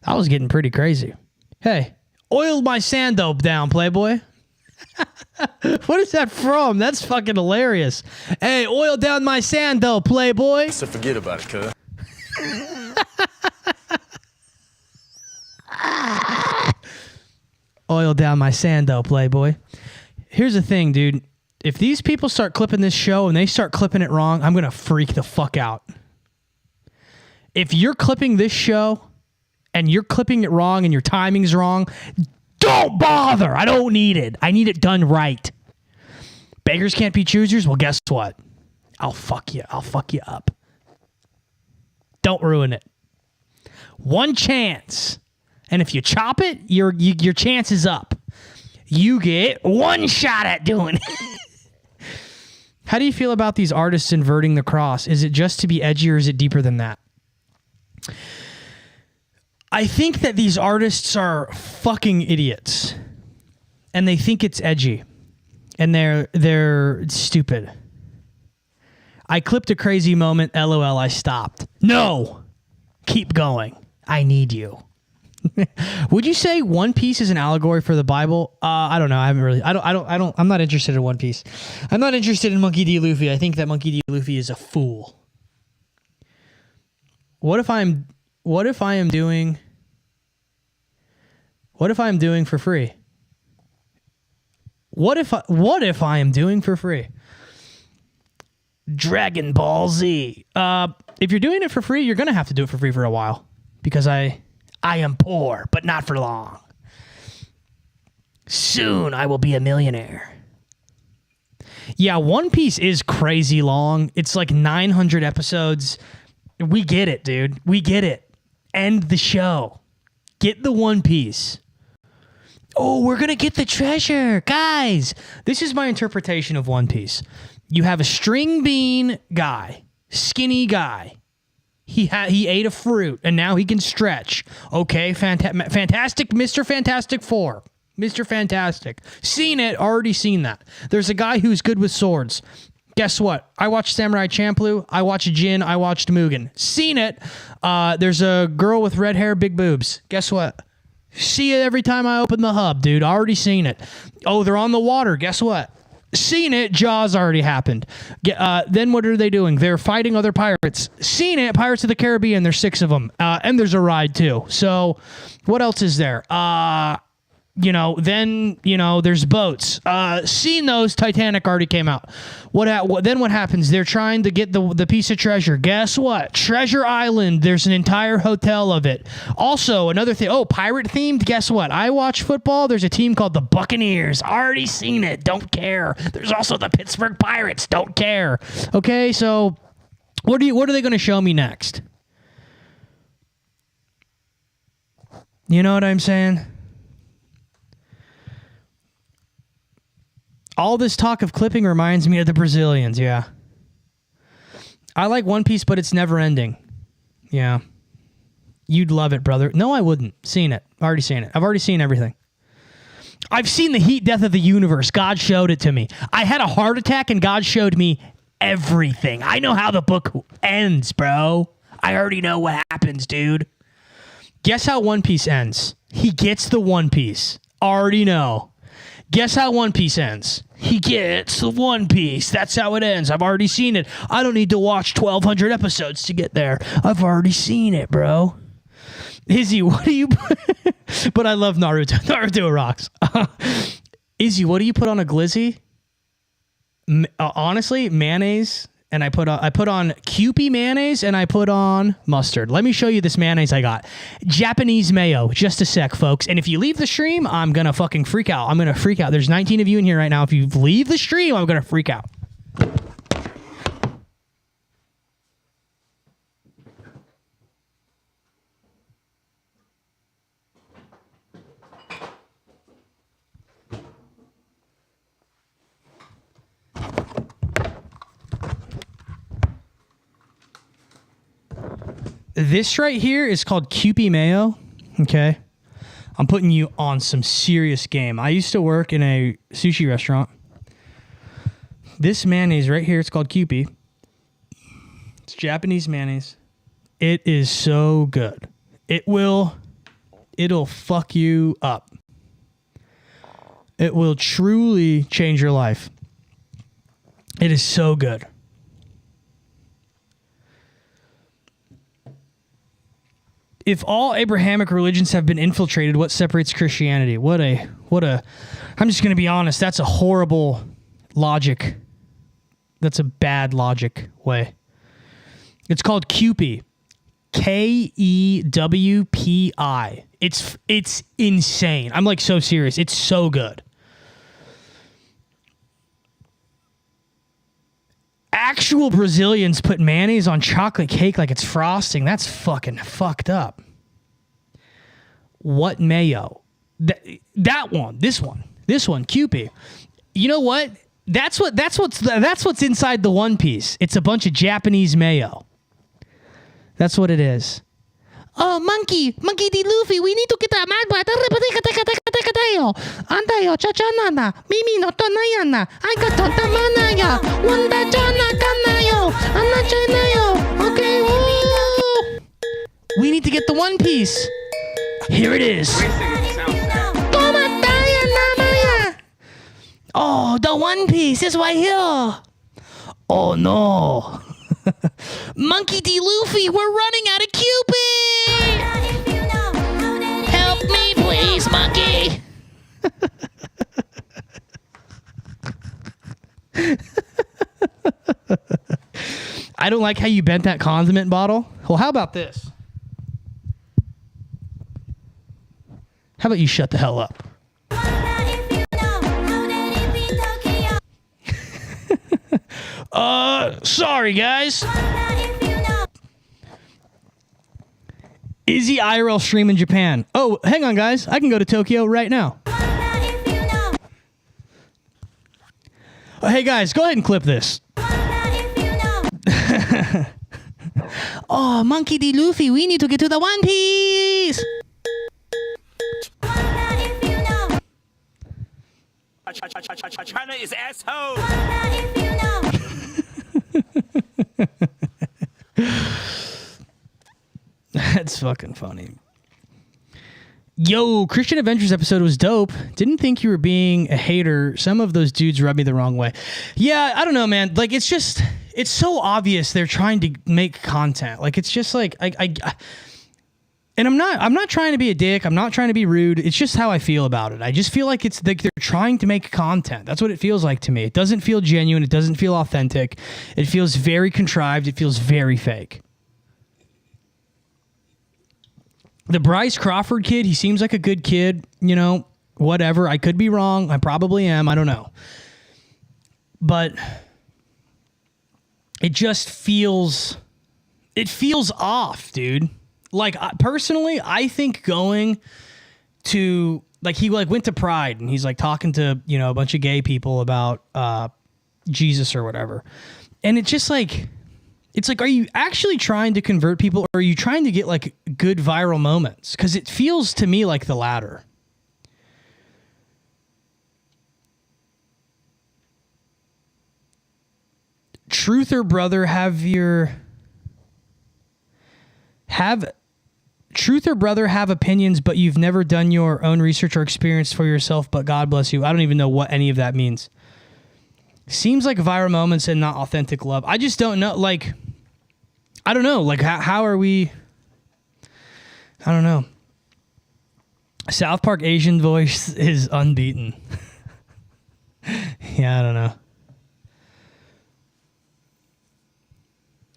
That was getting pretty crazy. Hey, oiled my sand dope down, Playboy. What is that from? That's fucking hilarious. Hey, oil down my sand dope, Playboy. So forget about it, cuz. Oil down my sand dope, Playboy. Here's the thing, dude. If these people start clipping this show and they start clipping it wrong, I'm going to freak the fuck out. If you're clipping this show and you're clipping it wrong and your timing's wrong, don't bother. I don't need it. I need it done right. Beggars can't be choosers. Well, guess what? I'll fuck you. I'll fuck you up. Don't ruin it. One chance. And if you chop it, your chance is up. You get one shot at doing it. How do you feel about these artists inverting the cross? Is it just to be edgy or is it deeper than that? I think that these artists are fucking idiots. And they think it's edgy. And they're stupid. I clipped a crazy moment. LOL, I stopped. No! Keep going. I need you. Would you say One Piece is an allegory for the Bible? I don't know. I haven't really. I'm not interested in One Piece. I'm not interested in Monkey D. Luffy. I think that Monkey D. Luffy is a fool. What if I am doing for free? What if I am doing for free? Dragon Ball Z. If you're doing it for free, you're gonna have to do it for free for a while because I am poor, but not for long. Soon I will be a millionaire. Yeah, One Piece is crazy long. It's like 900 episodes. We get it, dude. We get it. End the show. Get the One Piece. Oh, we're going to get the treasure. Guys, this is my interpretation of One Piece. You have a string bean guy, skinny guy. He ate a fruit, and now he can stretch. Okay, fantastic, Mr. Fantastic Four. Mr. Fantastic. Seen it, already seen that. There's a guy who's good with swords. Guess what? I watched Samurai Champloo. I watched Jin. I watched Mugen. Seen it. There's a girl with red hair, big boobs. Guess what? See it every time I open the hub, dude. Already seen it. Oh, they're on the water. Guess what? Seen it. Jaws already happened. Then what are they doing? They're fighting other pirates. Seen it. Pirates of the Caribbean. There's 6 of them. And there's a ride too. So what else is there? There's boats. Seen those. Titanic already came out. Then what happens? They're trying to get the piece of treasure. Guess what? Treasure Island. There's an entire hotel of it. Also, another thing. Oh, pirate themed. Guess what? I watch football. There's a team called the Buccaneers. Already seen it. Don't care. There's also the Pittsburgh Pirates. Don't care. Okay, so what are they going to show me next? You know what I'm saying? All this talk of clipping reminds me of the Brazilians, yeah. I like One Piece, but it's never ending. Yeah. You'd love it, brother. No, I wouldn't. Seen it. Already seen it. I've already seen everything. I've seen the heat death of the universe. God showed it to me. I had a heart attack and God showed me everything. I know how the book ends, bro. I already know what happens, dude. Guess how One Piece ends? He gets the One Piece. Already know. Guess how One Piece ends? He gets the One Piece. That's how it ends. I've already seen it. I don't need to watch 1,200 episodes to get there. I've already seen it, bro. Izzy, what do you... But I love Naruto. Naruto rocks. Izzy, what do you put on a glizzy? Honestly, mayonnaise. And I put on Kewpie mayonnaise and I put on mustard. Let me show you this mayonnaise I got. Japanese mayo. Just a sec, folks. And if you leave the stream, I'm going to fucking freak out. I'm going to freak out. There's 19 of you in here right now. If you leave the stream, I'm going to freak out. This right here is called Kewpie mayo. Okay. I'm putting you on some serious game. I used to work in a sushi restaurant. This mayonnaise right here, it's called Kewpie. It's Japanese mayonnaise. It is so good. It will It'll fuck you up. It will truly change your life. It is so good. If all Abrahamic religions have been infiltrated, what separates Christianity? What a, I'm just going to be honest, that's a horrible logic. That's a bad logic way. It's called QP. KEWPI. It's insane. I'm like so serious. It's so good. Actual Brazilians put mayonnaise on chocolate cake like it's frosting. That's fucking fucked up. What mayo? That one. This one, QP. You know what? That's what's inside the One Piece. It's a bunch of Japanese mayo. That's what it is. Oh, monkey D. Luffy, we need to get that mad boy. Andayo, chachanana, mimi no tonayana. I got totamanaya. Wanda jana kanayo. Anachanayo. Okay, woo. We need to get the One Piece. Here it is. Oh, the One Piece is right here. Oh, no. Monkey D. Luffy, we're running out of Cupid! Help me, please, monkey! I don't like how you bent that condiment bottle. Well, how about this? How about you shut the hell up? Sorry, guys. Izzy IRL stream in Japan. Oh, hang on, guys. I can go to Tokyo right now. Oh, hey, guys, go ahead and clip this. Oh, Monkey D. Luffy, we need to get to the One Piece. China is asshole. That's fucking funny. Yo, Christian Adventures episode was dope. Didn't think you were being a hater. Some of those dudes rubbed me the wrong way. Yeah, I don't know, man. Like, it's so obvious they're trying to make content. Like, it's just like, and I'm not trying to be a dick. I'm not trying to be rude. It's just how I feel about it. I just feel like it's like they're trying to make content. That's what it feels like to me. It doesn't feel genuine. It doesn't feel authentic. It feels very contrived. It feels very fake. The Bryce Crawford kid, he seems like a good kid, you know, whatever. I could be wrong. I probably am. I don't know. But it just feels off, dude. Like, personally, I think going to, like, he like went to Pride and he's like talking to, you know, a bunch of gay people about Jesus or whatever. And it's just like, it's like, are you actually trying to convert people, or are you trying to get like good viral moments? Because it feels to me like the latter. Truther brother, have opinions, but you've never done your own research or experience for yourself, but God bless you. I don't even know what any of that means. Seems like viral moments and not authentic love. I just don't know. Like, I don't know. Like, how are we? I don't know. South Park Asian voice is unbeaten. Yeah, I don't know.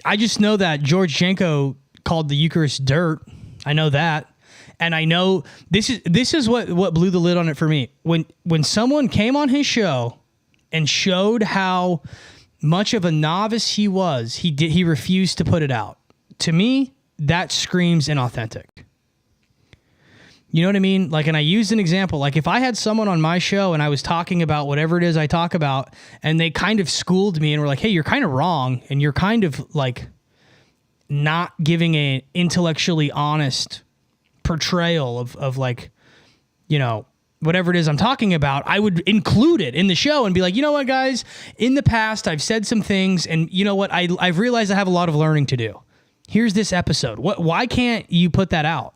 I just know that George Janko called the Eucharist dirt. I know that. And I know this is what blew the lid on it for me. When someone came on his show and showed how much of a novice he was, he refused to put it out. To me, that screams inauthentic. You know what I mean? Like, and I used an example. Like, if I had someone on my show and I was talking about whatever it is I talk about, and they kind of schooled me and were like, hey, you're kind of wrong, and you're kind of like not giving an intellectually honest portrayal of like, you know, whatever it is I'm talking about, I would include it in the show and be like, you know what, guys, in the past, I've said some things, and you know what, I've realized I have a lot of learning to do. Here's this episode. Why can't you put that out?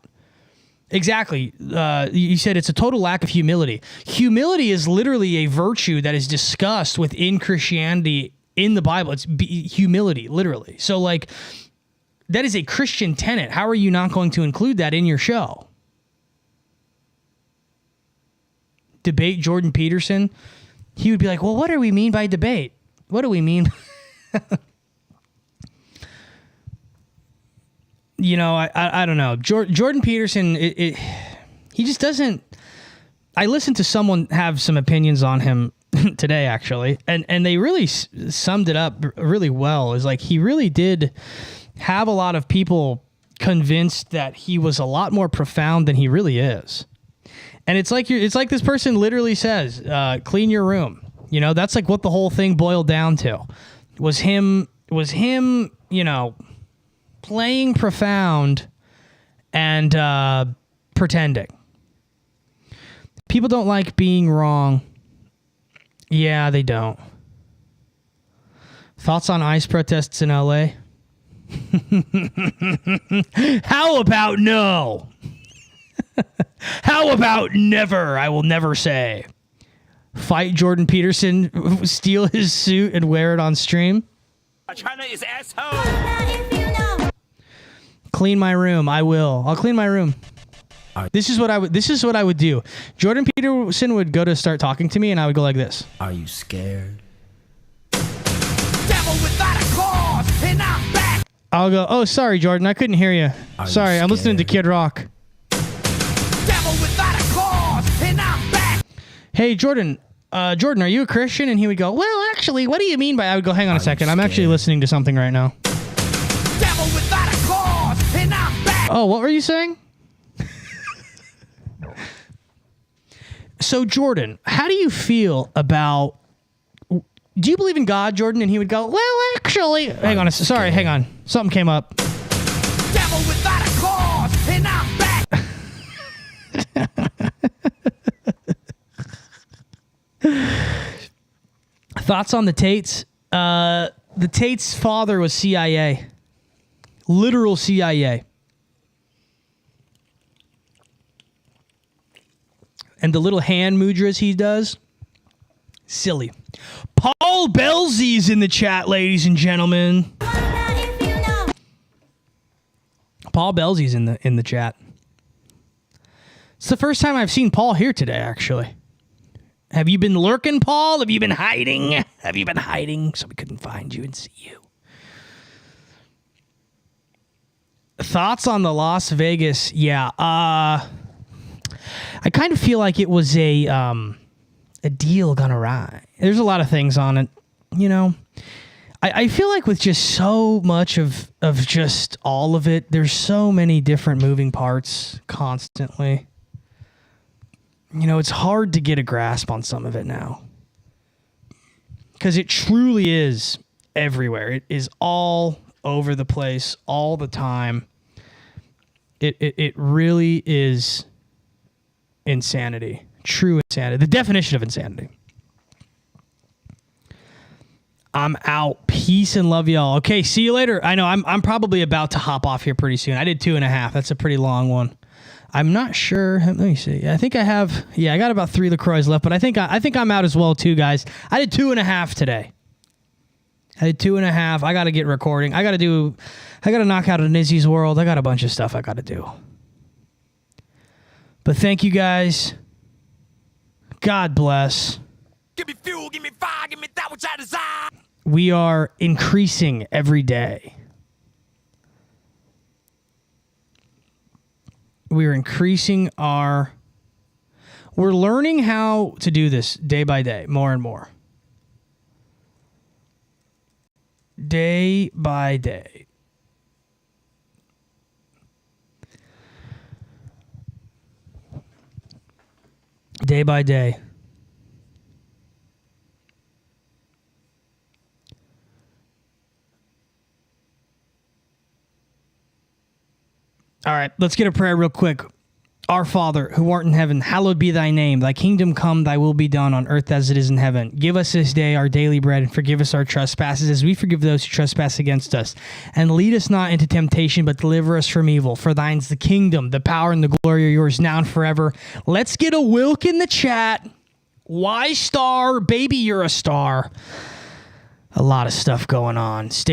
Exactly. You said it's a total lack of humility. Humility is literally a virtue that is discussed within Christianity in the Bible. It's humility, literally. So, like, that is a Christian tenet. How are you not going to include that in your show? Debate Jordan Peterson. He would be like, well, what do we mean by debate? What do we mean? You know, I don't know. Jordan Peterson, he just doesn't... I listened to someone have some opinions on him today, actually, and they really summed it up really well. It's like he really did have a lot of people convinced that he was a lot more profound than he really is. And it's like this person literally says, clean your room. You know, that's like what the whole thing boiled down to. Was him, you know, playing profound and pretending. People don't like being wrong. Yeah, they don't. Thoughts on ICE protests in LA? How about no? How about never? I will never say. Fight Jordan Peterson, steal his suit, and wear it on stream. China is asshole. Clean my room. I will. I'll clean my room. This is what I would do. Jordan Peterson would go to start talking to me, and I would go like this. Are you scared? Devil without a cause, and I'm back. I'll go, oh, sorry, Jordan. I couldn't hear you. Sorry, I'm listening to Kid Rock. Devil without a cause, and I'm back. Hey, Jordan, are you a Christian? And he would go, well, actually, what do you mean by... I would go, hang on a second. I'm actually listening to something right now. Devil without a cause, and I'm back. Oh, what were you saying? So, Jordan, how do you feel about... Do you believe in God, Jordan? And he would go, well, actually... Hang on. Something came up. Devil without a cause, and I'm back. Thoughts on the Tates? The Tates' father was CIA. Literal CIA. And the little hand mudras he does, silly. Paul Belzy's in the chat, ladies and gentlemen. Paul Belzy's in the chat. It's the first time I've seen Paul here today, actually. Have you been lurking, Paul? Have you been hiding? Have you been hiding so we couldn't find you and see you? Thoughts on the Las Vegas? Yeah, I kind of feel like it was a deal gone awry. There's a lot of things on it, you know. I feel like with just so much of just all of it, there's so many different moving parts constantly. You know, it's hard to get a grasp on some of it now. Because it truly is everywhere. It is all over the place all the time. It really is insanity. True insanity. The definition of insanity. I'm out. Peace and love y'all. Okay, see you later. I know I'm probably about to hop off here pretty soon. I did 2.5. That's a pretty long one. I'm not sure. Let me see. I think I have. Yeah, I got about 3 LaCroix left, but I think I'm out as well too, guys. I did 2.5 today. I did 2.5. I got to get recording. I got to knock out an Izzy's World. I got a bunch of stuff I got to do. But thank you guys. God bless. Give me fuel, give me fire, give me that which I desire. We are increasing every day. We're increasing our... We're learning how to do this day by day, more and more. Day by day. Day by day. All right, let's get a prayer real quick. Our Father, who art in heaven, hallowed be thy name. Thy kingdom come, thy will be done on earth as it is in heaven. Give us this day our daily bread, and forgive us our trespasses as we forgive those who trespass against us. And lead us not into temptation, but deliver us from evil. For thine's the kingdom, the power, and the glory are yours now and forever. Let's get a Wilk in the chat. Ystar, baby, you're a star. A lot of stuff going on. Stay